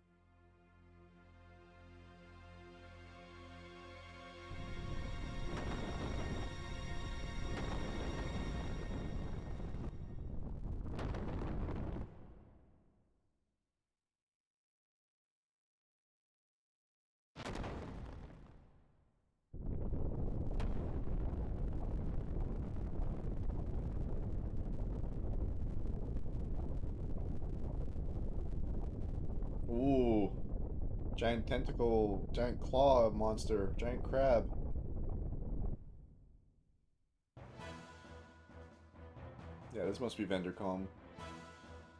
Giant tentacle, giant claw monster, giant crab. Yeah, this must be Vendercom.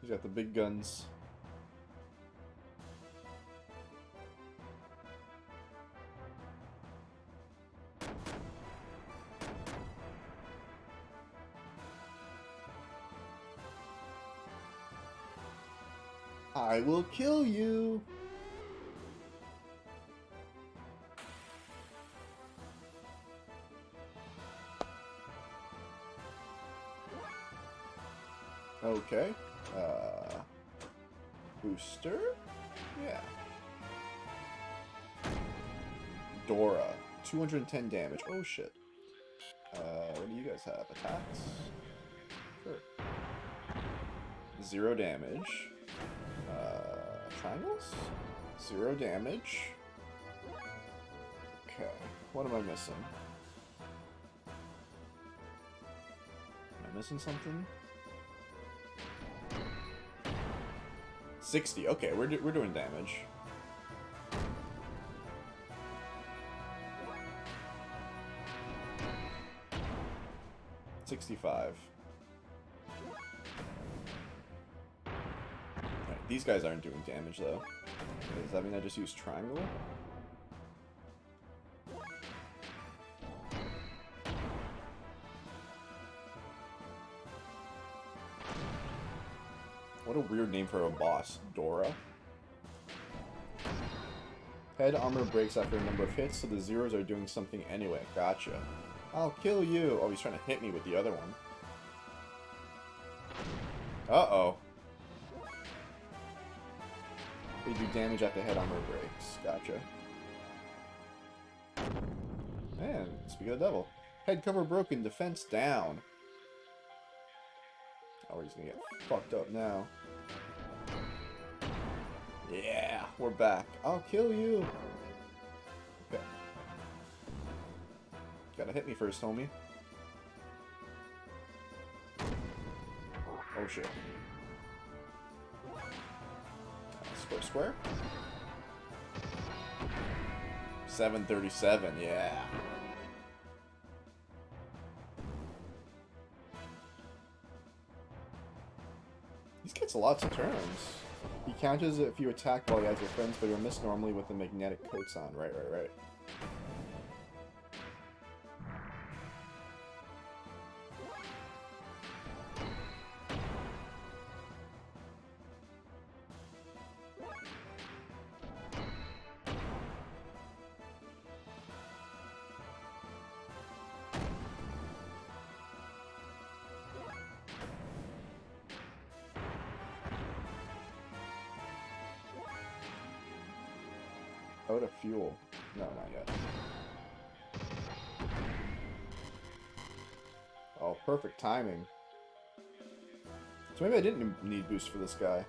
He's got the big guns. I will kill you! Okay. Booster? Yeah. Dora. 210 damage. Oh shit. What do you guys have? Attacks? Sure. 0 damage. Triangles? 0 damage. Okay. What am I missing? Am I missing something? 60. Okay, we're doing damage. $65. Alright, these guys aren't doing damage though. Does that mean I just use triangle? What a weird name for a boss. Dora. Head armor breaks after a number of hits, so the zeros are doing something anyway. Gotcha. I'll kill you. Oh, he's trying to hit me with the other one. Uh-oh. They do damage after head armor breaks. Gotcha. Man, speak of the devil. Head cover broken, defense down. Oh, he's gonna get fucked up now. Yeah, we're back. I'll kill you. Okay. Gotta hit me first, homie. Oh shit. Square, square. 737, yeah. These gets lots of turns. He counters if you attack while he has your friends, but you'll miss normally with the magnetic coats on. Right. Out of fuel. No, not yet. Oh, perfect timing. So maybe I didn't need boost for this guy.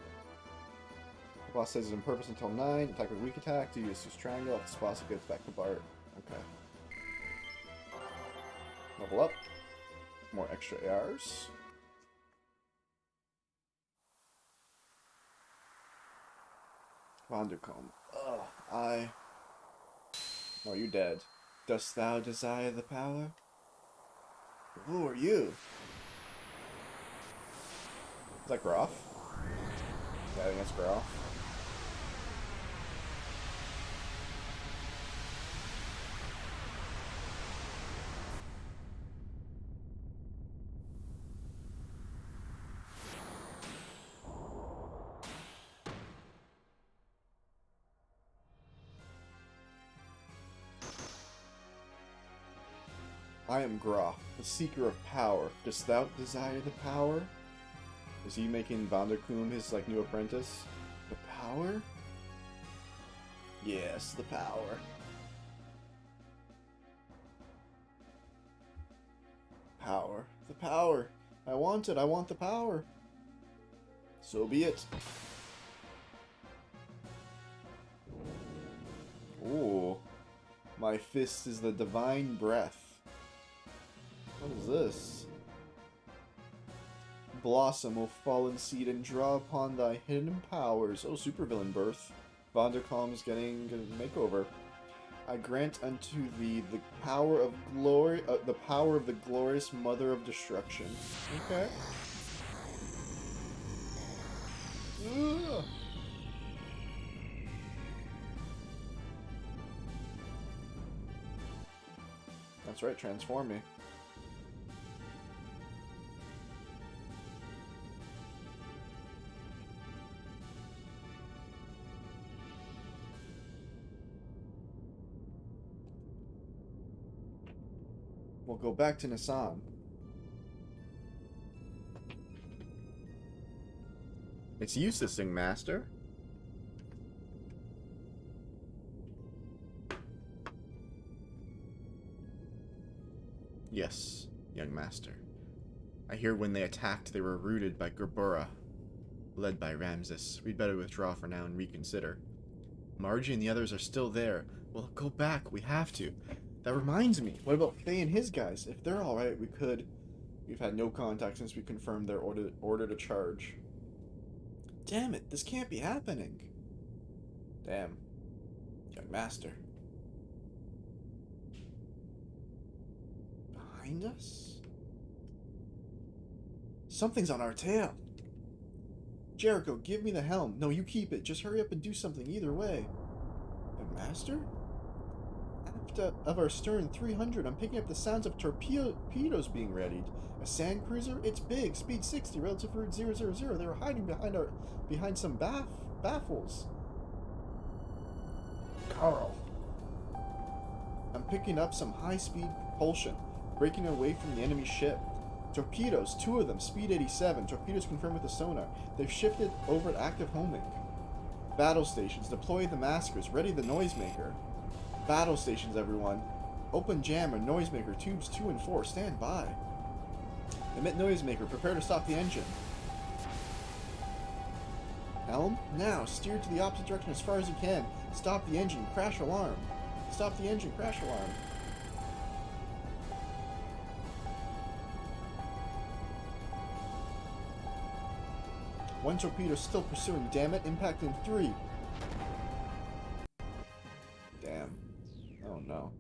The boss says it's in purpose until 9. Attack with weak attack. Do use his triangle. If this boss gets back to Bart. Okay. Level up. More extra ARs. Vandercombe. Ugh, Oh, you're dead. Dost thou desire the power? Who are you? Is that Groff? Yeah, I think that's Groff. I am Groff, the seeker of power. Dost thou desire the power? Is he making Vandercombe his, like, new apprentice? The power? Yes, the power. Power. The power. I want it. I want the power. So be it. Ooh. My fist is the divine breath. What is this? Blossom, O fallen seed, and draw upon thy hidden powers. Oh, supervillain birth. Vondercom's getting a makeover. I grant unto thee the power of glory, the power of the glorious Mother of Destruction. Okay. Ugh. That's right, transform me. We'll go back to Nissan. It's useless, young master. Yes, young master. I hear when they attacked, they were routed by Gerbera, led by Ramses. We'd better withdraw for now and reconsider. Margie and the others are still there. Well, go back. We have to. That reminds me. What about Faye and his guys? If they're alright, we could. We've had no contact since we confirmed their order to charge. Damn it. This can't be happening. Damn. Young master. Behind us? Something's on our tail. Jericho, give me the helm. No, you keep it. Just hurry up and do something either way. Young master? Of our stern 300, I'm picking up the sounds of torpedoes being readied. A sand cruiser? It's big, speed 60, relative route 000. They were hiding behind some baffles. Carl. I'm picking up some high-speed propulsion, breaking away from the enemy ship. Torpedoes, 2 of them, speed 87. Torpedoes confirmed with the sonar. They've shifted over to active homing. Battle stations, deploy the maskers, ready the noisemaker. Battle stations, everyone. Open jammer, noisemaker, tubes 2 and 4, stand by. Emit noisemaker, prepare to stop the engine. Helm, now, steer to the opposite direction as far as you can. Stop the engine, crash alarm. Stop the engine, crash alarm. One torpedo still pursuing, damn it, impact in 3. Damn. Oh no.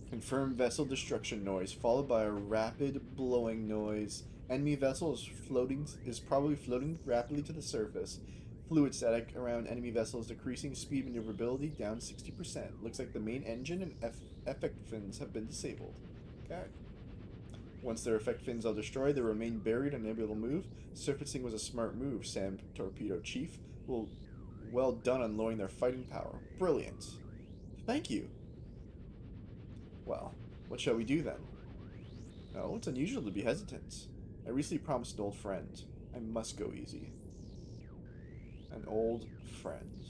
Confirmed vessel destruction noise, followed by a rapid blowing noise. Enemy vessel is probably floating rapidly to the surface. Fluid static around enemy vessel is decreasing, speed maneuverability down 60%. Looks like the main engine and effect fins have been disabled. Okay. Once their effect fins are destroyed, they remain buried and unable to move. Surfacing was a smart move, Sam Torpedo Chief. Well done on lowering their fighting power. Brilliant. Thank you. Well, what shall we do then? Oh, it's unusual to be hesitant. I recently promised an old friend. I must go easy. An old friend.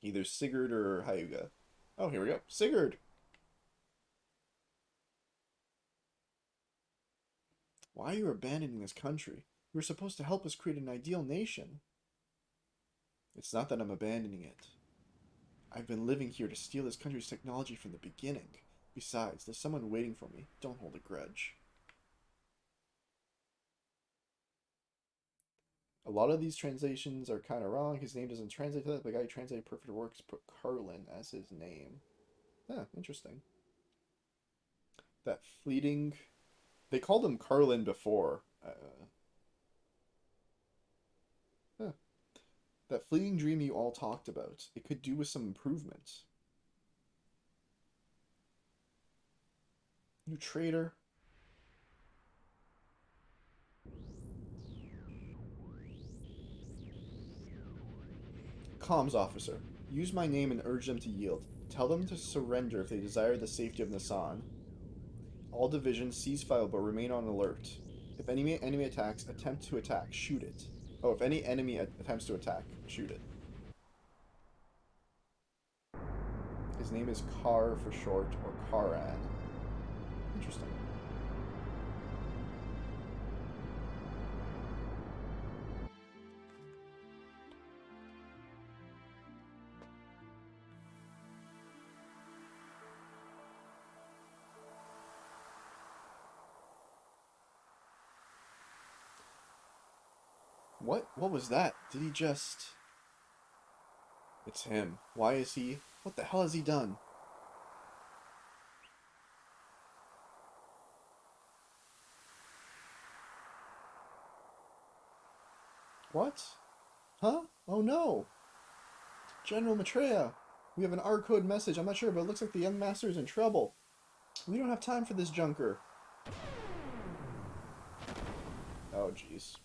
Either Sigurd or Hyuga. Oh, here we go. Sigurd! Why are you abandoning this country? You were supposed to help us create an ideal nation. It's not that I'm abandoning it. I've been living here to steal this country's technology from the beginning. Besides, there's someone waiting for me. Don't hold a grudge. A lot of these translations are kind of wrong. His name doesn't translate to that. The guy who translated Perfect Works put Carlin as his name. Huh, interesting. That fleeting... They called him Carlin before. That fleeting dream you all talked about. It could do with some improvement. You traitor. Comms officer. Use my name and urge them to yield. Tell them to surrender if they desire the safety of Nissan. All divisions cease fire but remain on alert. If any enemy attacks, attempt to attack, shoot it. Oh, if any enemy attempts to attack, shoot it. His name is Kar for short, or Karan. Interesting. What? What was that? Did he just... It's him. Why is he... What the hell has he done? What? Huh? Oh no! General Maitreya! We have an R-code message. I'm not sure, but it looks like the young master is in trouble. We don't have time for this junker. Oh, jeez.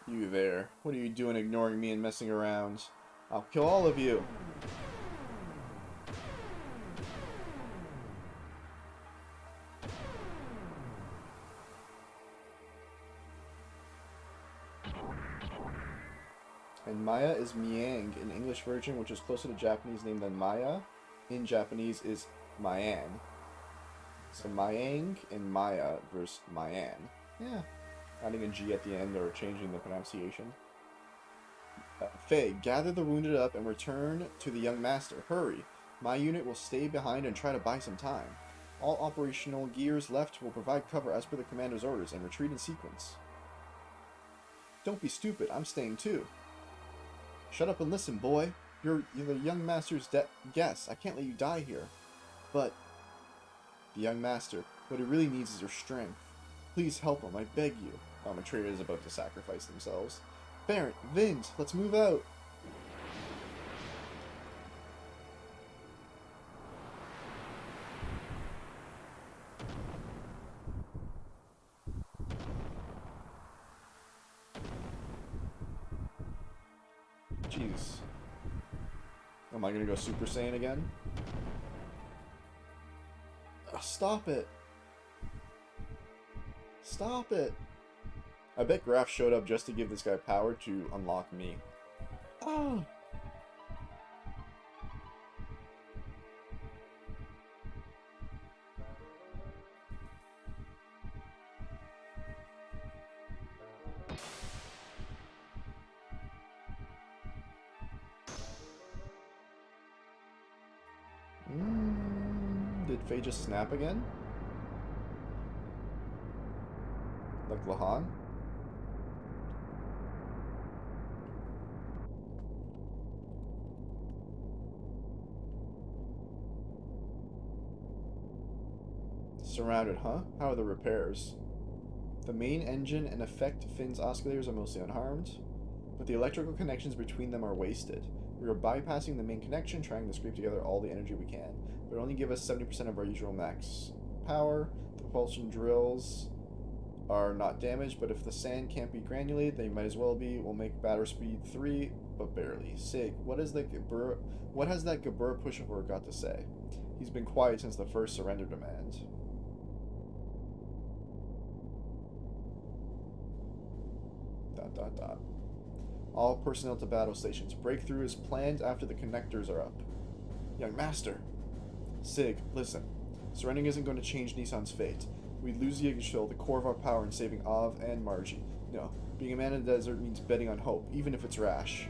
You there. What are you doing ignoring me and messing around? I'll kill all of you. And Maya is Miang in English version, which is closer to Japanese name than Maya. In Japanese is Mayan. So Mayang and Maya versus Mayan. Yeah. Adding a G at the end or changing the pronunciation. Faye, gather the wounded up and return to the young master. Hurry. My unit will stay behind and try to buy some time. All operational gears left will provide cover as per the commander's orders and retreat in sequence. Don't be stupid. I'm staying too. Shut up and listen, boy. You're the young master's guest. I can't let you die here. But... The young master, what he really needs is your strength. Please help him, I beg you. Oh, Maitreya is about to sacrifice themselves. Barrett, Vind, let's move out. Jeez. Am I gonna go Super Saiyan again? Oh, stop it. Stop it. I bet Graf showed up just to give this guy power to unlock me. Ah. Did Faye just snap again? Like Lahan? Surrounded, huh? How are the repairs? The main engine and effect fins oscillators are mostly unharmed, but the electrical connections between them are wasted. We are bypassing the main connection, trying to scrape together all the energy we can, but only give us 70% of our usual max power. The propulsion drills are not damaged, but if the sand can't be granulated, they might as well be. We'll make battery speed 3, but barely. Sig, what has that Gabur pushover got to say? He's been quiet since the first surrender demand. ... All personnel to battle stations. Breakthrough is planned after the connectors are up. Young Master! Sig, listen. Surrendering isn't going to change Nissan's fate. We lose Yggdrasil, the core of our power in saving Av and Margie. No, being a man in the desert means betting on hope, even if it's rash.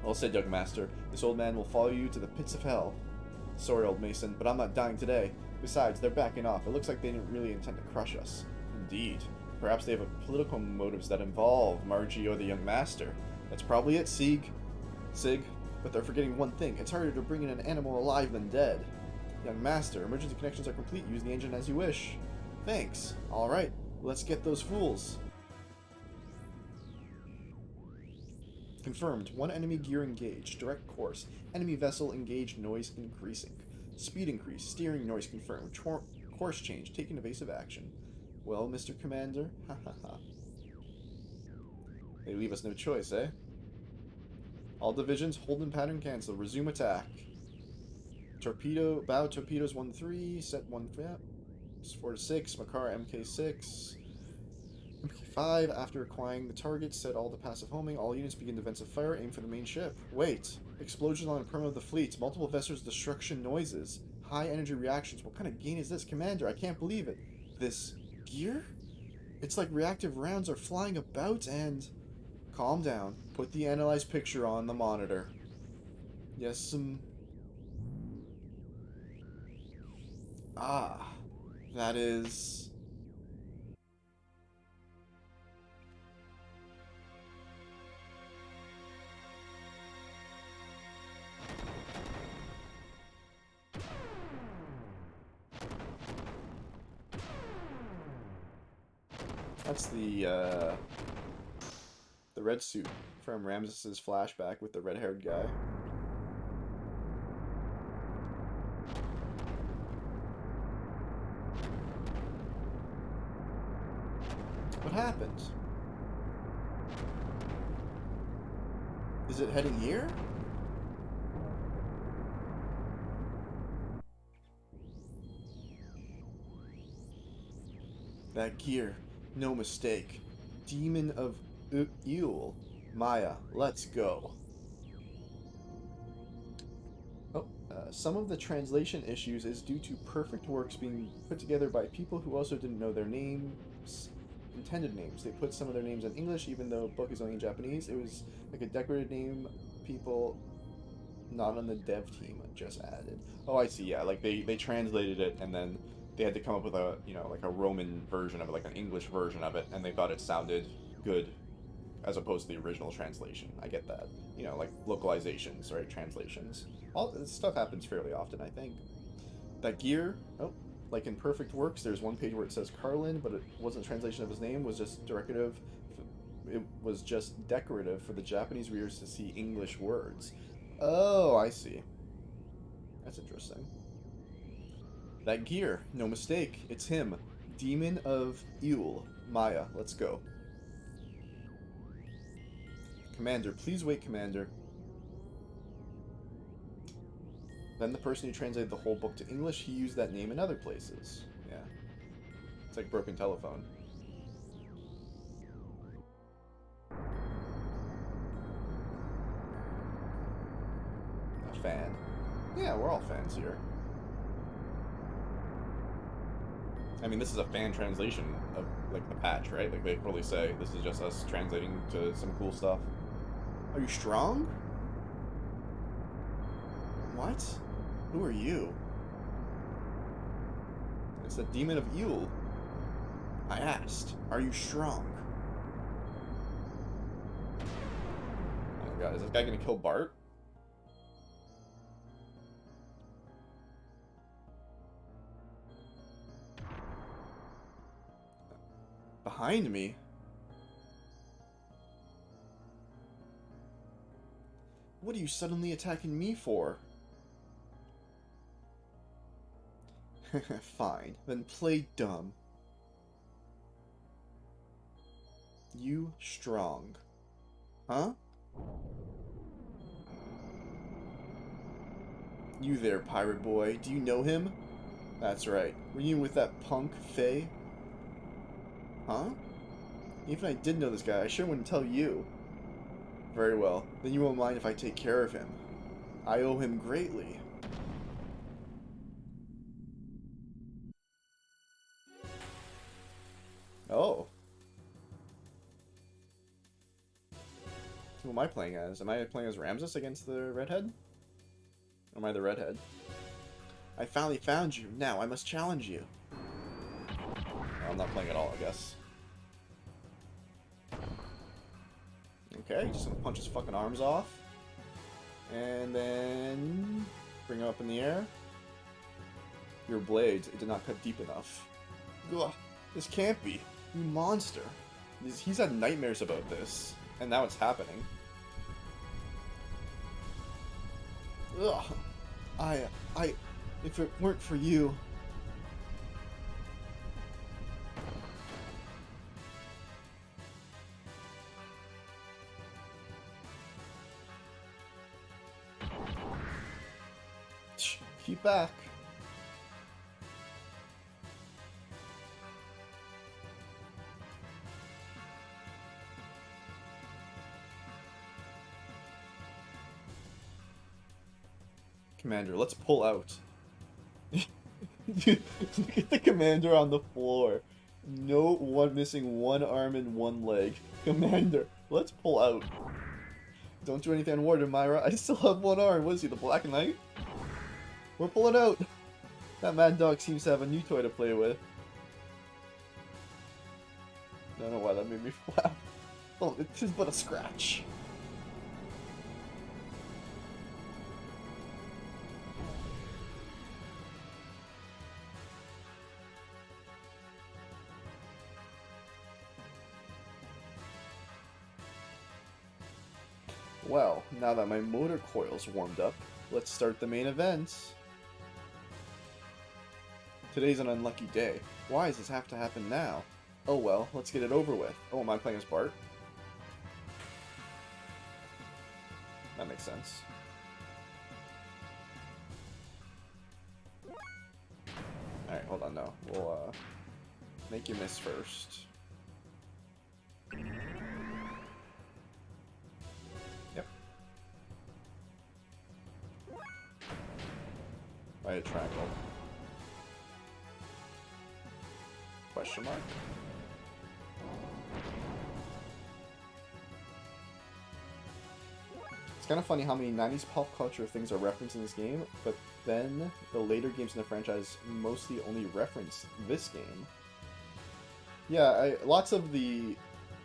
Well said, Young Master. This old man will follow you to the pits of hell. Sorry, old Mason, but I'm not dying today. Besides, they're backing off. It looks like they didn't really intend to crush us. Indeed. Perhaps they have political motives that involve Margie or the Young Master. That's probably it, Sig. But they're forgetting one thing. It's harder to bring in an animal alive than dead. Young Master, emergency connections are complete. Use the engine as you wish. Thanks. Alright, let's get those fools. Confirmed. One enemy gear engaged. Direct course. Enemy vessel engaged. Noise increasing. Speed increase. Steering noise confirmed. Course change. Taking evasive action. Well, Mr. Commander, ha ha ha. They leave us no choice, eh? All divisions, hold in pattern cancel. Resume attack. Bow torpedoes 1-3, set 1 4-6, Makara MK6. MK5, after acquiring the target, set all to passive homing. All units begin defensive fire, aim for the main ship. Wait! Explosions on the perimeter of the fleet. Multiple vessels destruction noises. High energy reactions. What kind of gain is this, Commander? I can't believe it. This gear? It's like reactive rounds are flying about and... Calm down. Put the analyzed picture on the monitor. Yes, Ah. That is... That's the red suit from Ramses's flashback with the red-haired guy. What happened? Is it heading here? That gear, no mistake. Demon of Yule. Maya, let's go. Oh, some of the translation issues is due to perfect works being put together by people who also didn't know their names, intended names. They put some of their names in English even though the book is only in Japanese. It was like a decorated name people not on the dev team just added. Oh, I see, yeah, like they translated it and then they had to come up with a, you know, like a Roman version of it, like an English version of it, and they thought it sounded good as opposed to the original translation. I get that. You know, like localizations, right? Translations. All this stuff happens fairly often, I think. That gear, oh, like in Perfect Works, there's one page where it says Carlin, but it wasn't a translation of his name, it was just decorative. It was just decorative for the Japanese readers to see English words. Oh, I see. That's interesting. That gear, no mistake, it's him. Demon of Yule. Maya, let's go. Commander, please wait, Commander. Then the person who translated the whole book to English, he used that name in other places. Yeah. It's like broken telephone. A fan. Yeah, we're all fans here. I mean, this is a fan translation of, like, the patch, right? Like, they probably say, this is just us translating to some cool stuff. Are you strong? What? Who are you? It's the Demon of Yule. I asked, are you strong? Oh my god, is this guy gonna kill Bart? Behind me? What are you suddenly attacking me for? Fine, then play dumb. You strong. Huh? You there, pirate boy. Do you know him? That's right. Were you with that punk, Faye? Huh? Even if I did know this guy, I sure wouldn't tell you. Very well. Then you won't mind if I take care of him. I owe him greatly. Oh. Who am I playing as? Am I playing as Ramses against the redhead? Or am I the redhead? I finally found you. Now I must challenge you. I'm not playing at all, I guess. Okay, just gonna punch his fucking arms off. And then bring him up in the air. Your blades, it did not cut deep enough. Ugh, this can't be. You monster. He's had nightmares about this. And now it's happening. Ugh. If it weren't for you... Keep back. Commander, let's pull out. Look at the commander on the floor. No one missing one arm and one leg. Commander, let's pull out. Don't do anything unwarranted, Myra. I still have one arm. What is he, the Black Knight? We're pulling out. That mad dog seems to have a new toy to play with. I don't know why that made me laugh. Oh, it is but a scratch. Well, now that my motor coil's warmed up, let's start the main event. Today's an unlucky day. Why does this have to happen now? Oh well, let's get it over with. Oh, am I playing as Bart? That makes sense. Alright, hold on, no. We'll, make you miss first. Yep. By a triangle. Question mark? It's kind of funny how many 90s pop culture things are referenced in this game, but then the later games in the franchise mostly only reference this game. Yeah, lots of the,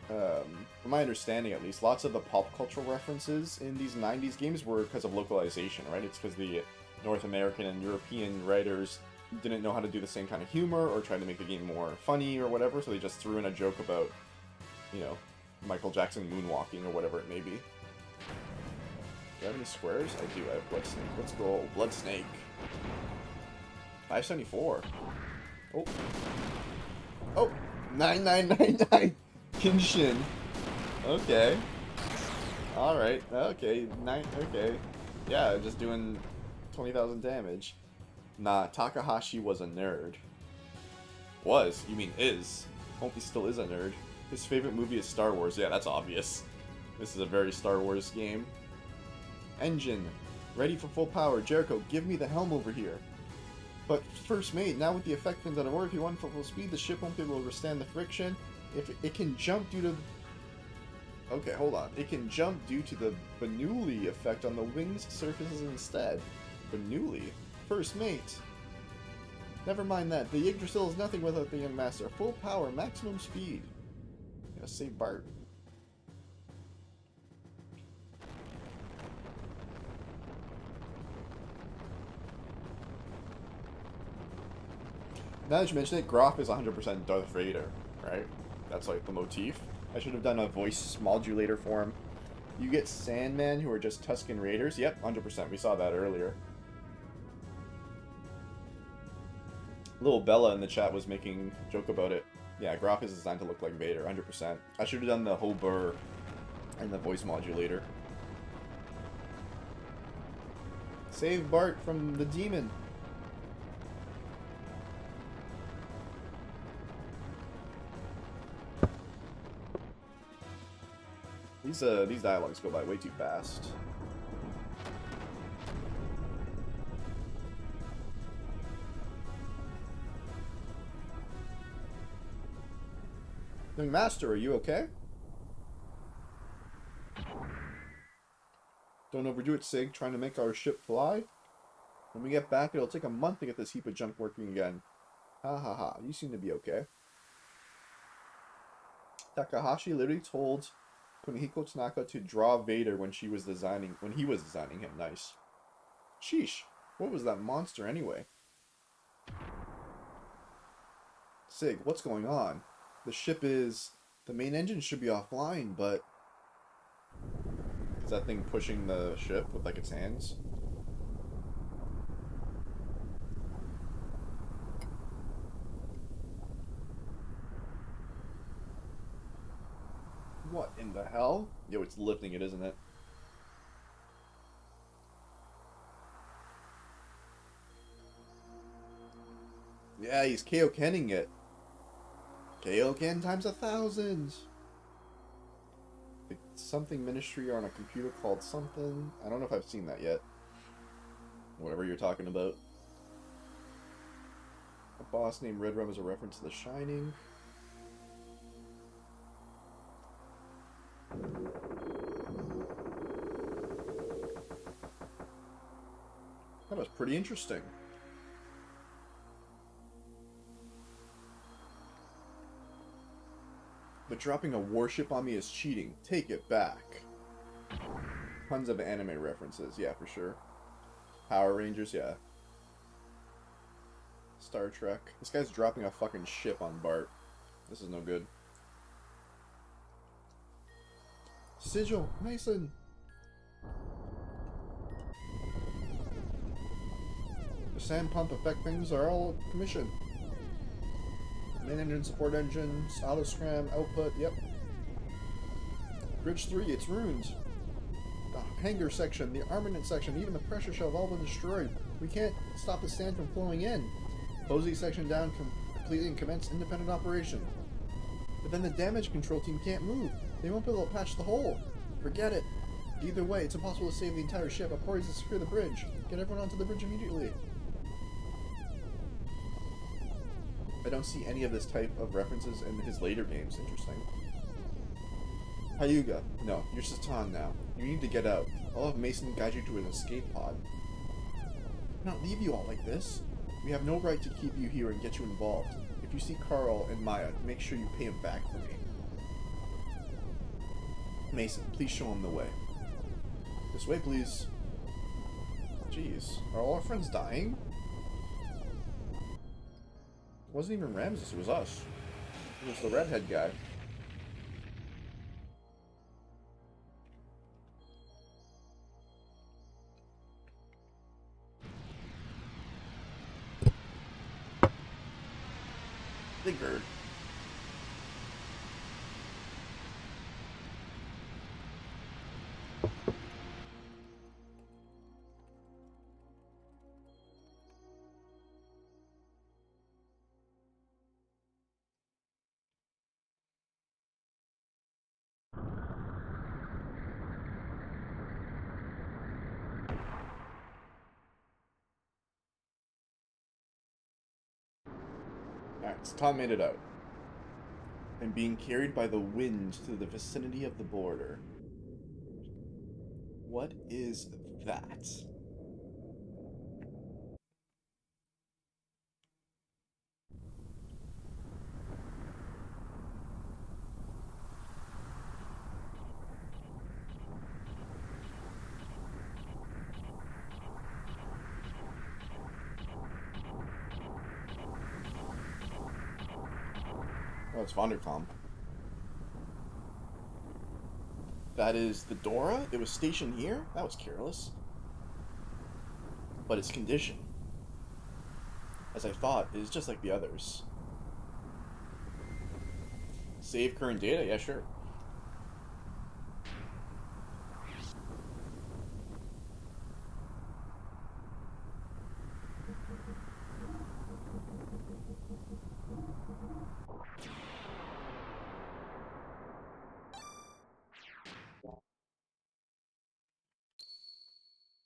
from my understanding at least, lots of the pop cultural references in these 90s games were because of localization, right? It's because the North American and European writers didn't know how to do the same kind of humor or tried to make the game more funny or whatever, so they just threw in a joke about, you know, Michael Jackson moonwalking or whatever it may be. Do I have any squares? I do. I have Blood Snake. Let's go. Blood Snake. 574. Oh. Oh! 9999! Kinshin. Okay. Alright. Okay. Okay. Yeah, just doing 20,000 damage. Nah, Takahashi was a nerd. Was? You mean is. Hope he still is a nerd. His favorite movie is Star Wars. Yeah, that's obvious. This is a very Star Wars game. Engine. Ready for full power. Jericho, give me the helm over here. But first mate, now with the effect fins out of order, if you want full speed, the ship won't be able to withstand the friction. If it can jump due to... Okay, hold on. It can jump due to the Bernoulli effect on the wings surfaces instead. Bernoulli? First mate. Never mind that. The Yggdrasil is nothing without the Young Master. Full power, maximum speed. Gotta save Bart. Now that you mention it, Groff is 100% Darth Vader, right? That's like the motif. I should have done a voice modulator for him. You get Sandman, who are just Tusken Raiders. Yep, 100%. We saw that earlier. Little Bella in the chat was making a joke about it. Yeah, Groff is designed to look like Vader, 100%. I should have done the Hobur and the voice modulator. Save Bart from the demon. These dialogues go by way too fast. Young Master, are you okay? Don't overdo it, Sig. Trying to make our ship fly? When we get back, it'll take a month to get this heap of junk working again. Ha ha ha. You seem to be okay. Takahashi literally told Kunihiko Tanaka to draw Vader when he was designing him. Nice. Sheesh. What was that monster anyway? Sig, what's going on? The ship is... The main engine should be offline, but... Is that thing pushing the ship with, like, its hands? What in the hell? Yo, it's lifting it, isn't it? Yeah, he's Kaiokenning it. Kaioken times 1,000! Something ministry on a computer called something. I don't know if I've seen that yet. Whatever you're talking about. A boss named Red Rum is a reference to The Shining. That was pretty interesting. But dropping a warship on me is cheating. Take it back. Tons of anime references, yeah, for sure. Power Rangers, yeah. Star Trek. This guy's dropping a fucking ship on Bart. This is no good. Sigil, Mason. sand pump effect things are all commissioned. Main engine, support engines, auto scram, output, yep. Bridge 3, it's ruined. The hangar section, the armament section, even the pressure shell have all been destroyed. We can't stop the sand from flowing in. Close the section down completely and commence independent operation. But then the damage control team can't move. They won't be able to patch the hole. Forget it. Either way, it's impossible to save the entire ship. Our party is to secure the bridge. Get everyone onto the bridge immediately. I don't see any of this type of references in his later games. Interesting. Hyuga. No, you're Satan now. You need to get out. I'll have Mason guide you to an escape pod. I cannot leave you all like this. We have no right to keep you here and get you involved. If you see Carl and Maya, make sure you pay him back for me. Mason, please show him the way. This way, please. Jeez, are all our friends dying? It wasn't even Ramses, it was us. It was the redhead guy. Figured. Alright, so Tom made it out. And being carried by the wind to the vicinity of the border. What is that? Oh, it's Vondercom. That is the Dora? It was stationed here? That was careless. But its condition, as I thought, is just like the others. Save current data? Yeah, sure.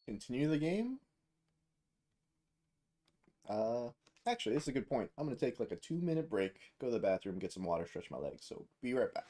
Continue the game? Actually, this is a good point. I'm going to take like a 2-minute break, go to the bathroom, get some water, stretch my legs. So be right back.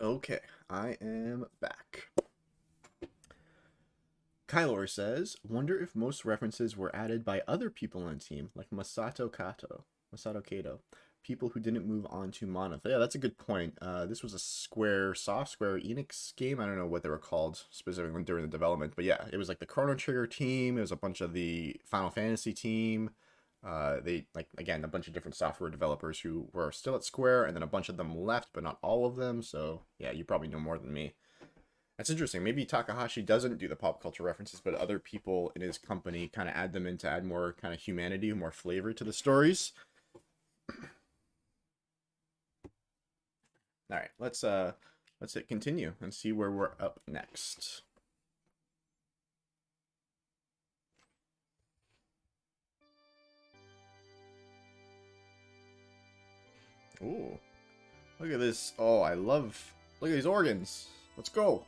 Okay, I am back. Kylor says, "Wonder if most references were added by other people on the team, like Masato Kato, people who didn't move on to Monolith." Yeah, that's a good point. This was a Square Enix game. I don't know what they were called specifically during the development, but yeah, it was like the Chrono Trigger team. It was a bunch of the Final Fantasy team. They like again a bunch of different software developers who were still at Square, and then a bunch of them left, but not all of them. So yeah, you probably know more than me. That's interesting. Maybe Takahashi doesn't do the pop culture references, but other people in his company kind of add them in to add more kind of humanity, more flavor to the stories. All right, let's hit continue and see where we're up next. Ooh, look at this. Oh, look at these organs. Let's go.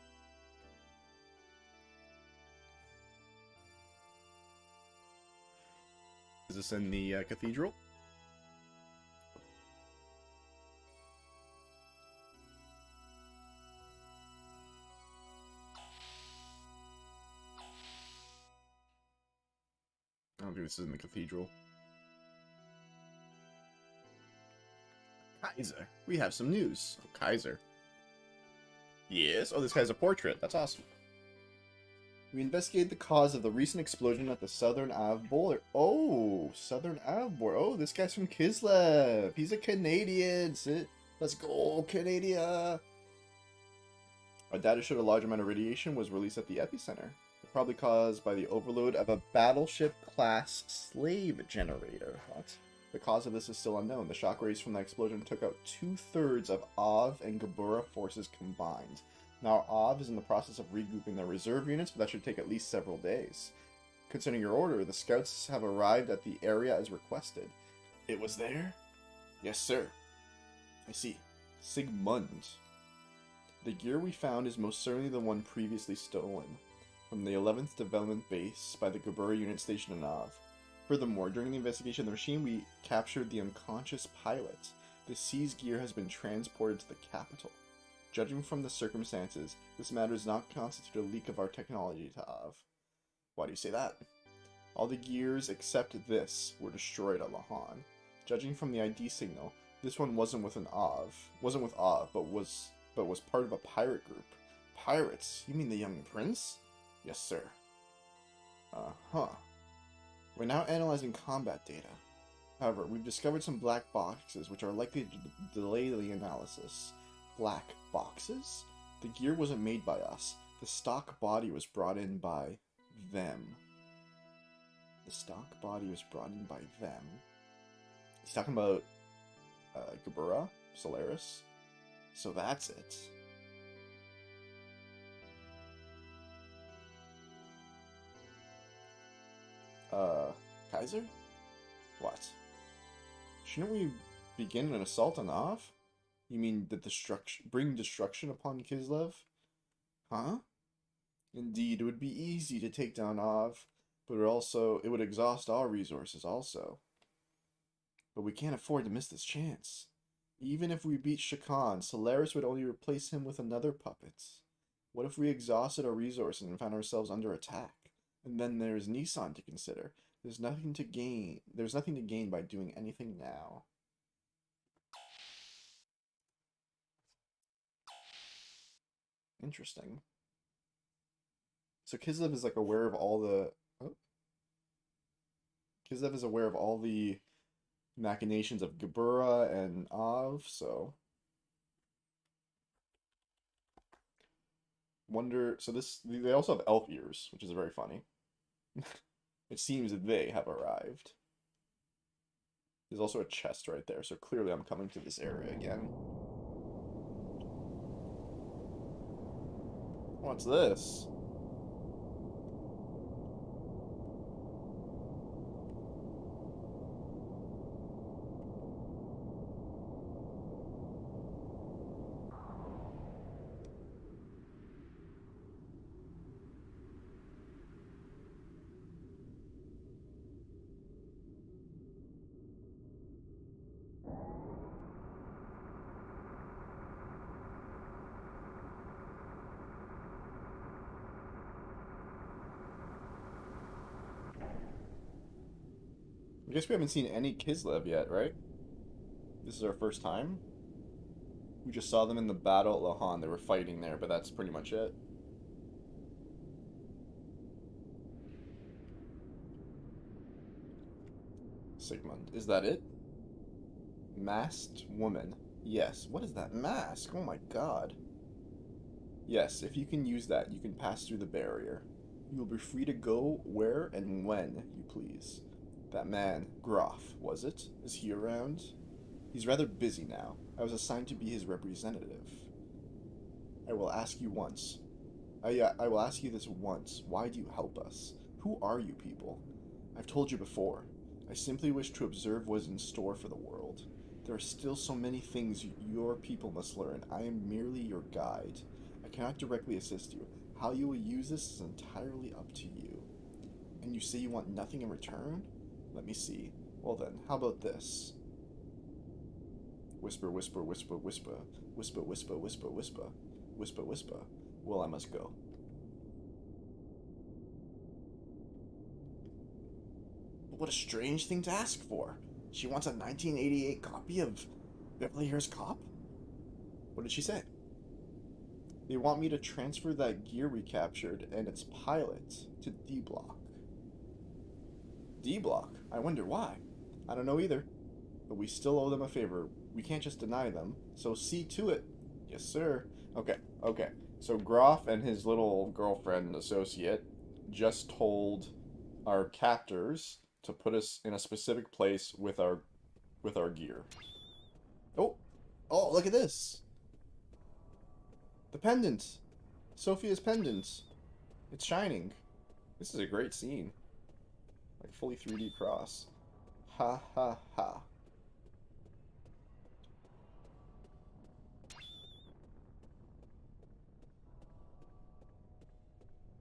Is this in the cathedral? I don't think this is in the cathedral. Kaiser, we have some news. Oh, Kaiser. Yes. Oh, this guy's a portrait. That's awesome. We investigated the cause of the recent explosion at the Southern Ave boiler. Oh, Southern Ave boiler. Oh, this guy's from Kislev. He's a Canadian. Let's go, Canada. Our data showed a large amount of radiation was released at the epicenter, probably caused by the overload of a battleship-class slave generator. What? The cause of this is still unknown. The shock rays from the explosion took out 2/3 of AV and Gabura forces combined. Now AV is in the process of regrouping their reserve units, but that should take at least several days. Concerning your order, the scouts have arrived at the area as requested. It was there? Yes, sir. I see. Sigmund. The gear we found is most certainly the one previously stolen from the 11th Development Base by the Gabura unit station in Av. Furthermore, during the investigation of the machine, we captured the unconscious pilot. The seized gear has been transported to the capital. Judging from the circumstances, this matter does not constitute a leak of our technology to Av. Why do you say that? All the gears except this were destroyed at Lahan. Judging from the ID signal, this one wasn't with Av, but was part of a pirate group. Pirates? You mean the young prince? Yes, sir. Uh-huh. We're now analyzing combat data. However, we've discovered some black boxes which are likely to delay the analysis. Black boxes? The gear wasn't made by us. The stock body was brought in by them. The stock body was brought in by them. He's talking about Gabura? Solaris? So that's it. Kaiser? What? Shouldn't we begin an assault on Av? You mean bring destruction upon Kislev? Huh? Indeed, it would be easy to take down Av, but it would exhaust our resources also. But we can't afford to miss this chance. Even if we beat Shakan, Solaris would only replace him with another puppet. What if we exhausted our resources and found ourselves under attack? And then there's Nissan to consider. There's nothing to gain by doing anything now. Interesting. So Kislev is like aware of all the Kislev is aware of all the machinations of Gabura and Av, so they also have elf ears, which is very funny. It seems that they have arrived. There's also a chest right there, so clearly I'm coming to this area again. What's this? I guess we haven't seen any Kislev yet, right? This is our first time. We just saw them in the battle at Lahan. They were fighting there, but that's pretty much it. Sigmund. Is that it? Masked woman. Yes. What is that mask? Oh my god. Yes, if you can use that, you can pass through the barrier. You will be free to go where and when you please. That man, Groff, was it? Is he around? He's rather busy now. I was assigned to be his representative. I will ask you once. I will ask you this once. Why do you help us? Who are you people? I've told you before. I simply wish to observe what is in store for the world. There are still so many things your people must learn. I am merely your guide. I cannot directly assist you. How you will use this is entirely up to you. And you say you want nothing in return? Let me see. Well then, how about this? Whisper, whisper, whisper, whisper. Whisper, whisper, whisper, whisper. Whisper, whisper. Well, I must go. But what a strange thing to ask for. She wants a 1988 copy of Beverly Hills Cop? What did she say? They want me to transfer that gear we captured and its pilot to D-Block. D-Block? I wonder why. I don't know either. But we still owe them a favor. We can't just deny them. So see to it. Yes, sir. Okay. So Groff and his little girlfriend associate just told our captors to put us in a specific place with our gear. Oh, look at this. The pendant. Sophia's pendant. It's shining. This is a great scene. Like fully 3D cross. Ha ha ha.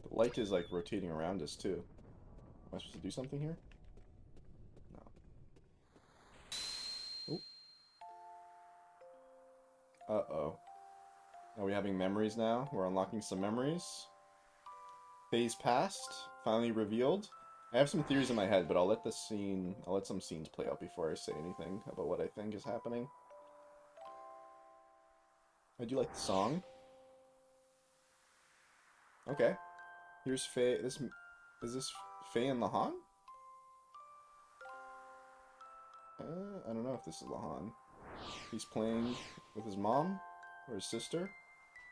The light is like rotating around us too. Am I supposed to do something here? No. Oh. Uh-oh. Are we having memories now? We're unlocking some memories. Phase past, finally revealed. I have some theories in my head, but I'll let some scenes play out before I say anything about what I think is happening. I do like the song. Okay. Here's Faye. Is this Faye and Lahan? I don't know if this is Lahan. He's playing with his mom or his sister,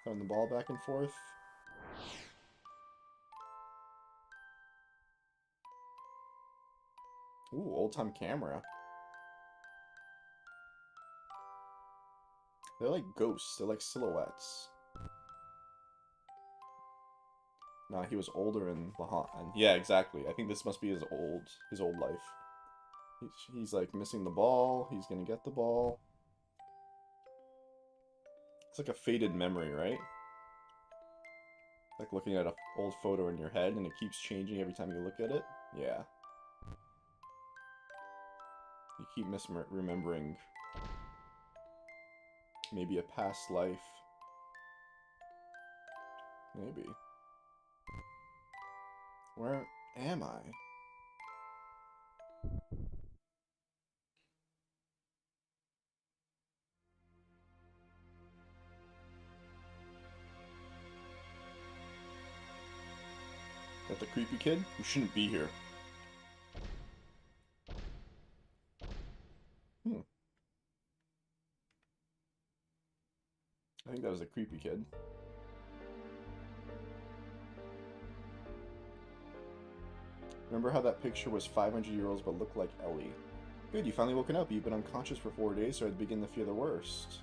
throwing the ball back and forth. Ooh, old-time camera. They're like ghosts. They're like silhouettes. Nah, he was older in Lahan. Yeah, exactly. I think this must be his old life. He's like missing the ball. He's gonna get the ball. It's like a faded memory, right? Like looking at an old photo in your head and it keeps changing every time you look at it. Yeah. You keep remembering maybe a past life. Maybe. Where am I? That the creepy kid? You shouldn't be here. I think that was a creepy kid. Remember how that picture was 500 years old but looked like Ellie? Good, you finally woken up. You've been unconscious for 4 days, so I'd begin to fear the worst.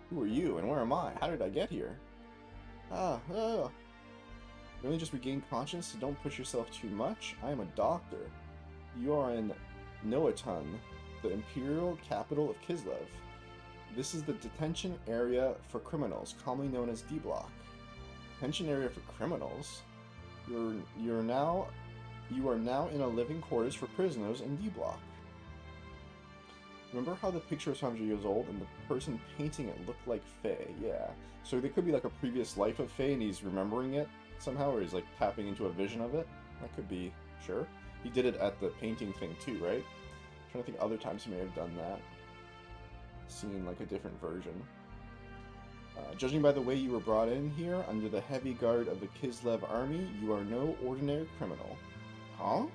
Who are you, and where am I? How did I get here? You only just regained conscience, so don't push yourself too much. I am a doctor. You are in Noatun, the imperial capital of Kislev. This is the detention area for criminals, commonly known as D-Block. Detention area for criminals? You are now in a living quarters for prisoners in D-Block. Remember how the picture was 100 years old and the person painting it looked like Faye? Yeah. So there could be like a previous life of Faye and he's remembering it somehow, or he's like tapping into a vision of it. That could be, sure. He did it at the painting thing too, right? trying to think other times he may have done that. Seen like a different version. Judging by the way you were brought in here, under the heavy guard of the Kislev army, you are no ordinary criminal. Huh?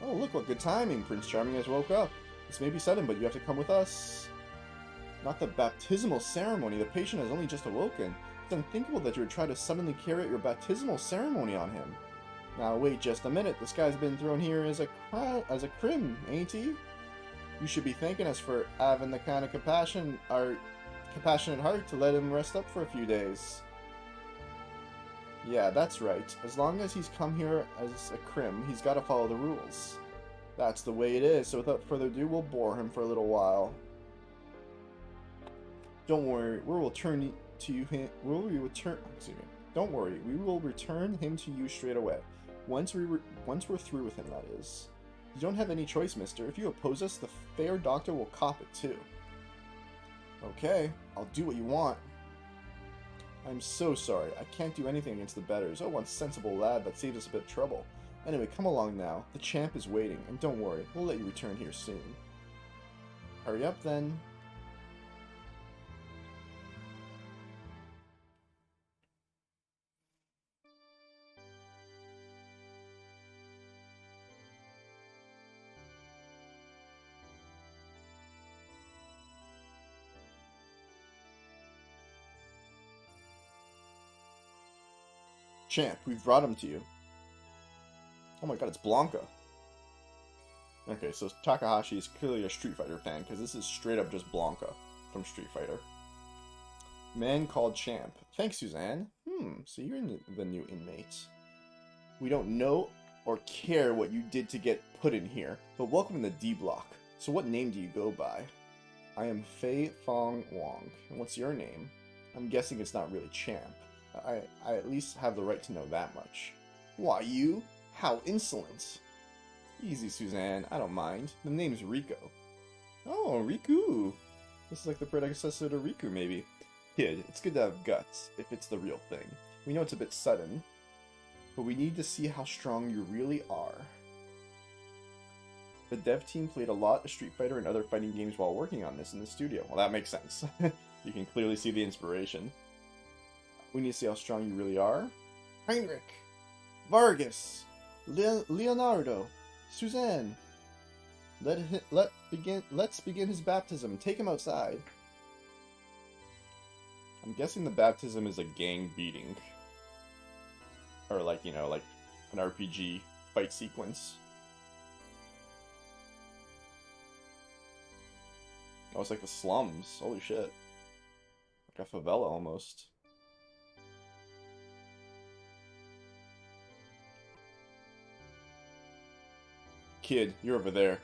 Oh, look, what good timing! Prince Charming has woke up. This may be sudden, but you have to come with us. Not the baptismal ceremony. The patient has only just awoken. It's unthinkable that you would try to suddenly carry out your baptismal ceremony on him. Now, wait just a minute. This guy's been thrown here as a crim, ain't he? You should be thanking us for having the kind of compassionate heart to let him rest up for a few days. Yeah, that's right. As long as he's come here as a crim, he's got to follow the rules. That's the way it is, so without further ado, we'll bore him for a little while. Don't worry, we will return to you. Don't worry, we will return him to you straight away. Once we're through with him, that is. You don't have any choice, mister. If you oppose us, the fair doctor will cop it too. Okay, I'll do what you want. I'm so sorry. I can't do anything against the betters. Oh, one sensible lad that saved us a bit of trouble. Anyway, come along now. The champ is waiting, and don't worry, we'll let you return here soon. Hurry up, then. Champ, we've brought him to you. Oh my god, it's Blanca. Okay, so Takahashi is clearly a Street Fighter fan, because this is straight up just Blanca from Street Fighter. Man called Champ. Thanks, Suzanne. So you're the new inmate. We don't know or care what you did to get put in here, but welcome in the D Block. So what name do you go by? I am Fei Fong Wong. And what's your name? I'm guessing it's not really Champ. I at least have the right to know that much. Why, you? How insolent! Easy, Suzanne. I don't mind. The name's Rico. Oh, Riku! This is like the predecessor to Riku, maybe. Kid, it's good to have guts, if it's the real thing. We know it's a bit sudden, but we need to see how strong you really are. The dev team played a lot of Street Fighter and other fighting games while working on this in the studio. Well, that makes sense. You can clearly see the inspiration. We need to see how strong you really are. Heinrich, Vargas, Leonardo, Suzanne. Let's begin his baptism. Take him outside. I'm guessing the baptism is a gang beating. Or like, you know, like an RPG fight sequence. Oh, it's like the slums. Holy shit. Like a favela almost. Kid, you're over there.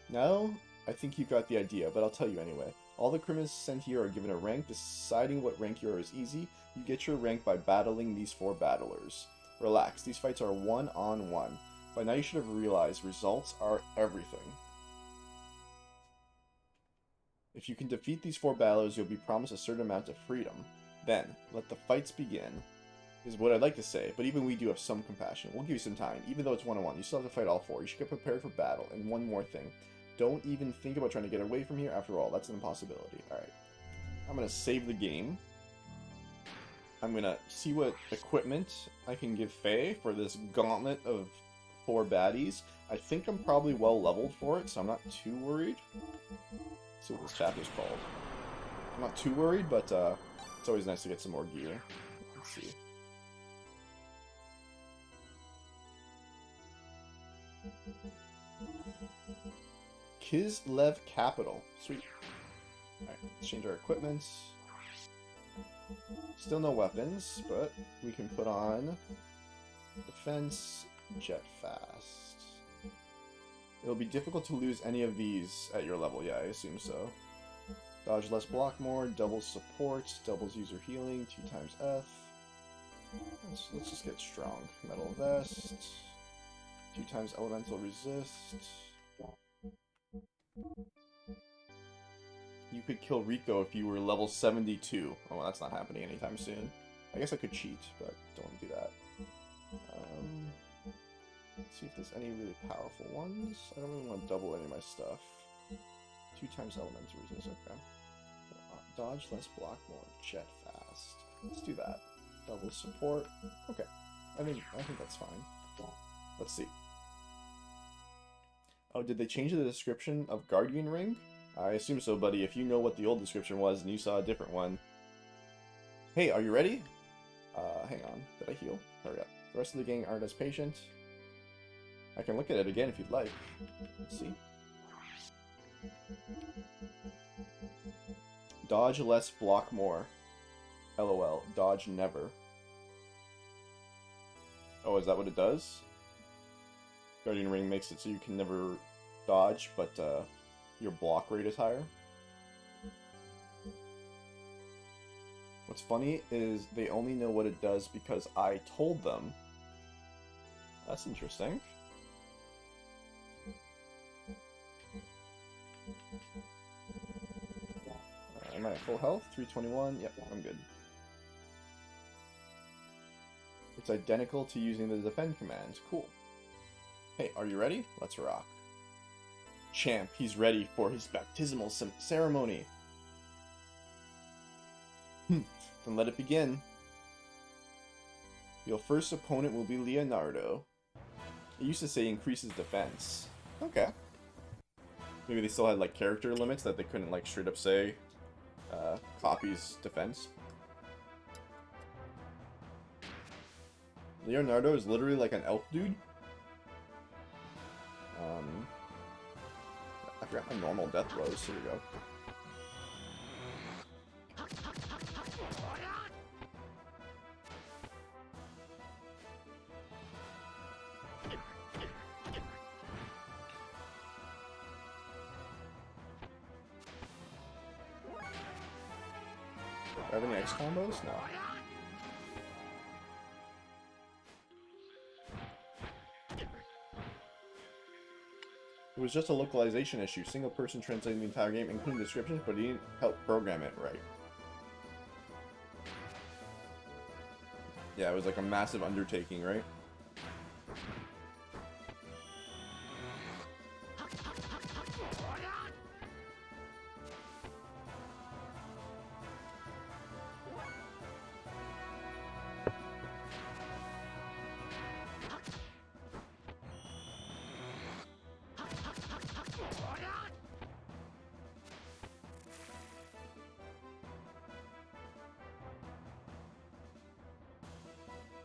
No? I think you got the idea, but I'll tell you anyway. All the criminals sent here are given a rank. Deciding what rank you are is easy. You get your rank by battling these 4 battlers. Relax, these fights are one-on-one. By now you should have realized results are everything. If you can defeat these 4 battlers, you'll be promised a certain amount of freedom. Then, let the fights begin. Is what I'd like to say, but even we do have some compassion. We'll give you some time. Even though it's one-on-one, you still have to fight all 4. You should get prepared for battle. And one more thing. Don't even think about trying to get away from here. After all, that's an impossibility. Alright. I'm going to save the game. I'm going to see what equipment I can give Faye for this gauntlet of 4 baddies. I think I'm probably well leveled for it, so I'm not too worried. Let's see what this chapter's called. I'm not too worried, but it's always nice to get some more gear. Let's see. Kislev Capital. Sweet. Alright, let's change our equipment. Still no weapons, but we can put on defense, jet fast. It'll be difficult to lose any of these at your level, yeah, I assume so. Dodge less, block more, doubles support, doubles user healing, 2 times F. Let's just get strong. Metal vest, 2 times elemental resist. You could kill Rico if you were level 72. Oh, well, that's not happening anytime soon. I guess I could cheat, but don't do that. Let's see if there's any really powerful ones. I don't really want to double any of my stuff. 2 times elemental resist, okay. Dodge less, block more, jet fast. Let's do that. Double support. Okay. I think that's fine. Let's see. Oh, did they change the description of Guardian Ring? I assume so, buddy. If you know what the old description was and you saw a different one. Hey, are you ready? Hang on. Did I heal? Hurry up. The rest of the gang aren't as patient. I can look at it again if you'd like. Let's see. Dodge less, block more. LOL. Dodge never. Oh, is that what it does? Guardian Ring makes it so you can never dodge, but your block rate is higher. What's funny is they only know what it does because I told them. That's interesting. Am I at full health? 321? Yep, I'm good. It's identical to using the defend command. Cool. Hey, are you ready? Let's rock. Champ, he's ready for his baptismal ceremony. Then let it begin. Your first opponent will be Leonardo. It used to say increases defense. Okay. Maybe they still had like character limits that they couldn't like straight up say copies defense. Leonardo is literally like an elf dude. I forgot my normal death blows. Here we go. Do I have any X combos? No. It was just a localization issue. Single person translating the entire game, including descriptions, but he didn't help program it right. Yeah, it was like a massive undertaking, right?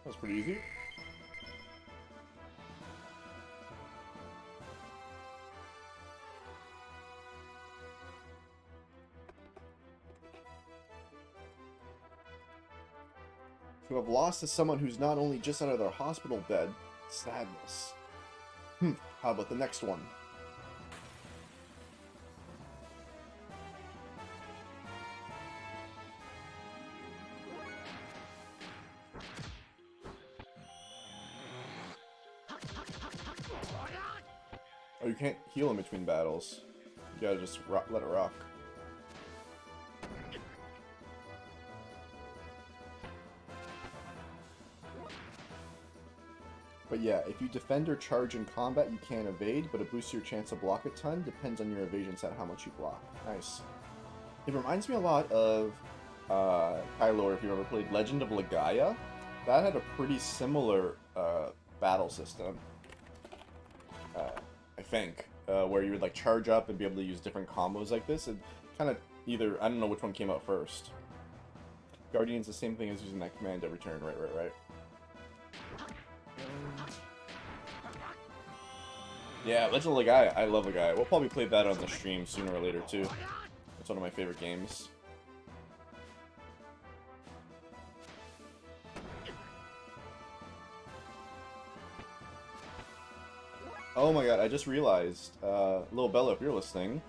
That was pretty easy. To have lost to someone who's not only just out of their hospital bed, sadness. How about the next one? Oh, you can't heal in between battles. You gotta just let it rock. But yeah, if you defend or charge in combat, you can't evade, but it boosts your chance to block a ton. Depends on your evasion set how much you block. Nice. It reminds me a lot of Kylo, if you've ever played Legend of Legaia. That had a pretty similar battle system. I think, where you would like charge up and be able to use different combos like this. It kind of either, I don't know which one came out first. Guardian's the same thing as using that command every turn, right. Yeah, Legend of Legaia, I love Legaia. We'll probably play that on the stream sooner or later too. It's one of my favorite games. Oh my god, I just realized, Lil Bella, if you're listening,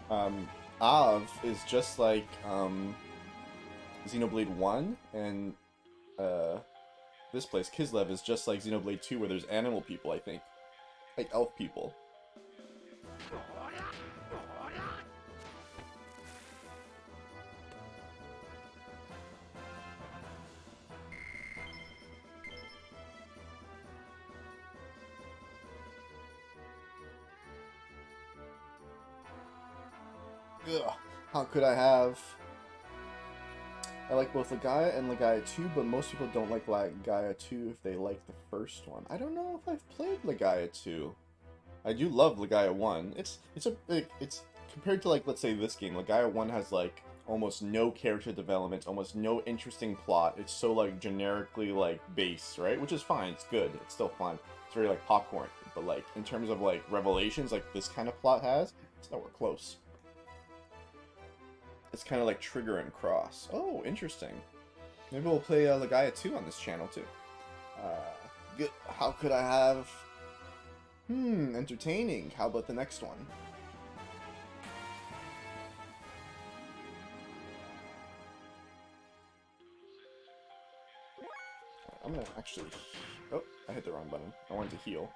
Av is just like, Xenoblade 1, and, this place, Kislev, is just like Xenoblade 2, where there's animal people, I think. Like elf people. Ugh. How could I have... I like both Legaia and Legaia 2, but most people don't like Legaia 2 if they like the first one. I don't know if I've played Legaia 2. I do love Legaia 1. It's compared to, like, let's say this game, Legaia 1 has, like, almost no character development, almost no interesting plot. It's so, like, generically, like, base, right? Which is fine. It's good. It's still fun. It's very, like, popcorn. But, like, in terms of, like, revelations like this kind of plot has, it's nowhere close. It's kind of like Trigger and Cross. Oh, interesting. Maybe we'll play Legaia 2 on this channel, too. Good. How could I have... entertaining. How about the next one? I'm gonna actually... Oh, I hit the wrong button. I wanted to heal.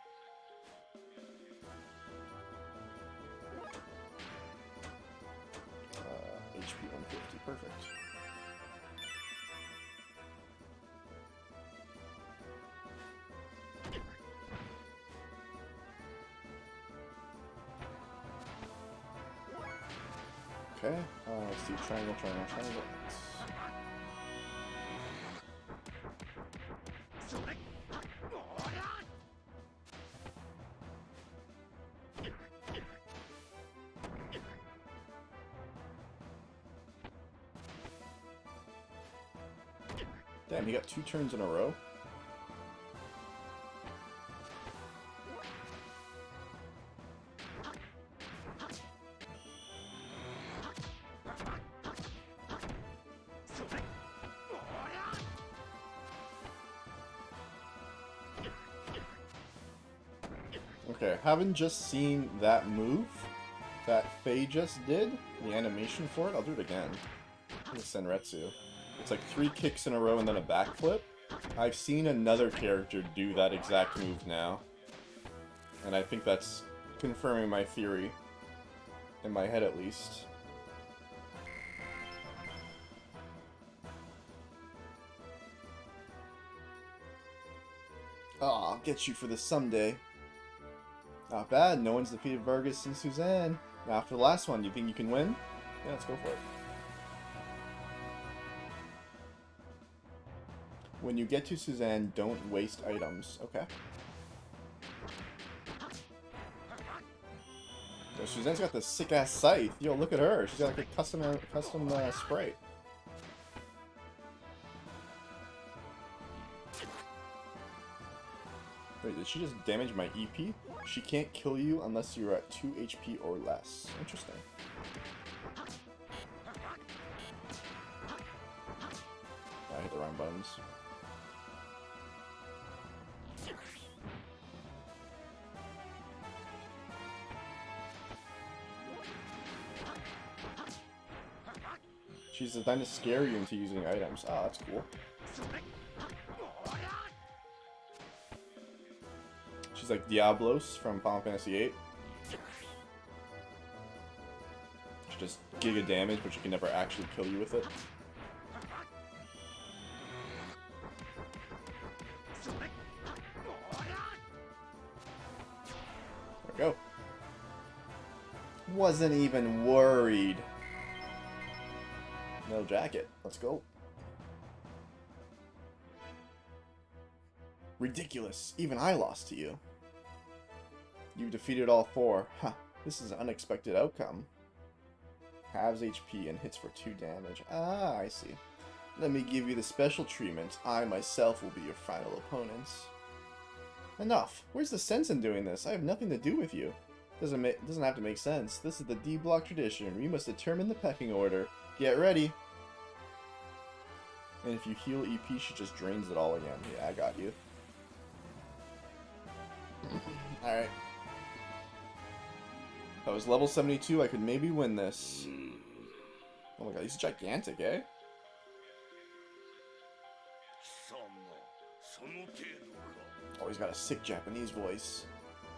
HP 150, perfect. Okay, let's do triangle, triangle, triangle. Damn, he got 2 turns in a row. Okay, having just seen that move that Faye just did, the animation for it, I'll do it again. It's Senretsu. It's like 3 kicks in a row and then a backflip. I've seen another character do that exact move now. And I think that's confirming my theory. In my head, at least. Aw, I'll get you for this someday. Not bad, no one's defeated Vargas and Suzanne. Now after the last one, do you think you can win? Yeah, let's go for it. When you get to Suzanne, don't waste items. Okay. So Suzanne's got this sick-ass scythe. Yo, look at her. She's got like a custom sprite. Wait, did she just damage my EP? She can't kill you unless you're at 2 HP or less. Interesting. I hit the wrong buttons. She's designed to scare you into using items. Ah, that's cool. She's like Diablos from Final Fantasy VIII. She just giga damage, but she can never actually kill you with it. There we go. Wasn't even worried. No jacket. Let's go. Ridiculous. Even I lost to you. You defeated all 4. Huh. This is an unexpected outcome. Halves HP and hits for 2 damage. Ah, I see. Let me give you the special treatment. I myself will be your final opponent. Enough. Where's the sense in doing this? I have nothing to do with you. Doesn't have to make sense. This is the D-block tradition. We must determine the pecking order. Get ready. And if you heal EP, she just drains it all again. Yeah, I got you. Alright. If I was level 72, I could maybe win this. Oh my god, he's gigantic, eh? Oh, he's got a sick Japanese voice.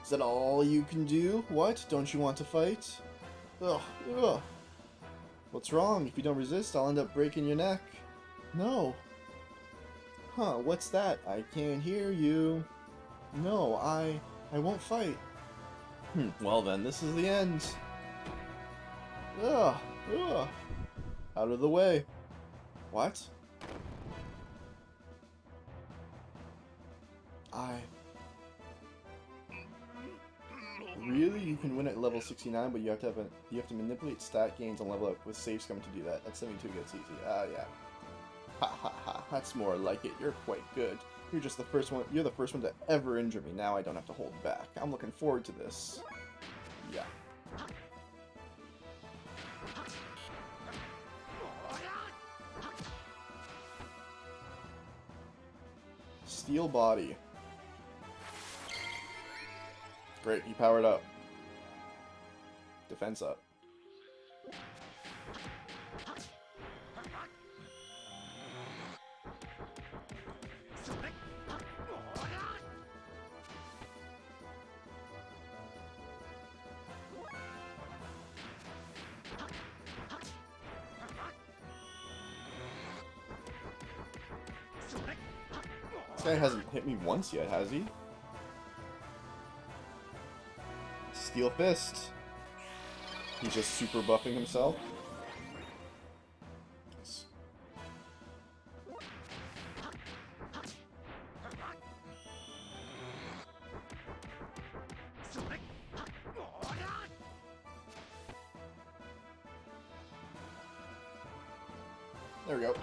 Is that all you can do? What? Don't you want to fight? Ugh, ugh. What's wrong? If you don't resist, I'll end up breaking your neck. No. Huh, what's that? I can't hear you. No, I won't fight. Well then, this is the end. Ugh, ugh. Out of the way. What? Really? You can win at level 69, but you have to manipulate stat gains and level up with save scum to do that. At 72 gets easy. Ah, yeah. Ha ha ha. That's more like it. You're quite good. You're just the first one. You're the first one to ever injure me. Now I don't have to hold back. I'm looking forward to this. Yeah. Steel body. Great, you powered up. Defense up. This guy hasn't hit me once yet, has he? Steel Fist. He's just super buffing himself. Nice. There we go.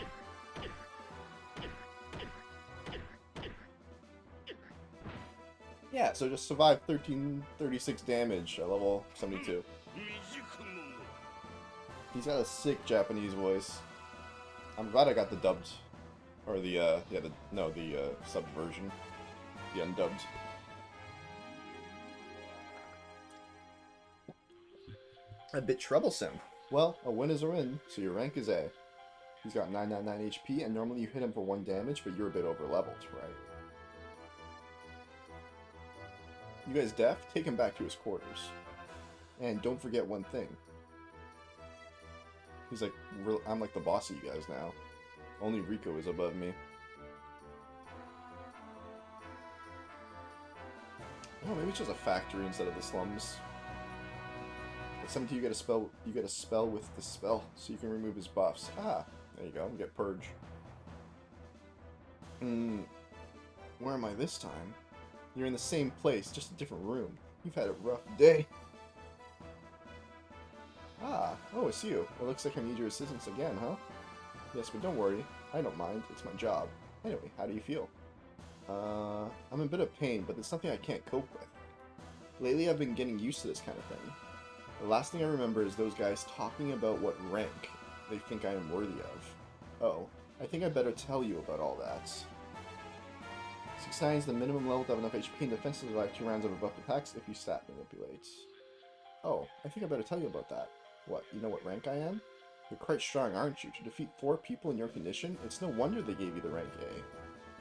Yeah, so just survive 1336 damage at level 72. He's got a sick Japanese voice. I'm glad I got the dubbed, or the sub version, the undubbed. A bit troublesome. Well, a win is a win, so your rank is A. He's got 999 HP, and normally you hit him for 1 damage, but you're a bit over leveled, right? You guys deaf? Take him back to his quarters. And don't forget one thing. He's like, I'm like the boss of you guys now. Only Rico is above me. Oh, maybe it's just a factory instead of the slums. At 17 you get a spell with the spell, so you can remove his buffs. Ah, there you go, get Purge. Where am I this time? You're in the same place, just a different room. You've had a rough day. Ah, oh, it's you. It looks like I need your assistance again, huh? Yes, but don't worry. I don't mind. It's my job. Anyway, how do you feel? I'm in a bit of pain, but it's something I can't cope with. Lately, I've been getting used to this kind of thing. The last thing I remember is those guys talking about what rank they think I am worthy of. Oh, I think I better tell you about all that. 69 is the minimum level to have enough HP and defense to survive 2 rounds of a buff attacks if you stat manipulate. Oh, I think I better tell you about that. What, you know what rank I am? You're quite strong, aren't you? To defeat 4 people in your condition, it's no wonder they gave you the rank A.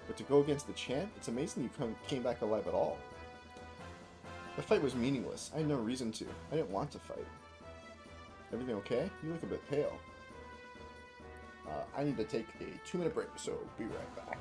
But to go against the champ, it's amazing you came back alive at all. The fight was meaningless. I had no reason to. I didn't want to fight. Everything okay? You look a bit pale. I need to take a 2-minute break, so be right back.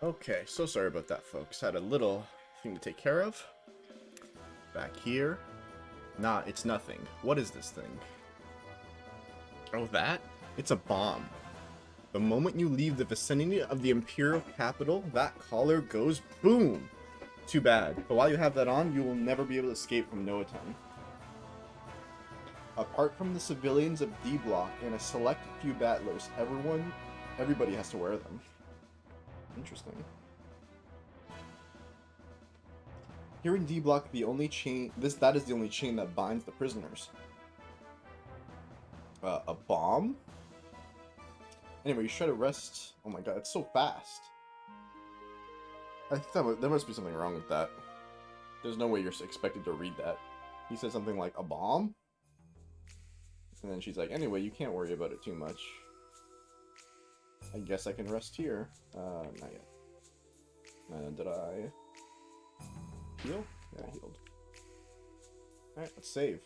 Okay, so sorry about that, folks. Had a little thing to take care of. Back here. Nah, it's nothing. What is this thing? Oh, that? It's a bomb. The moment you leave the vicinity of the Imperial capital, that collar goes boom! Too bad. But while you have that on, you will never be able to escape from Noatan. Apart from the civilians of D Block and a select few battlers, everybody has to wear them. Interesting. Here in D Block, the only chain that is the only chain that binds the prisoners. A bomb? Anyway, you try to rest. Oh my god, it's so fast. I think there must be something wrong with that. There's no way you're expected to read that. He said something like, a bomb? And then she's like, anyway, you can't worry about it too much. I guess I can rest here. Not yet. Did I heal? Yeah, I healed. Alright, let's save.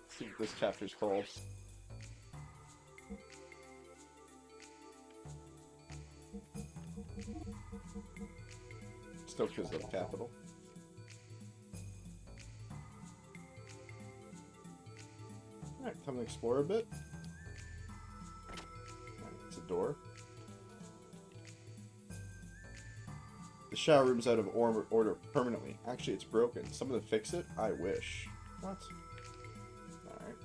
Let's see what this chapter's called. Still because of the capital. Alright, time to explore a bit. Alright, it's a door. The shower room's out of order permanently. Actually, it's broken. Someone to fix it? I wish. What? Alright.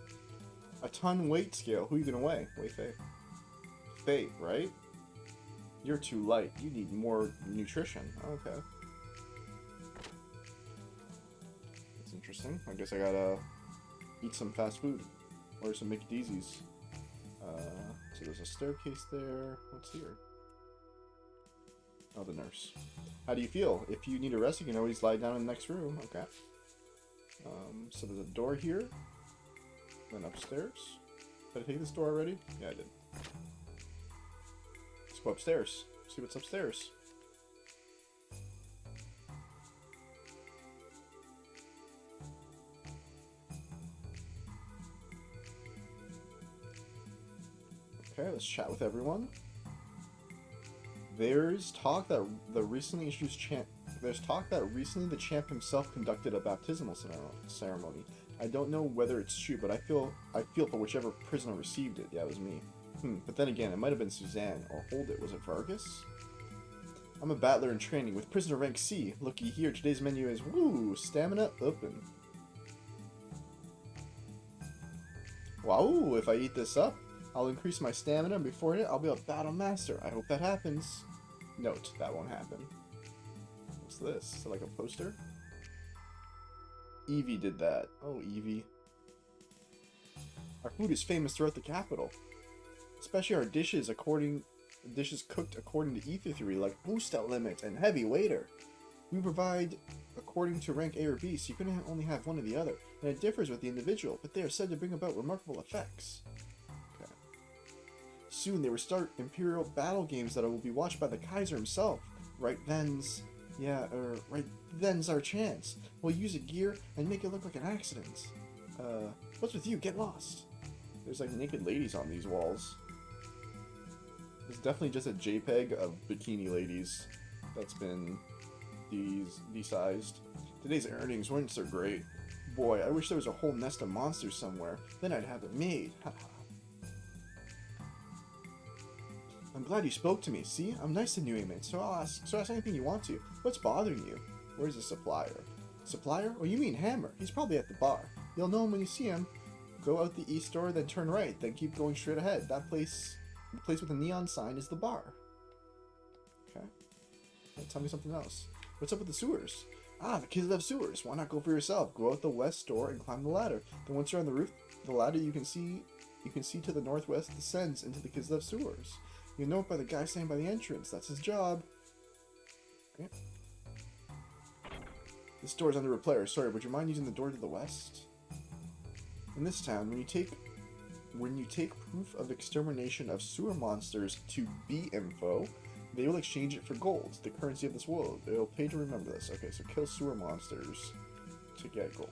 A ton weight scale. Who are you gonna weigh? Weigh Faye. Faye, right? You're too light. You need more nutrition. Okay. That's interesting. I guess I gotta eat some fast food. Or some McDeezies. So there's a staircase there. What's here? Oh, the nurse. How do you feel? If you need a rest, you can always lie down in the next room. Okay. So there's a door here. Then upstairs. Did I take this door already? Yeah, I did. Let's go upstairs. See what's upstairs. Okay, let's chat with everyone. There's talk that the recently introduced the champ himself conducted a baptismal ceremony. I don't know whether it's true, but I feel for whichever prisoner received it. Yeah, it was me. But then again, it might have been Suzanne, or hold it, was it Vargas? I'm a battler in training with prisoner rank C. Looky here, today's menu is woo, stamina open. Wow, if I eat this up, I'll increase my stamina, and before it, I'll be a battle master. I hope that happens. Note, that won't happen. What's this? Is it like a poster? Evie did that. Oh, Evie. Our food is famous throughout the capital. Especially our dishes cooked according to ether theory, like boost out limit and heavy waiter. We provide according to rank A or B, so you can only have one or the other, and it differs with the individual, but they are said to bring about remarkable effects. Okay. Soon they will start Imperial battle games that will be watched by the Kaiser himself. Right then's our chance. We'll use a gear and make it look like an accident. What's with you? Get lost. There's like naked ladies on these walls. It's definitely just a JPEG of bikini ladies that's been desized. Today's earnings weren't so great. Boy, I wish there was a whole nest of monsters somewhere. Then I'd have it made. I'm glad you spoke to me. See, I'm nice to new inmates, so ask anything you want to. What's bothering you? Where's the supplier? Supplier? Oh, you mean Hammer. He's probably at the bar. You'll know him when you see him. Go out the east door, then turn right, then keep going straight ahead. The place with the neon sign is the bar. Okay. Tell me something else. What's up with the sewers? Ah, the kids love sewers. Why not go for yourself? Go out the west door and climb the ladder. Then once you're on the roof, the ladder you can see to the northwest descends into the kids love sewers. You know it by the guy standing by the entrance. That's his job. Okay. This door's under repair. Sorry, would you mind using the door to the west? In this town, when you take When you take proof of extermination of sewer monsters to B info, they will exchange it for gold, the currency of this world. They'll pay to remember this. Okay, so kill sewer monsters to get gold.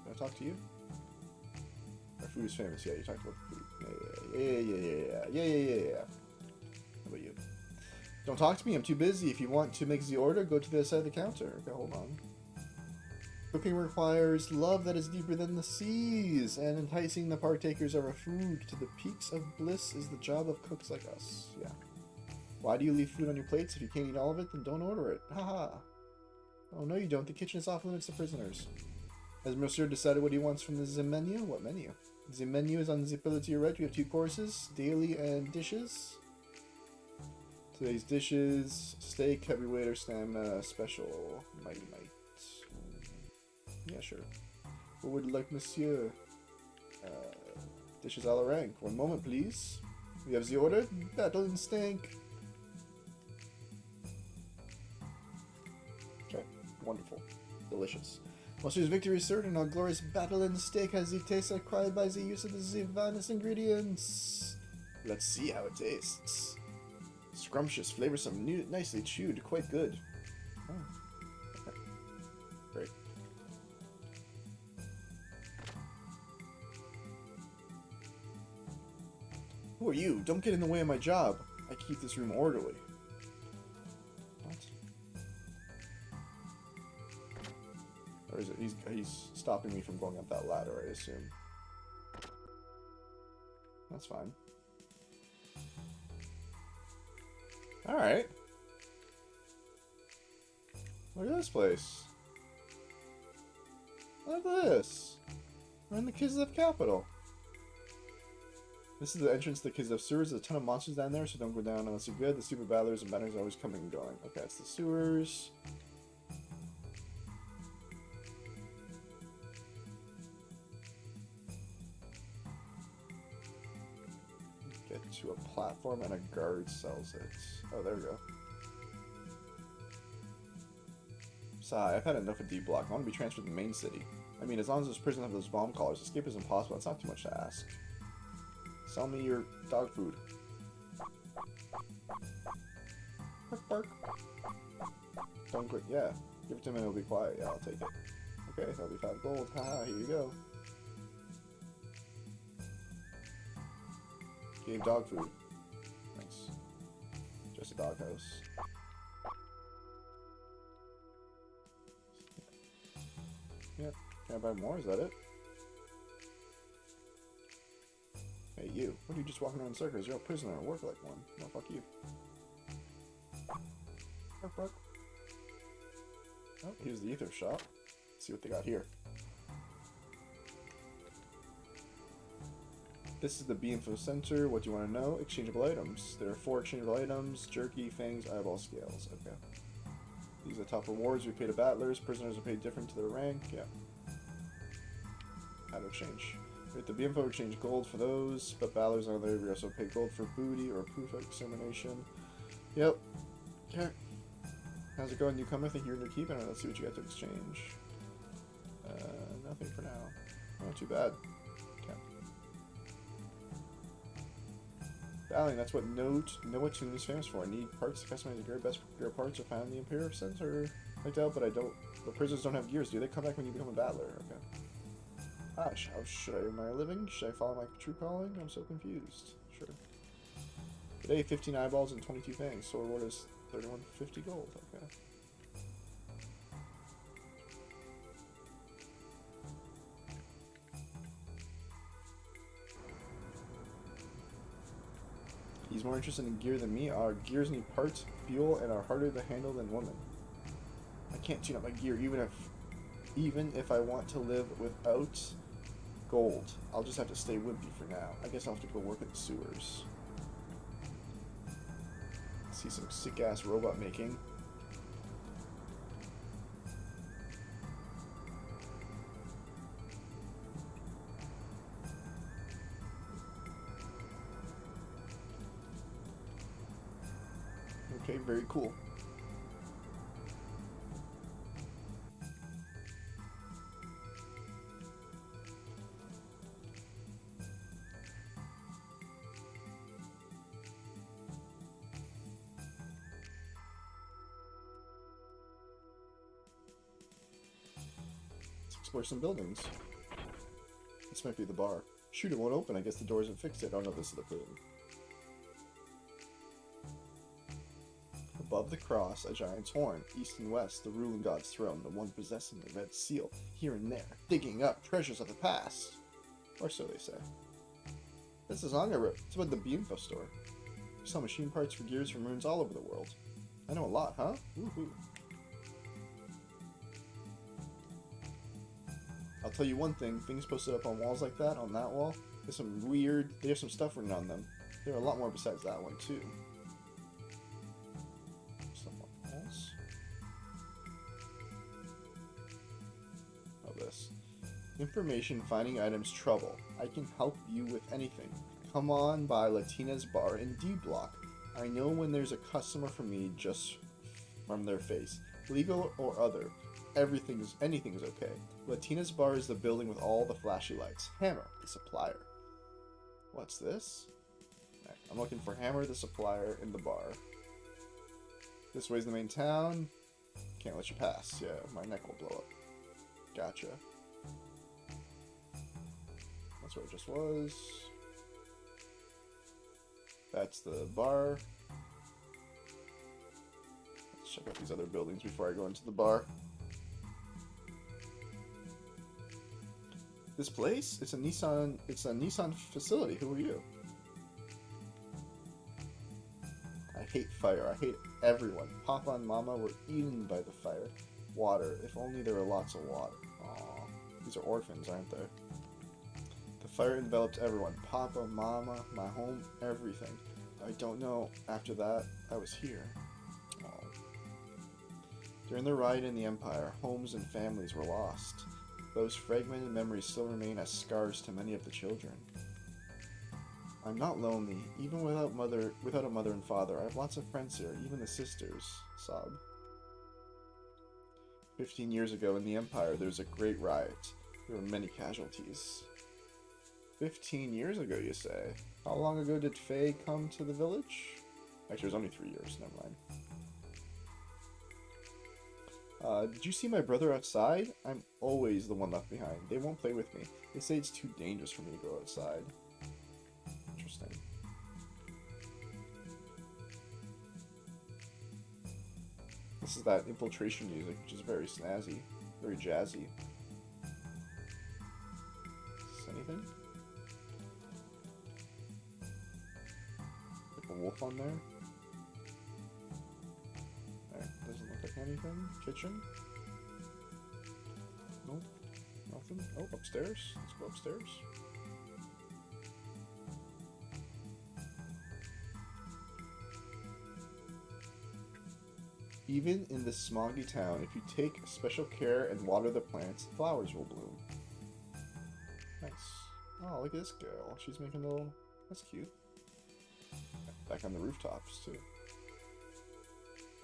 Can I talk to you? Our food is famous. Yeah, you talked about the food. Yeah. How about you? Don't talk to me. I'm too busy. If you want to make the order, go to the other side of the counter. Okay, hold on. Cooking requires love that is deeper than the seas, and enticing the partakers of our food to the peaks of bliss is the job of cooks like us. Yeah. Why do you leave food on your plates? If you can't eat all of it, then don't order it. Haha. Oh, no you don't. The kitchen is off limits to prisoners. Has Monsieur decided what he wants from the menu? What menu? The menu is on the pillar to your right. We have 2 courses, daily and dishes. Today's dishes, steak, heavyweight or stamina, special, mighty might. Yeah, sure. What would you like, monsieur? Dishes a la rank. One moment, please. We have the order. Battle instinct. Okay, wonderful. Delicious. Monsieur's victory is certain. Our glorious battle and steak has the taste acquired by the use of the finest ingredients. Let's see how it tastes. Scrumptious, flavorsome, nicely chewed, quite good. Oh. Okay. Great. Who are you? Don't get in the way of my job. I keep this room orderly. What? Or is it? He's stopping me from going up that ladder, I assume. That's fine. Alright. Look at this place. Look at this. We're in the Kislev capital. This is the entrance to the Kislev sewers. There's a ton of monsters down there, so don't go down unless you're good. The super battlers and banners are always coming and going. Okay, it's the sewers. Get to a platform and a guard sells it. Oh, there we go. Sigh, I've had enough of D-Block. I want to be transferred to the main city. I mean, as long as those prisons have those bomb collars, escape is impossible. It's not too much to ask. Sell me your dog food. Bark, bark. Don't quit. Yeah. Give it to me and it'll be quiet. Yeah, I'll take it. Okay, that'll be 5 gold. Haha, here you go. Gave dog food. Nice. Just a doghouse. Yep. Can I buy more? Is that it? Hey, you. What are you just walking around in circles? You're a prisoner. Work like one. No, fuck you. Bark, bark. Oh, here's the ether shop. Let's see what they got here. This is the B-Info Center. What do you want to know? Exchangeable items. There are 4 exchangeable items. Jerky, fangs, eyeball scales. Okay. These are the top rewards. We pay to battlers. Prisoners are paid different to their rank. Yeah. How to exchange. With the B-Info, exchange gold for those, but battlers are there. We also pay gold for booty or proof of extermination. Yep. Okay. How's it going, newcomer? Think you're in your keep? And let's see what you got to exchange. Nothing for now. Not too bad. Okay. Battling, that's what Noah Tune is famous for. I need parts to customize the gear. Best gear parts are found in the Imperial Center. I doubt, but I don't. The prisoners don't have gears, do they? Come back when you become a battler. Okay. How should I earn my living? Should I follow my true calling? I'm so confused. Sure. Today, 15 eyeballs and 22 fangs. So reward is 3150 gold. Okay. He's more interested in gear than me. Our gears need parts, fuel, and are harder to handle than women. I can't tune up my gear even if I want to live without gold. I'll just have to stay wimpy for now. I guess I'll have to go work at the sewers. See some sick-ass robot making. Okay, very cool. explore some buildings. This might be the bar. Shoot, it won't open. I guess the door isn't fixed yet. Oh no, this is the prison. Above the cross, a giant's horn. East and west, the ruling god's throne, the one possessing the red seal. Here and there, digging up treasures of the past. Or so they say. This is a song I wrote. It's about the Bienfo store. We sell machine parts for gears from ruins all over the world. I know a lot, huh? Woohoo. I'll tell you one thing, things posted up on walls like that, on that wall, there's some weird, they have some stuff written on them. There are a lot more besides that one, too. Someone else? Oh, this. Information, finding items, trouble. I can help you with anything. Come on by Latina's bar in D Block. I know when there's a customer for me just from their face. Legal or other. Anything is okay. Latina's bar is the building with all the flashy lights. Hammer, the supplier. What's this? I'm looking for Hammer, the supplier, in the bar. This way's the main town. Can't let you pass. Yeah, my neck will blow up. Gotcha. That's where it just was. That's the bar. Let's check out these other buildings before I go into the bar. This place? It's a Nissan facility. Who are you? I hate fire. I hate everyone. Papa and Mama were eaten by the fire. Water. If only there were lots of water. Aww. These are orphans, aren't they? The fire enveloped everyone. Papa, Mama, my home, everything. I don't know. After that, I was here. Aww. During the riot in the Empire, homes and families were lost. Those fragmented memories still remain as scars to many of the children. I'm not lonely. Even without a mother and father, I have lots of friends here, even the sisters. Sob. 15 years ago in the Empire, there was a great riot. There were many casualties. 15 years ago, you say? How long ago did Faye come to the village? Actually, it was only 3 years. Never mind. Did you see my brother outside? I'm always the one left behind. They won't play with me. They say it's too dangerous for me to go outside. Interesting. This is that infiltration music, which is very snazzy, very jazzy. Is this anything? Like a wolf on there? Doesn't look like anything. Kitchen? Nope. Nothing. Oh, upstairs. Let's go upstairs. Even in this smoggy town, if you take special care and water the plants, flowers will bloom. Nice. Oh, look at this girl. She's making a little... That's cute. Back on the rooftops, too.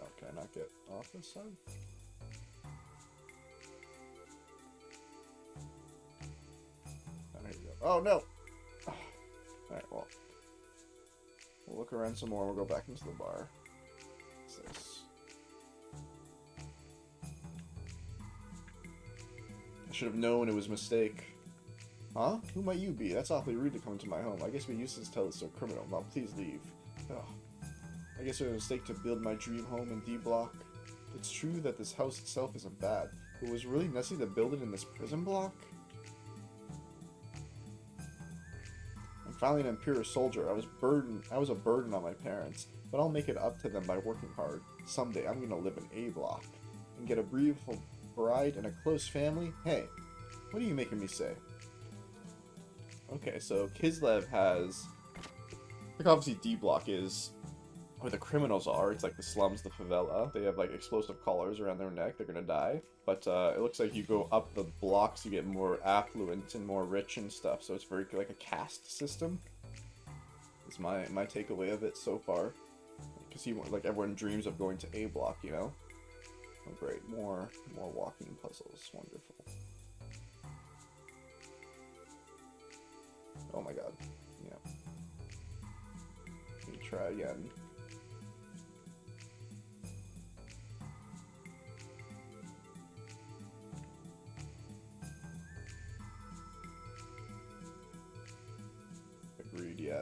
Oh, can I not get off this side? Oh, there you go. Oh, no! Alright, well. We'll look around some more. We'll go back into the bar. What's this? I should have known it was a mistake. Huh? Who might you be? That's awfully rude to come into my home. I guess we used to tell this to a criminal. Now, please leave. Ugh. I guess it was a mistake to build my dream home in D Block. It's true that this house itself isn't bad, but it was really necessary to build it in this prison block? I'm finally an Imperial soldier. I was a burden on my parents, but I'll make it up to them by working hard. Someday I'm gonna live in A Block and get a beautiful bride and a close family. Hey, what are you making me say? Okay, so Kislev has, like, obviously D Block is where the criminals are. It's like the slums, the favela. They have like explosive collars around their neck. They're gonna die. But it looks like you go up the blocks, you get more affluent and more rich and stuff. So it's very like a caste system. It's my takeaway of it so far. Because like everyone dreams of going to A Block, you know. Oh great, more walking puzzles. Wonderful. Oh my god. Yeah. Let me try again.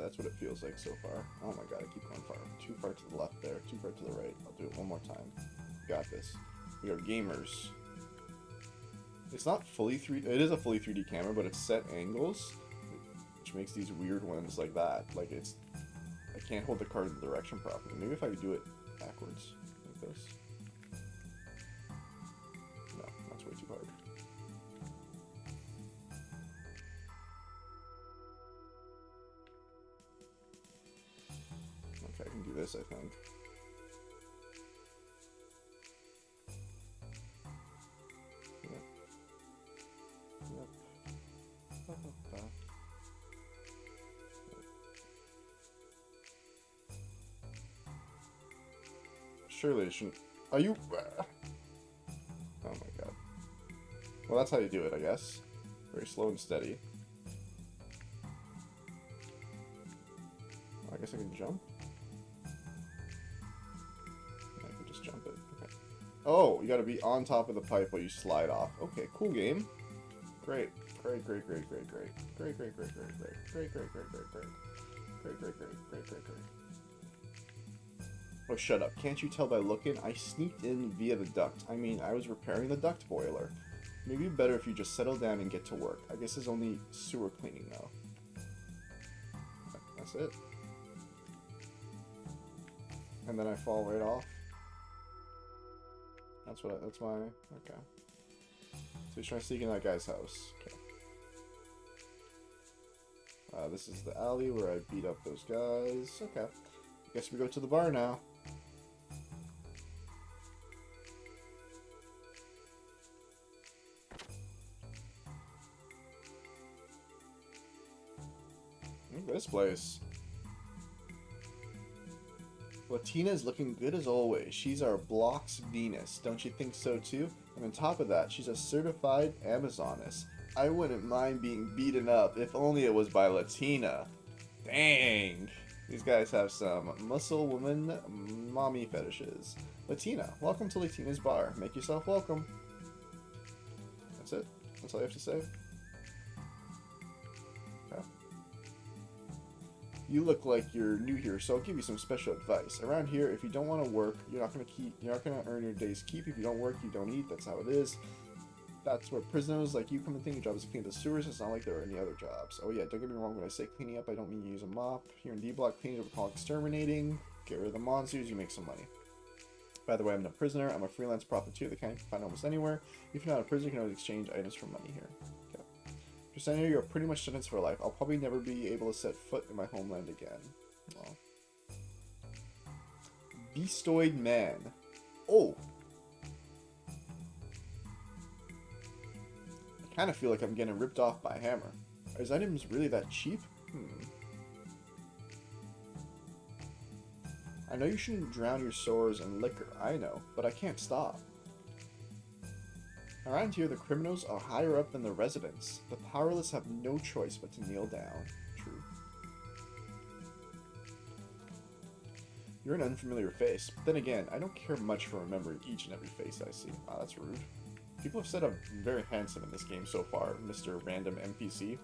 that's what it feels like so far. Oh my god, I keep going far. Too far to the left there, too far to the right. I'll do it one more time. Got this. We are gamers. It's not fully 3D. It is a fully 3D camera, but it's set angles, which makes these weird ones like that. Like it's, I can't hold the card in the direction properly. Maybe if I could do it backwards, like this. No, that's way too hard. Okay, I can do this, I think. Surely it shouldn't. Are you? Oh my god. Well, that's how you do it, I guess. Very slow and steady. I guess I can jump. I can just jump it. Okay. Oh, you gotta be on top of the pipe while you slide off. Okay, cool game. Great. Great, great, great, great, great. Great, great, great, great, great. Great, great, great, great, great. Great, great, great, great, great, great. Oh, shut up. Can't you tell by looking? I sneaked in via the duct. I mean, I was repairing the duct boiler. Maybe better if you just settle down and get to work. I guess it's only sewer cleaning, though. That's it. And then I fall right off. That's what that's my... Okay. So he's trying to sneak in that guy's house. Okay. This is the alley where I beat up those guys. Okay. Guess we go to the bar now. This place. Latina's looking good as always. She's our Block's Venus. Don't you think so too? And on top of that, she's a certified Amazoness. I wouldn't mind being beaten up if only it was by Latina. Dang. These guys have some muscle woman mommy fetishes. Latina, welcome to Latina's bar. Make yourself welcome. That's it. That's all you have to say. Okay. You look like you're new here, so I'll give you some special advice. Around here, if you don't want to work, you're not gonna earn your day's keep. If you don't work, you don't eat. That's how it is. That's where prisoners like you come and think your job is to clean the sewers. It's not like there are any other jobs. Oh yeah, don't get me wrong, when I say cleaning up, I don't mean you use a mop. Here in D-Block, cleaning up we call exterminating. Get rid of the monsters, you make some money. By the way, I'm not a prisoner. I'm a freelance prostitute that can find almost anywhere. If you're not a prisoner, you can always exchange items for money here. Okay. If you're standing here, you're pretty much sentenced for life. I'll probably never be able to set foot in my homeland again. Well. Beastoid Man. Oh! I kind of feel like I'm getting ripped off by Hammer. Are his items really that cheap? I know you shouldn't drown your sores in liquor, I know, but I can't stop. Around here, the criminals are higher up than the residents. The powerless have no choice but to kneel down. True. You're an unfamiliar face, but then again, I don't care much for remembering each and every face I see. Wow, that's rude. People have said I'm very handsome in this game so far, Mr. Random NPC.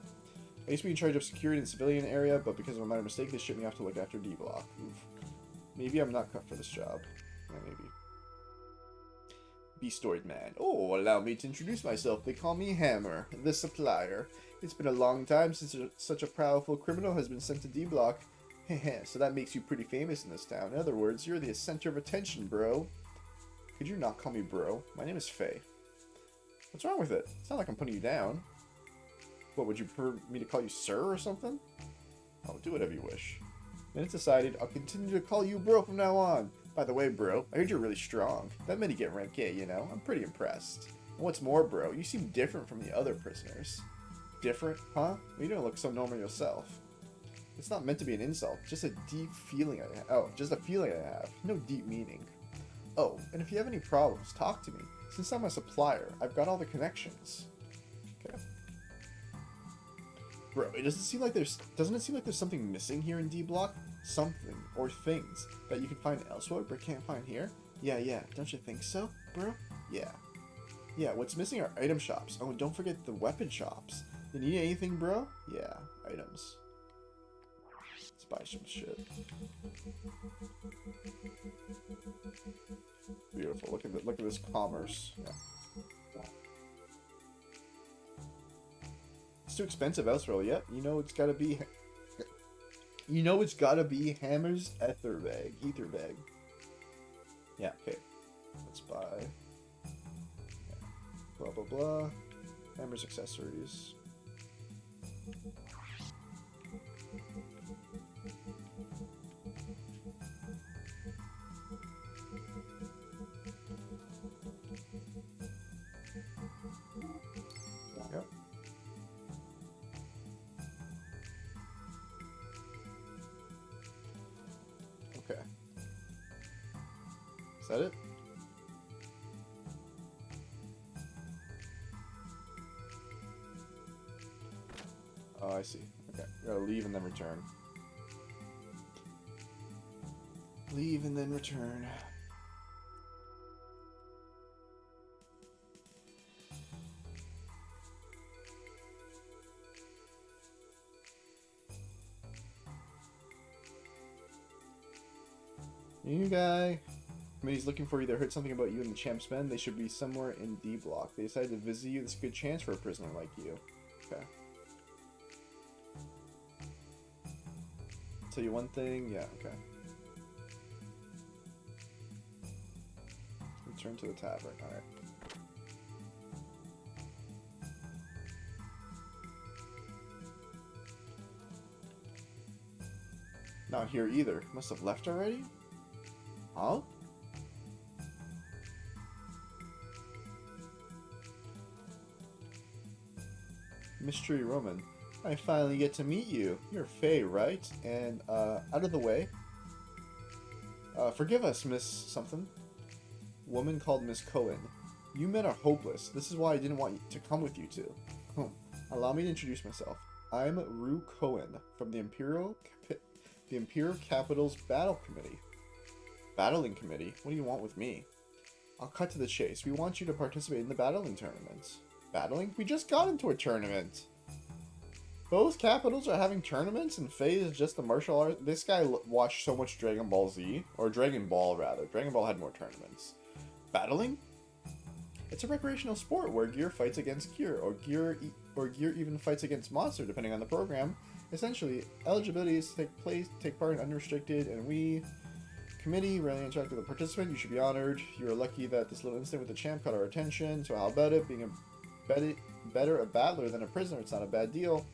I used to be in charge of security in the civilian area, but because of a minor mistake, they shipped me off to look after D-Block. Oof. Maybe I'm not cut for this job. Yeah, maybe. Beastoid Man. Oh, allow me to introduce myself. They call me Hammer, the supplier. It's been a long time since such a powerful criminal has been sent to D-Block. Heh, so that makes you pretty famous in this town. In other words, you're the center of attention, bro. Could you not call me bro? My name is Faye. What's wrong with it? It's not like I'm putting you down. What, would you prefer me to call you sir or something? Oh, do whatever you wish. Then it's decided, I'll continue to call you bro from now on. By the way, bro, I heard you're really strong. That made you get rank A, you know? I'm pretty impressed. And what's more, bro, you seem different from the other prisoners. Different, huh? Well, you don't look so normal yourself. It's not meant to be an insult, just a deep feeling I have. Oh, just a feeling I have. No deep meaning. Oh, and if you have any problems, talk to me. Since I'm a supplier, I've got all the connections. Okay. Bro, it doesn't seem like there's something missing here in D-Block? Something, or things, that you can find elsewhere but can't find here? Yeah, don't you think so, bro? Yeah, what's missing are item shops. Oh, and don't forget the weapon shops. You need anything, bro? Yeah, items. buy some shit. Beautiful. Look at this commerce. Yeah. It's too expensive elsewhere. Yep. You know it's gotta be. You know it's gotta be Hammer's Ether Bag. Yeah. Okay. Let's buy. Yeah. Blah blah blah. Hammer's accessories. Yep. Okay. Is that it? Oh, I see. Okay. We gotta leave and then return. Leave and then return. New guy. Committee's looking for you. They heard something about you in the champ's men. They should be somewhere in D block. They decided to visit you. This is a good chance for a prisoner like you. Okay. Tell you one thing. Yeah, okay. Return to the tavern. Alright. Not here either. Must have left already? Huh? Mystery Roman. I finally get to meet you. You're Faye, right? And, out of the way. Forgive us, Miss something. Woman called Miss Cohen. You men are hopeless. This is why I didn't want to come with you two. Allow me to introduce myself. I'm Rue Cohen from the Imperial Capital's Battle Committee. Battling Committee? What do you want with me? I'll cut to the chase. We want you to participate in the battling tournament. Battling? We just got into a tournament. Both capitals are having tournaments, and Faye is just a martial art. This guy watched so much Dragon Ball Z, or Dragon Ball rather. Dragon Ball had more tournaments. Battling? It's a recreational sport where gear fights against gear, or gear even fights against monster, depending on the program. Essentially, eligibility is to take part in unrestricted, and we committee rarely interact with a participant. You should be honored. You are lucky that this little incident with the champ caught our attention. So how about it? Being better a battler than a prisoner, it's not a bad deal.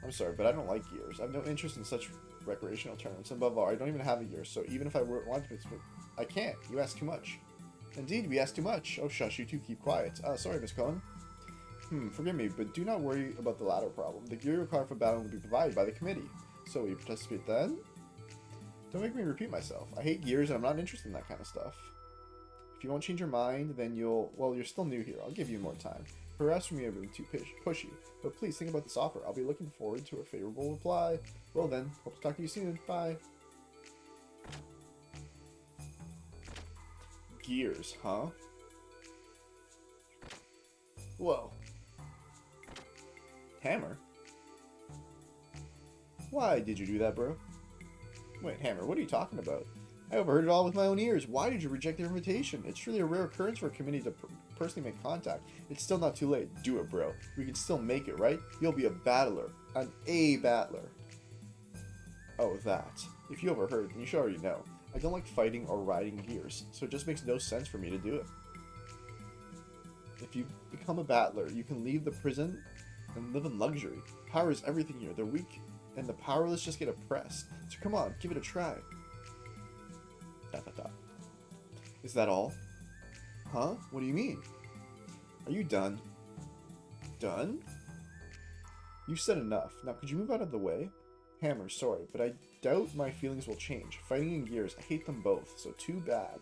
I'm sorry, but I don't like gears. I have no interest in such recreational tournaments. Above all, I don't even have a gear, so even if I want to, I can't. You ask too much. Indeed, we ask too much. Oh, shush, you two keep quiet. Sorry, Miss Cohen. Forgive me, but do not worry about the latter problem. The gear required for battling will be provided by the committee. So, will you participate then? Don't make me repeat myself. I hate gears and I'm not interested in that kind of stuff. If you won't change your mind, then you'll... Well, you're still new here. I'll give you more time. Harass me over too pushy. But please think about this offer. I'll be looking forward to a favorable reply. Well then, hope to talk to you soon. Bye. Gears, huh? Whoa. Hammer? Why did you do that, bro? Wait, Hammer, what are you talking about? I overheard it all with my own ears. Why did you reject their invitation? It's truly a rare occurrence for a committee to personally make contact. It's still not too late. Do it, bro. We can still make it, right? You'll be a battler. A battler. Oh, that. If you overheard, then you should already know. I don't like fighting or riding gears, so it just makes no sense for me to do it. If you become a battler, you can leave the prison and live in luxury. Power is everything here. The weak and the powerless just get oppressed. So come on, give it a try. ... Is that all? Huh? What do you mean? Are you done? Done? You said enough. Now could you move out of the way? Hammer, sorry, but I doubt my feelings will change. Fighting in gears, I hate them both, so too bad.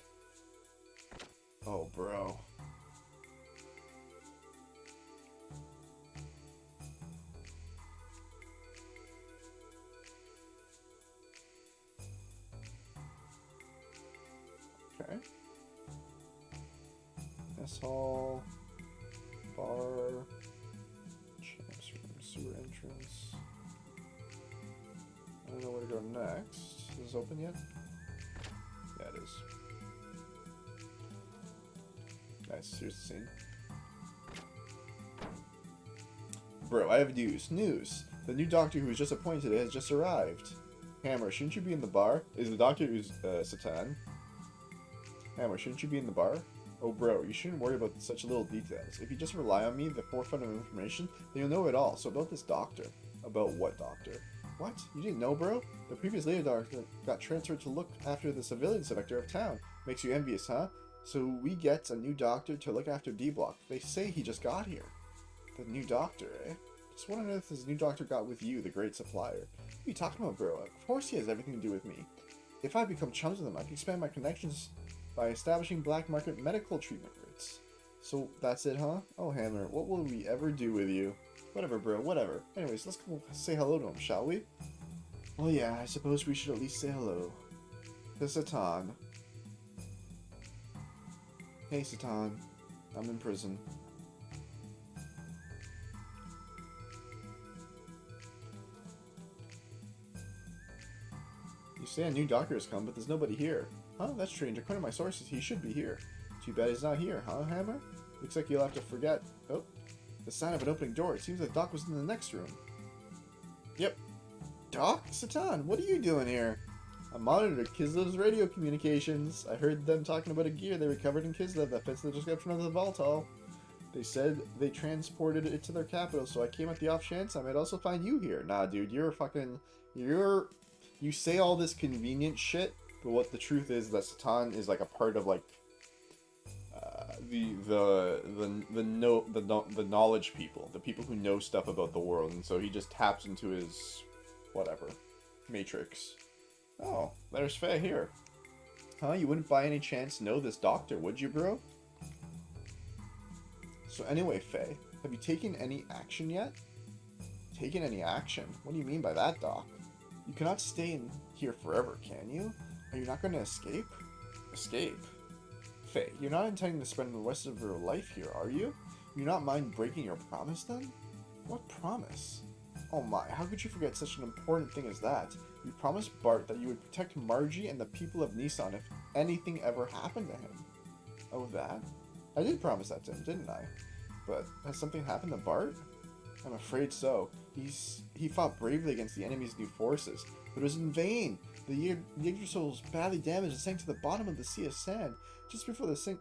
Oh, bro. Okay. Mess hall, bar, champs room, sewer entrance. don't know where to go next. Is this open yet? Yeah, it is. Nice, here's the scene. Bro, I have news. News! The new doctor who was just appointed has just arrived. Hammer, shouldn't you be in the bar? Is the doctor who's Satan? Hammer, shouldn't you be in the bar? Oh bro, you shouldn't worry about such little details. If you just rely on me, the forefront of information, then you'll know it all. So about this doctor. About what doctor? What? You didn't know, bro? The previous leader doctor got transferred to look after the civilian sector of town. Makes you envious, huh? So we get a new doctor to look after D-Block. They say he just got here. The new doctor, eh? Just wondering if this new doctor got with you, the great supplier. What are you talking about, bro? Of course he has everything to do with me. If I become chums with him, I can expand my connections by establishing black market medical treatment rates. So that's it, huh? Oh, Hammer, what will we ever do with you? Whatever, bro, whatever. Anyways, let's go say hello to him, shall we? Well, yeah, I suppose we should at least say hello. To Satan. Hey, Satan. I'm in prison. You say a new doctor has come, but there's nobody here. Huh? That's strange. According to my sources, he should be here. Too bad he's not here, huh, Hammer? Looks like you'll have to forget. Oh, the sign of an opening door. It seems like Doc was in the next room. Yep. Doc? Satan, what are you doing here? I monitored Kislev's radio communications. I heard them talking about a gear they recovered in Kislev that fits the description of the Voltol. They said they transported it to their capital, so I came at the off chance I might also find you here. Nah, dude, you say all this convenient shit, but what the truth is that Satan is like a part of like the knowledge people, the people who know stuff about the world, and so he just taps into his whatever matrix. Oh, there's Faye here. Huh? You wouldn't by any chance know this doctor, would you, bro? So anyway, Faye, have you taken any action yet? Taken any action? What do you mean by that, Doc? You cannot stay in here forever, can you? Are you not going to escape? Escape? Faye, you're not intending to spend the rest of your life here, are you? You not mind breaking your promise, then? What promise? Oh my, how could you forget such an important thing as that? You promised Bart that you would protect Margie and the people of Nissan if anything ever happened to him. Oh, that? I did promise that to him, didn't I? But has something happened to Bart? I'm afraid so. He fought bravely against the enemy's new forces, but it was in vain. The Yggdrasil was badly damaged and sank to the bottom of the sea of sand. Just before the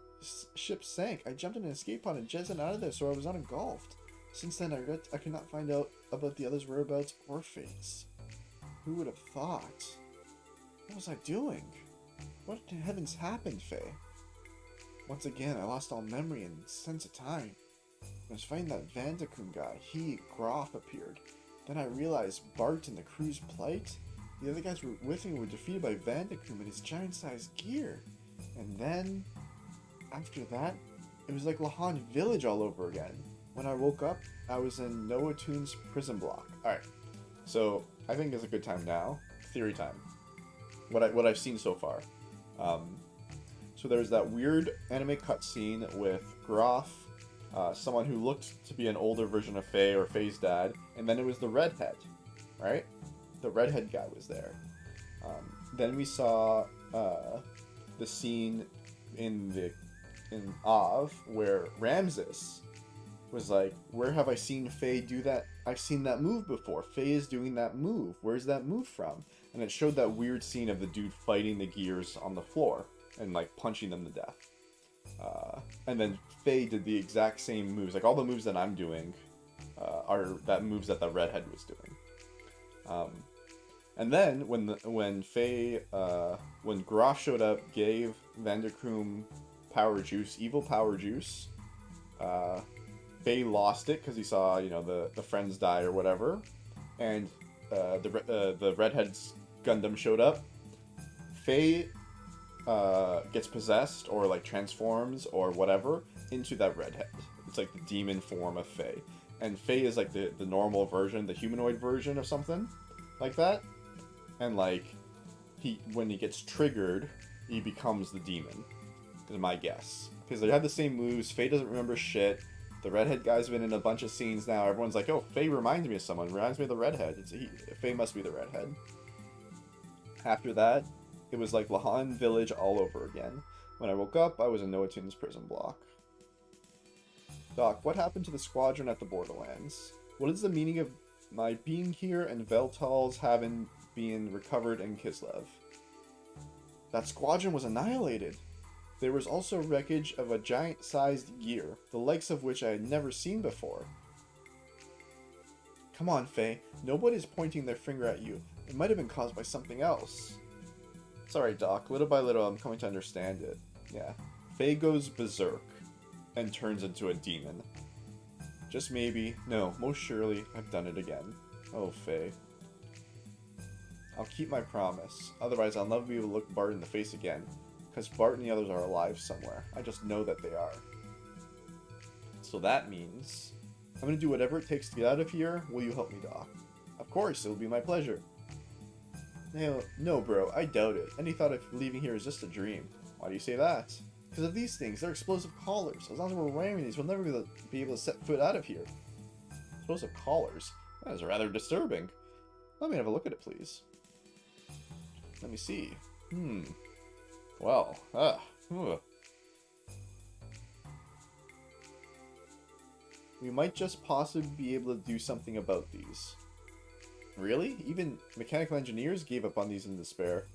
ship sank, I jumped in an escape pod and jetted out of there, so I was not engulfed. Since then, I could not find out about the others' whereabouts or fates. Who would have thought? What was I doing? What in heavens happened, Faye? Once again, I lost all memory and sense of time. When I was fighting that Vandekum guy, Groff appeared. Then I realized Bart and the crew's plight. The other guys with me were defeated by Vandekum and his giant-sized gear. And then, after that, it was like Lahan Village all over again. When I woke up, I was in Noah Toon's prison block. Alright, so I think it's a good time now. Theory time. What I've seen so far. So there's that weird anime cutscene with Groff, someone who looked to be an older version of Faye or Faye's dad, and then it was the redhead, right? The redhead guy was there. Then we saw the scene in Av where Ramses was like, where have I seen Faye do that? I've seen that move before. Faye is doing that move. Where's that move from? And it showed that weird scene of the dude fighting the gears on the floor and like punching them to death. And then Faye did the exact same moves. Like all the moves that I'm doing are that moves that the redhead was doing. And then when Groff showed up, gave Vanderkroom power juice, evil power juice. Faye lost it because he saw, the friends die or whatever, and the redhead's Gundam showed up. Faye gets possessed or like transforms or whatever into that redhead. It's like the demon form of Faye, and Faye is like the normal version, the humanoid version of something like that. And like when he gets triggered, he becomes the demon. Is my guess, because they have the same moves. Faye doesn't remember shit. The redhead guy's been in a bunch of scenes now. Everyone's like, oh, Faye reminds me of someone. Reminds me of the redhead. Faye must be the redhead. After that, it was like Lahan Village all over again. When I woke up, I was in Noatun's prison block. Doc, what happened to the squadron at the Borderlands? What is the meaning of my being here and Veltal's having been recovered in Kislev? That squadron was annihilated. There was also wreckage of a giant-sized gear, the likes of which I had never seen before. Come on, Faye. Nobody's pointing their finger at you. It might have been caused by something else. It's alright, Doc. Little by little, I'm coming to understand it. Yeah. Faye goes berserk and turns into a demon. Just maybe, no, most surely, I've done it again. Oh, Faye. I'll keep my promise. Otherwise, I'll never be able to look Bart in the face again. Because Bart and the others are alive somewhere. I just know that they are. So that means I'm going to do whatever it takes to get out of here. Will you help me, Doc? Of course, it'll be my pleasure. No, bro, I doubt it. Any thought of leaving here is just a dream. Why do you say that? Because of these things, they're explosive collars. As long as we're wearing these, we'll never be able to set foot out of here. Explosive collars? That is rather disturbing. Let me have a look at it, please. Let me see. Well, We might just possibly be able to do something about these. Really? Even mechanical engineers gave up on these in despair.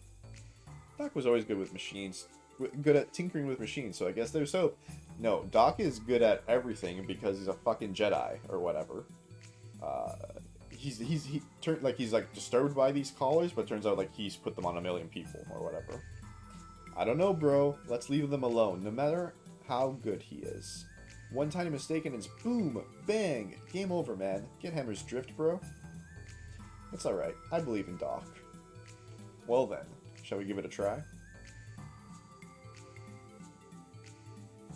Doc was always good with machines. Good at tinkering with machines, so I guess there's hope. No, Doc is good at everything because he's a fucking Jedi, or whatever. He's like disturbed by these collars, but turns out like he's put them on a million people, or whatever. I don't know, bro. Let's leave them alone, no matter how good he is. One tiny mistake and it's boom, bang, game over, man. Get Hammer's drift, bro. It's alright. I believe in Doc. Well then, shall we give it a try?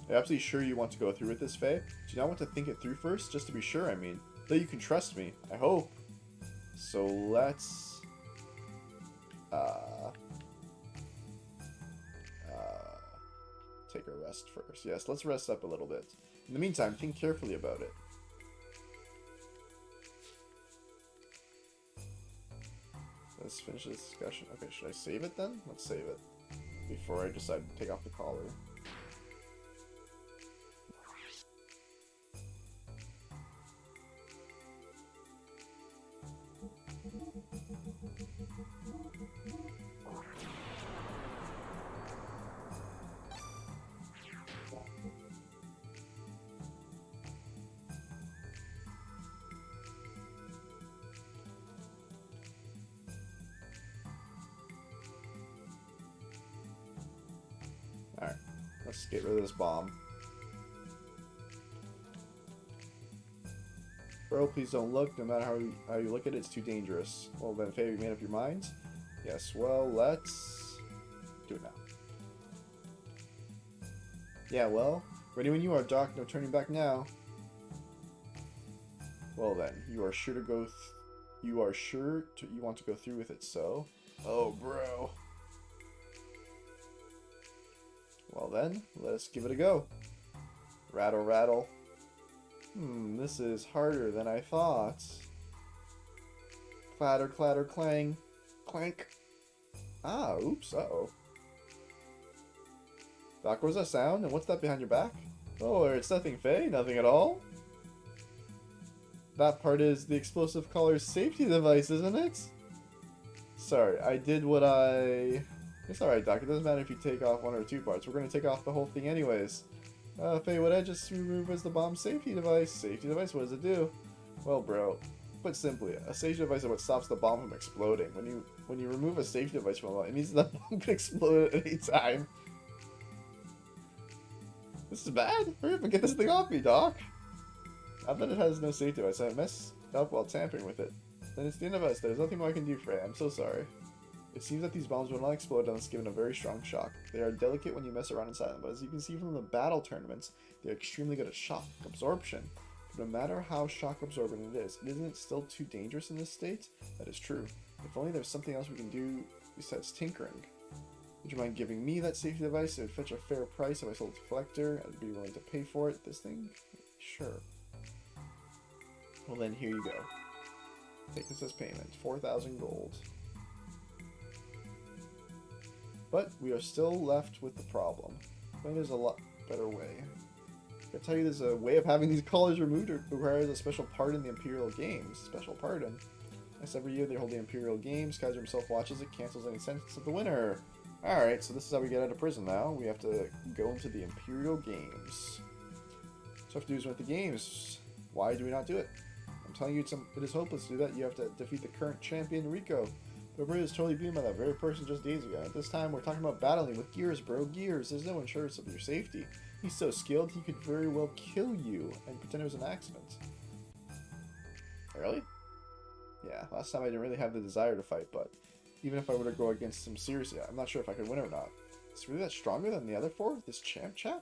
Are you absolutely sure you want to go through with this, Faye? Do you not want to think it through first? Just to be sure, I mean. Though you can trust me. I hope. So let's... take a rest first. Yes, let's rest up a little bit. In the meantime, think carefully about it. Let's finish this discussion. Okay, should I save it then? Let's save it. Before I decide to take off the collar. Alright, let's get rid of this bomb. Bro, please don't look. No matter how you look at it, it's too dangerous. Well then, Faye, you made up your minds? Yes, well, let's do it now. Yeah, well, ready when you are, Doc. No turning back now. Well then, you are sure to you want to go through with it, so... Oh, bro. Well then, let's give it a go. Rattle, rattle. This is harder than I thought. Clatter, clatter, clang. Clank. Ah, oops, uh-oh. Doc, what was that sound? And what's that behind your back? Oh, it's nothing, Faye. Nothing at all. That part is the explosive collar's safety device, isn't it? Sorry, I did what I... It's alright, Doc. It doesn't matter if you take off one or two parts. We're going to take off the whole thing anyways. Faye, what I just removed was the bomb's safety device. Safety device? What does it do? Well, bro, put simply, a safety device is what stops the bomb from exploding. When you remove a safety device from a bomb, it means the bomb can explode at any time. This is bad. Hurry up and get this thing off me, Doc. Not that it has no safety device. I messed up while tampering with it. Then it's the end of us. There's nothing more I can do, Faye. I'm so sorry. It seems that these bombs will not explode unless given a very strong shock. They are delicate when you mess around inside them, but as you can see from the battle tournaments, they are extremely good at shock absorption. But no matter how shock absorbent it is, isn't it still too dangerous in this state? That is true. If only there's something else we can do besides tinkering. Would you mind giving me that safety device? It would fetch a fair price if I sold it to Collector. I'd be willing to pay for it. This thing? Sure. Well then, here you go. Take this as payment. 4,000 gold. But we are still left with the problem. I think there's a lot better way. I tell you, there's a way of having these collars removed. It requires a special pardon in the Imperial Games. Special pardon. Yes, every year they hold the Imperial Games. Kaiser himself watches it, cancels any sentence of the winner. Alright, so this is how we get out of prison now. We have to go into the Imperial Games. So we have to do is win the games. Why do we not do it? I'm telling you, it is hopeless to do that. You have to defeat the current champion, Rico. The bird is totally beaten by that very person just days ago. At this time, we're talking about battling with Gears, bro. Gears. There's no insurance of your safety. He's so skilled, he could very well kill you and pretend it was an accident. Really? Yeah, last time I didn't really have the desire to fight, but even if I were to go against him seriously, I'm not sure if I could win or not. Is he really that stronger than the other four? This champ chap?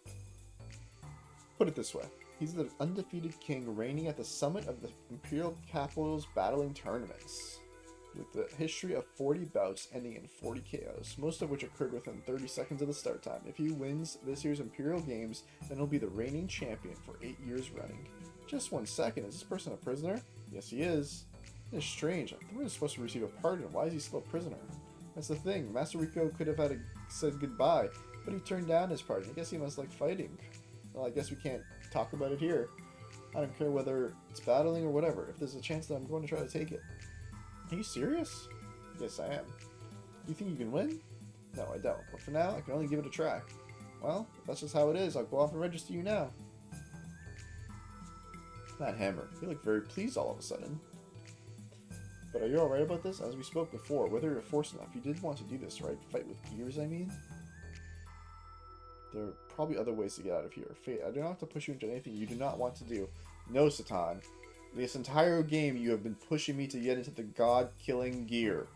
Put it this way. He's the undefeated king reigning at the summit of the Imperial Capital's battling tournaments, with a history of 40 bouts ending in 40 KOs, most of which occurred within 30 seconds of the start time. If he wins this year's Imperial Games, then he'll be the reigning champion for 8 years running. Just 1 second, is this person a prisoner? Yes, he is. It's strange. I thought he was supposed to receive a pardon. Why is he still a prisoner? That's the thing. Master Rico could have said goodbye, but he turned down his pardon. I guess he must like fighting. Well, I guess we can't talk about it here. I don't care whether it's battling or whatever. If there's a chance that I'm going to try to take it. Are you serious? Yes, I am. You think you can win? No, I don't. But for now, I can only give it a try. Well, if that's just how it is, I'll go off and register you now. That hammer. You look very pleased all of a sudden. But are you alright about this? As we spoke before, whether you're forced enough, you did want to do this, right? Fight with gears, I mean? There are probably other ways to get out of here. Fate, I do not have to push you into anything you do not want to do. No, Satan. This entire game, you have been pushing me to get into the god-killing gear.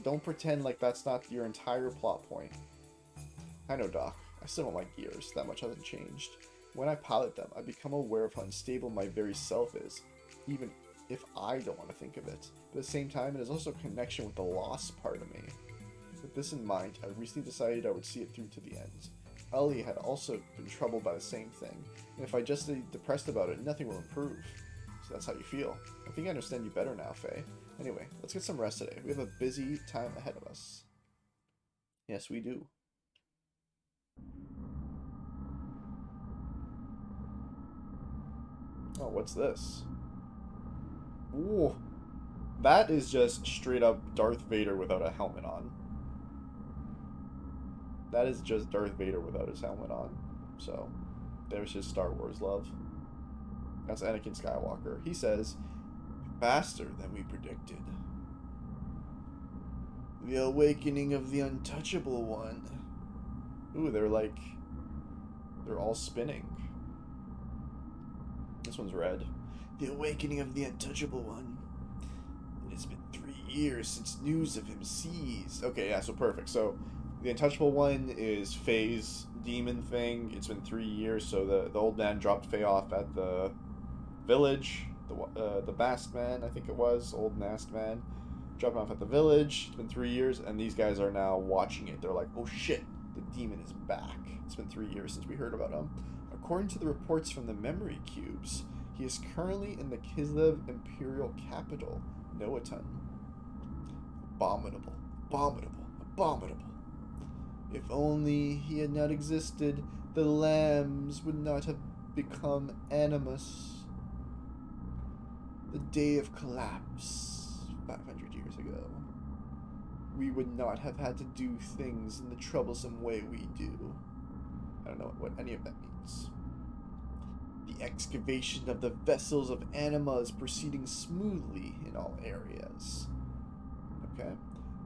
Don't pretend like that's not your entire plot point. I know, Doc. I still don't like gears. That much hasn't changed. When I pilot them, I become aware of how unstable my very self is, even if I don't want to think of it. But at the same time, it is also a connection with the lost part of me. With this in mind, I recently decided I would see it through to the end. Ellie had also been troubled by the same thing, and if I just stay depressed about it, nothing will improve. So that's how you feel. I think I understand you better now, Faye. Anyway, let's get some rest today. We have a busy time ahead of us. Yes, we do. Oh, what's this? Ooh. That is just straight up Darth Vader without a helmet on. That is just Darth Vader without his helmet on. So, there's his Star Wars love. That's Anakin Skywalker. He says, faster than we predicted. The awakening of the untouchable one. Ooh, they're all spinning. This one's red. The awakening of the untouchable one. It has been 3 years since news of him ceased. Okay, yeah, so perfect. So, the untouchable one is Faye's demon thing. It's been 3 years, so the old man dropped Faye off at the village. The masked man, I think it was, old masked man, dropped him off at the village. It's been 3 years, and these guys are now watching it. They're like, oh shit, the demon is back. It's been 3 years since we heard about him. According to the reports from the memory cubes, he is currently in the Kislev Imperial capital, Noatan. Abominable, abominable, abominable. If only he had not existed, the lambs would not have become animus. The day of collapse, 500 years ago. We would not have had to do things in the troublesome way we do. I don't know what any of that means. The excavation of the vessels of anima is proceeding smoothly in all areas. Okay?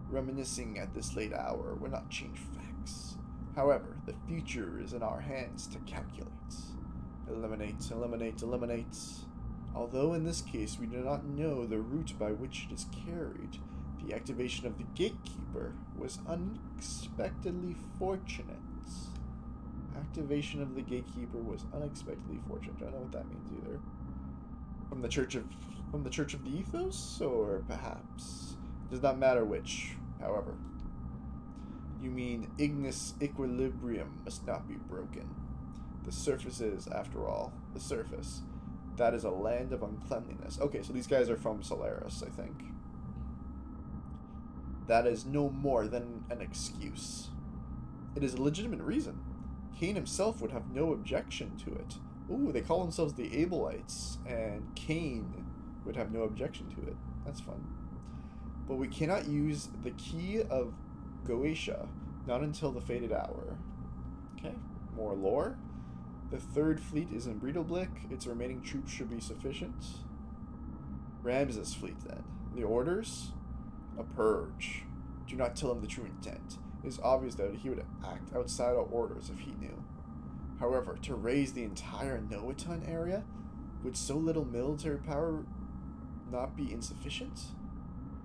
Reminiscing at this late hour will not change facts. However, the future is in our hands to calculate. Eliminate, eliminate, eliminate. Although in this case we do not know the route by which it is carried, the activation of the gatekeeper was unexpectedly fortunate. Activation of the gatekeeper was unexpectedly fortunate. I don't know what that means either. From the Church of the Ethos, or perhaps it does not matter which. However, you mean Ignis equilibrium must not be broken. The surface is, after all, the surface. That is a land of uncleanliness. Okay, so these guys are from Solaris, I think. That is no more than an excuse. It is a legitimate reason. Cain himself would have no objection to it. Ooh, they call themselves the Abelites, and Cain would have no objection to it. That's fun. But we cannot use the key of Goetia, not until the fated hour. Okay, more lore. The third fleet is in Breedelblick. Its remaining troops should be sufficient. Ramses' fleet, then. The orders? A purge. Do not tell him the true intent. It is obvious that he would act outside our orders if he knew. However, to raise the entire Noaton area, would so little military power not be insufficient?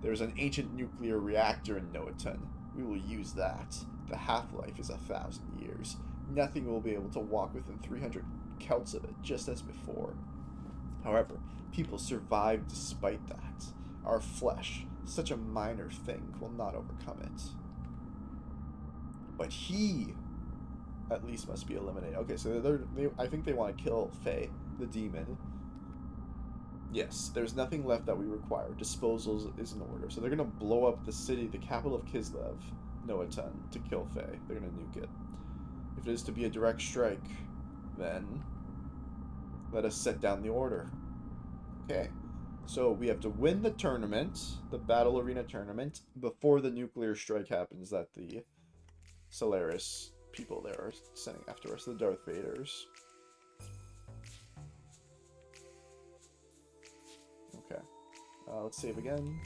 There is an ancient nuclear reactor in Noaton. We will use that. The half-life is 1,000 years. Nothing will be able to walk within 300 Celts of it, just as before. However, people survive despite that. Our flesh, such a minor thing, will not overcome it. But he, at least, must be eliminated. Okay, so I think they want to kill Faye, the demon. Yes, there's nothing left that we require. Disposal is in order. So they're going to blow up the city, the capital of Kislev, Noaton, to kill Faye. They're going to nuke it. If it is to be a direct strike, then let us set down the order. Okay, so we have to win the tournament, the Battle Arena tournament, before the nuclear strike happens that the Solaris people there are sending after us, the Darth Vaders. Okay, let's save again.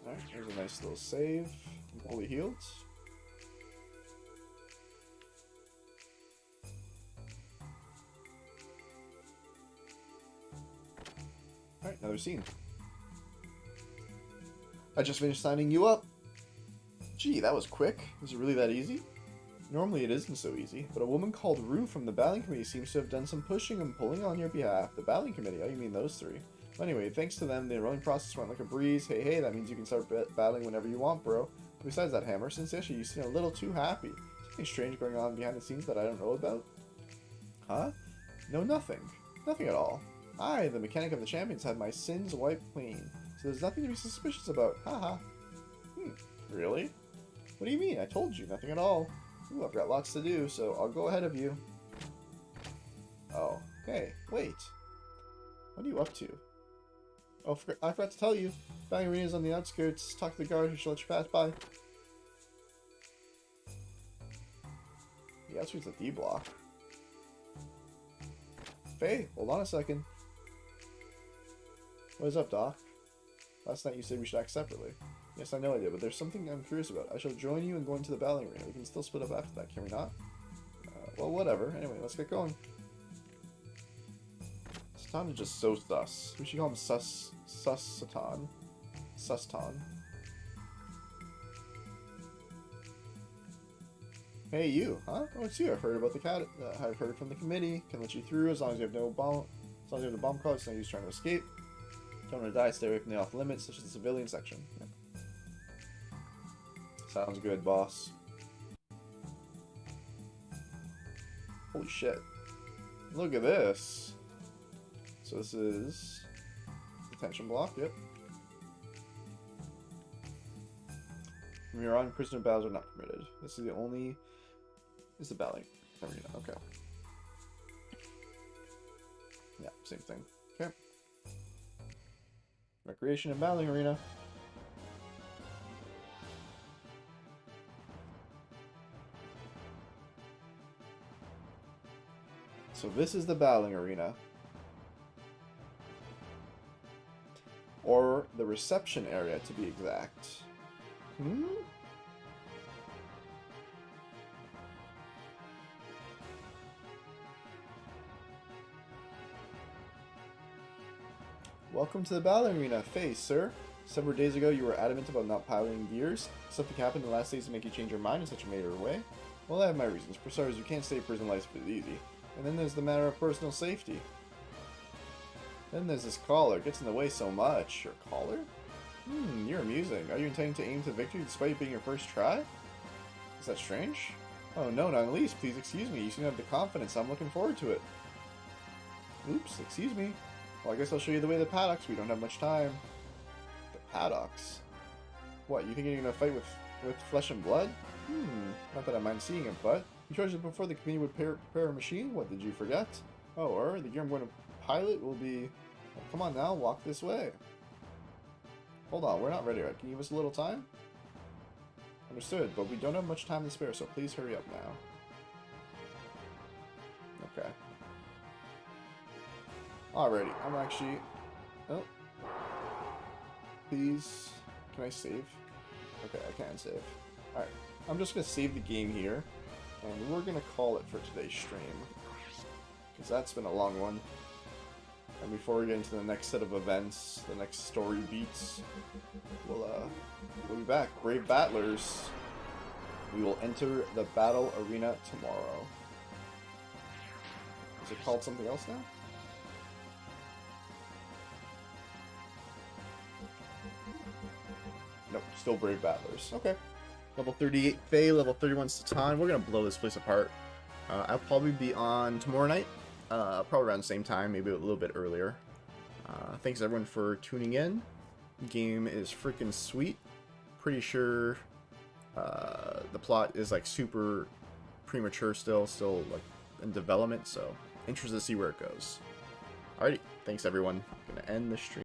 Alright, there's a nice little save. I'm fully healed. Alright, another scene. I just finished signing you up. Gee, that was quick. Was it really that easy? Normally it isn't so easy, but a woman called Rue from the battling committee seems to have done some pushing and pulling on your behalf. The battling committee? Oh, you mean those three. Well, anyway, thanks to them, the enrolling process went like a breeze. Hey, that means you can start battling whenever you want, bro. But besides that, Hammer, since yesterday you seem a little too happy. Something strange going on behind the scenes that I don't know about? Huh? No, nothing. Nothing at all. I, the mechanic of the champions, had my sins wiped clean, so there's nothing to be suspicious about. Haha. Really? What do you mean? I told you, nothing at all. Ooh, I've got lots to do, so I'll go ahead of you. Oh, hey, wait. What are you up to? Oh, I forgot to tell you. Battling arena's on the outskirts. Talk to the guard who shall let you pass by. The outskirts at D block. Faye, hold on a second. What is up, Doc? Last night you said we should act separately. Yes, I know I did, but there's something I'm curious about. I shall join you in going to the battling arena. We can still split up after that, can we not? Well, whatever. Anyway, let's get going. Satan is just so sus. We should call him Satan. Sustan. Hey, you, huh? Oh, it's you. I've heard about the cat. I've heard from the committee. Can let you through as long as you have no bomb. As long as you have the bomb card, it's no use trying to escape. Don't want to die. Stay away from the off limits, such as the civilian section. Yeah. Sounds good, boss. Holy shit. Look at this. So this is detention block, yep. From here on, prisoner battles are not permitted. This is the only... This is the battling arena, okay. Yeah, same thing. Okay. Recreation and battling arena. So this is the battling arena. Or the reception area, to be exact. Welcome to the battling arena, Faye, sir. Several days ago, you were adamant about not piloting gears. Something happened in the last days to make you change your mind in such a major way? Well, I have my reasons. For starters, you can't stay prison life is easy. And then there's the matter of personal safety. Then there's this collar. It gets in the way so much. Your collar? You're amusing. Are you intending to aim to victory despite it being your first try? Is that strange? Oh no, not Elise. Please excuse me. You seem to have the confidence. I'm looking forward to it. Oops, excuse me. Well, I guess I'll show you the way to the paddocks. We don't have much time. The paddocks? What, you think you're gonna fight with flesh and blood? Not that I mind seeing it, but you charged it before the committee would prepare a machine? What, did you forget? Oh, or the gear I'm going to pilot will be... Well, come on now, walk this way. Hold on, we're not ready yet. Can you give us a little time? Understood, but we don't have much time to spare, so please hurry up now. Okay. Alrighty, I'm actually... Oh. Please... Can I save? Okay, I can save. Alright, I'm just going to save the game here, and we're going to call it for today's stream. Because that's been a long one. And before we get into the next set of events, the next story beats, we'll be back. Brave Battlers, we will enter the battle arena tomorrow. Is it called something else now? Nope, still Brave Battlers. Okay. Level 38 Faye, level 31 Satan. We're going to blow this place apart. I'll probably be on tomorrow night. Probably around the same time, maybe a little bit earlier. Thanks everyone for tuning in. Game is freaking sweet. Pretty sure the plot is like super premature still like in development, so interested to see where it goes. Alrighty, thanks everyone. I'm gonna end the stream.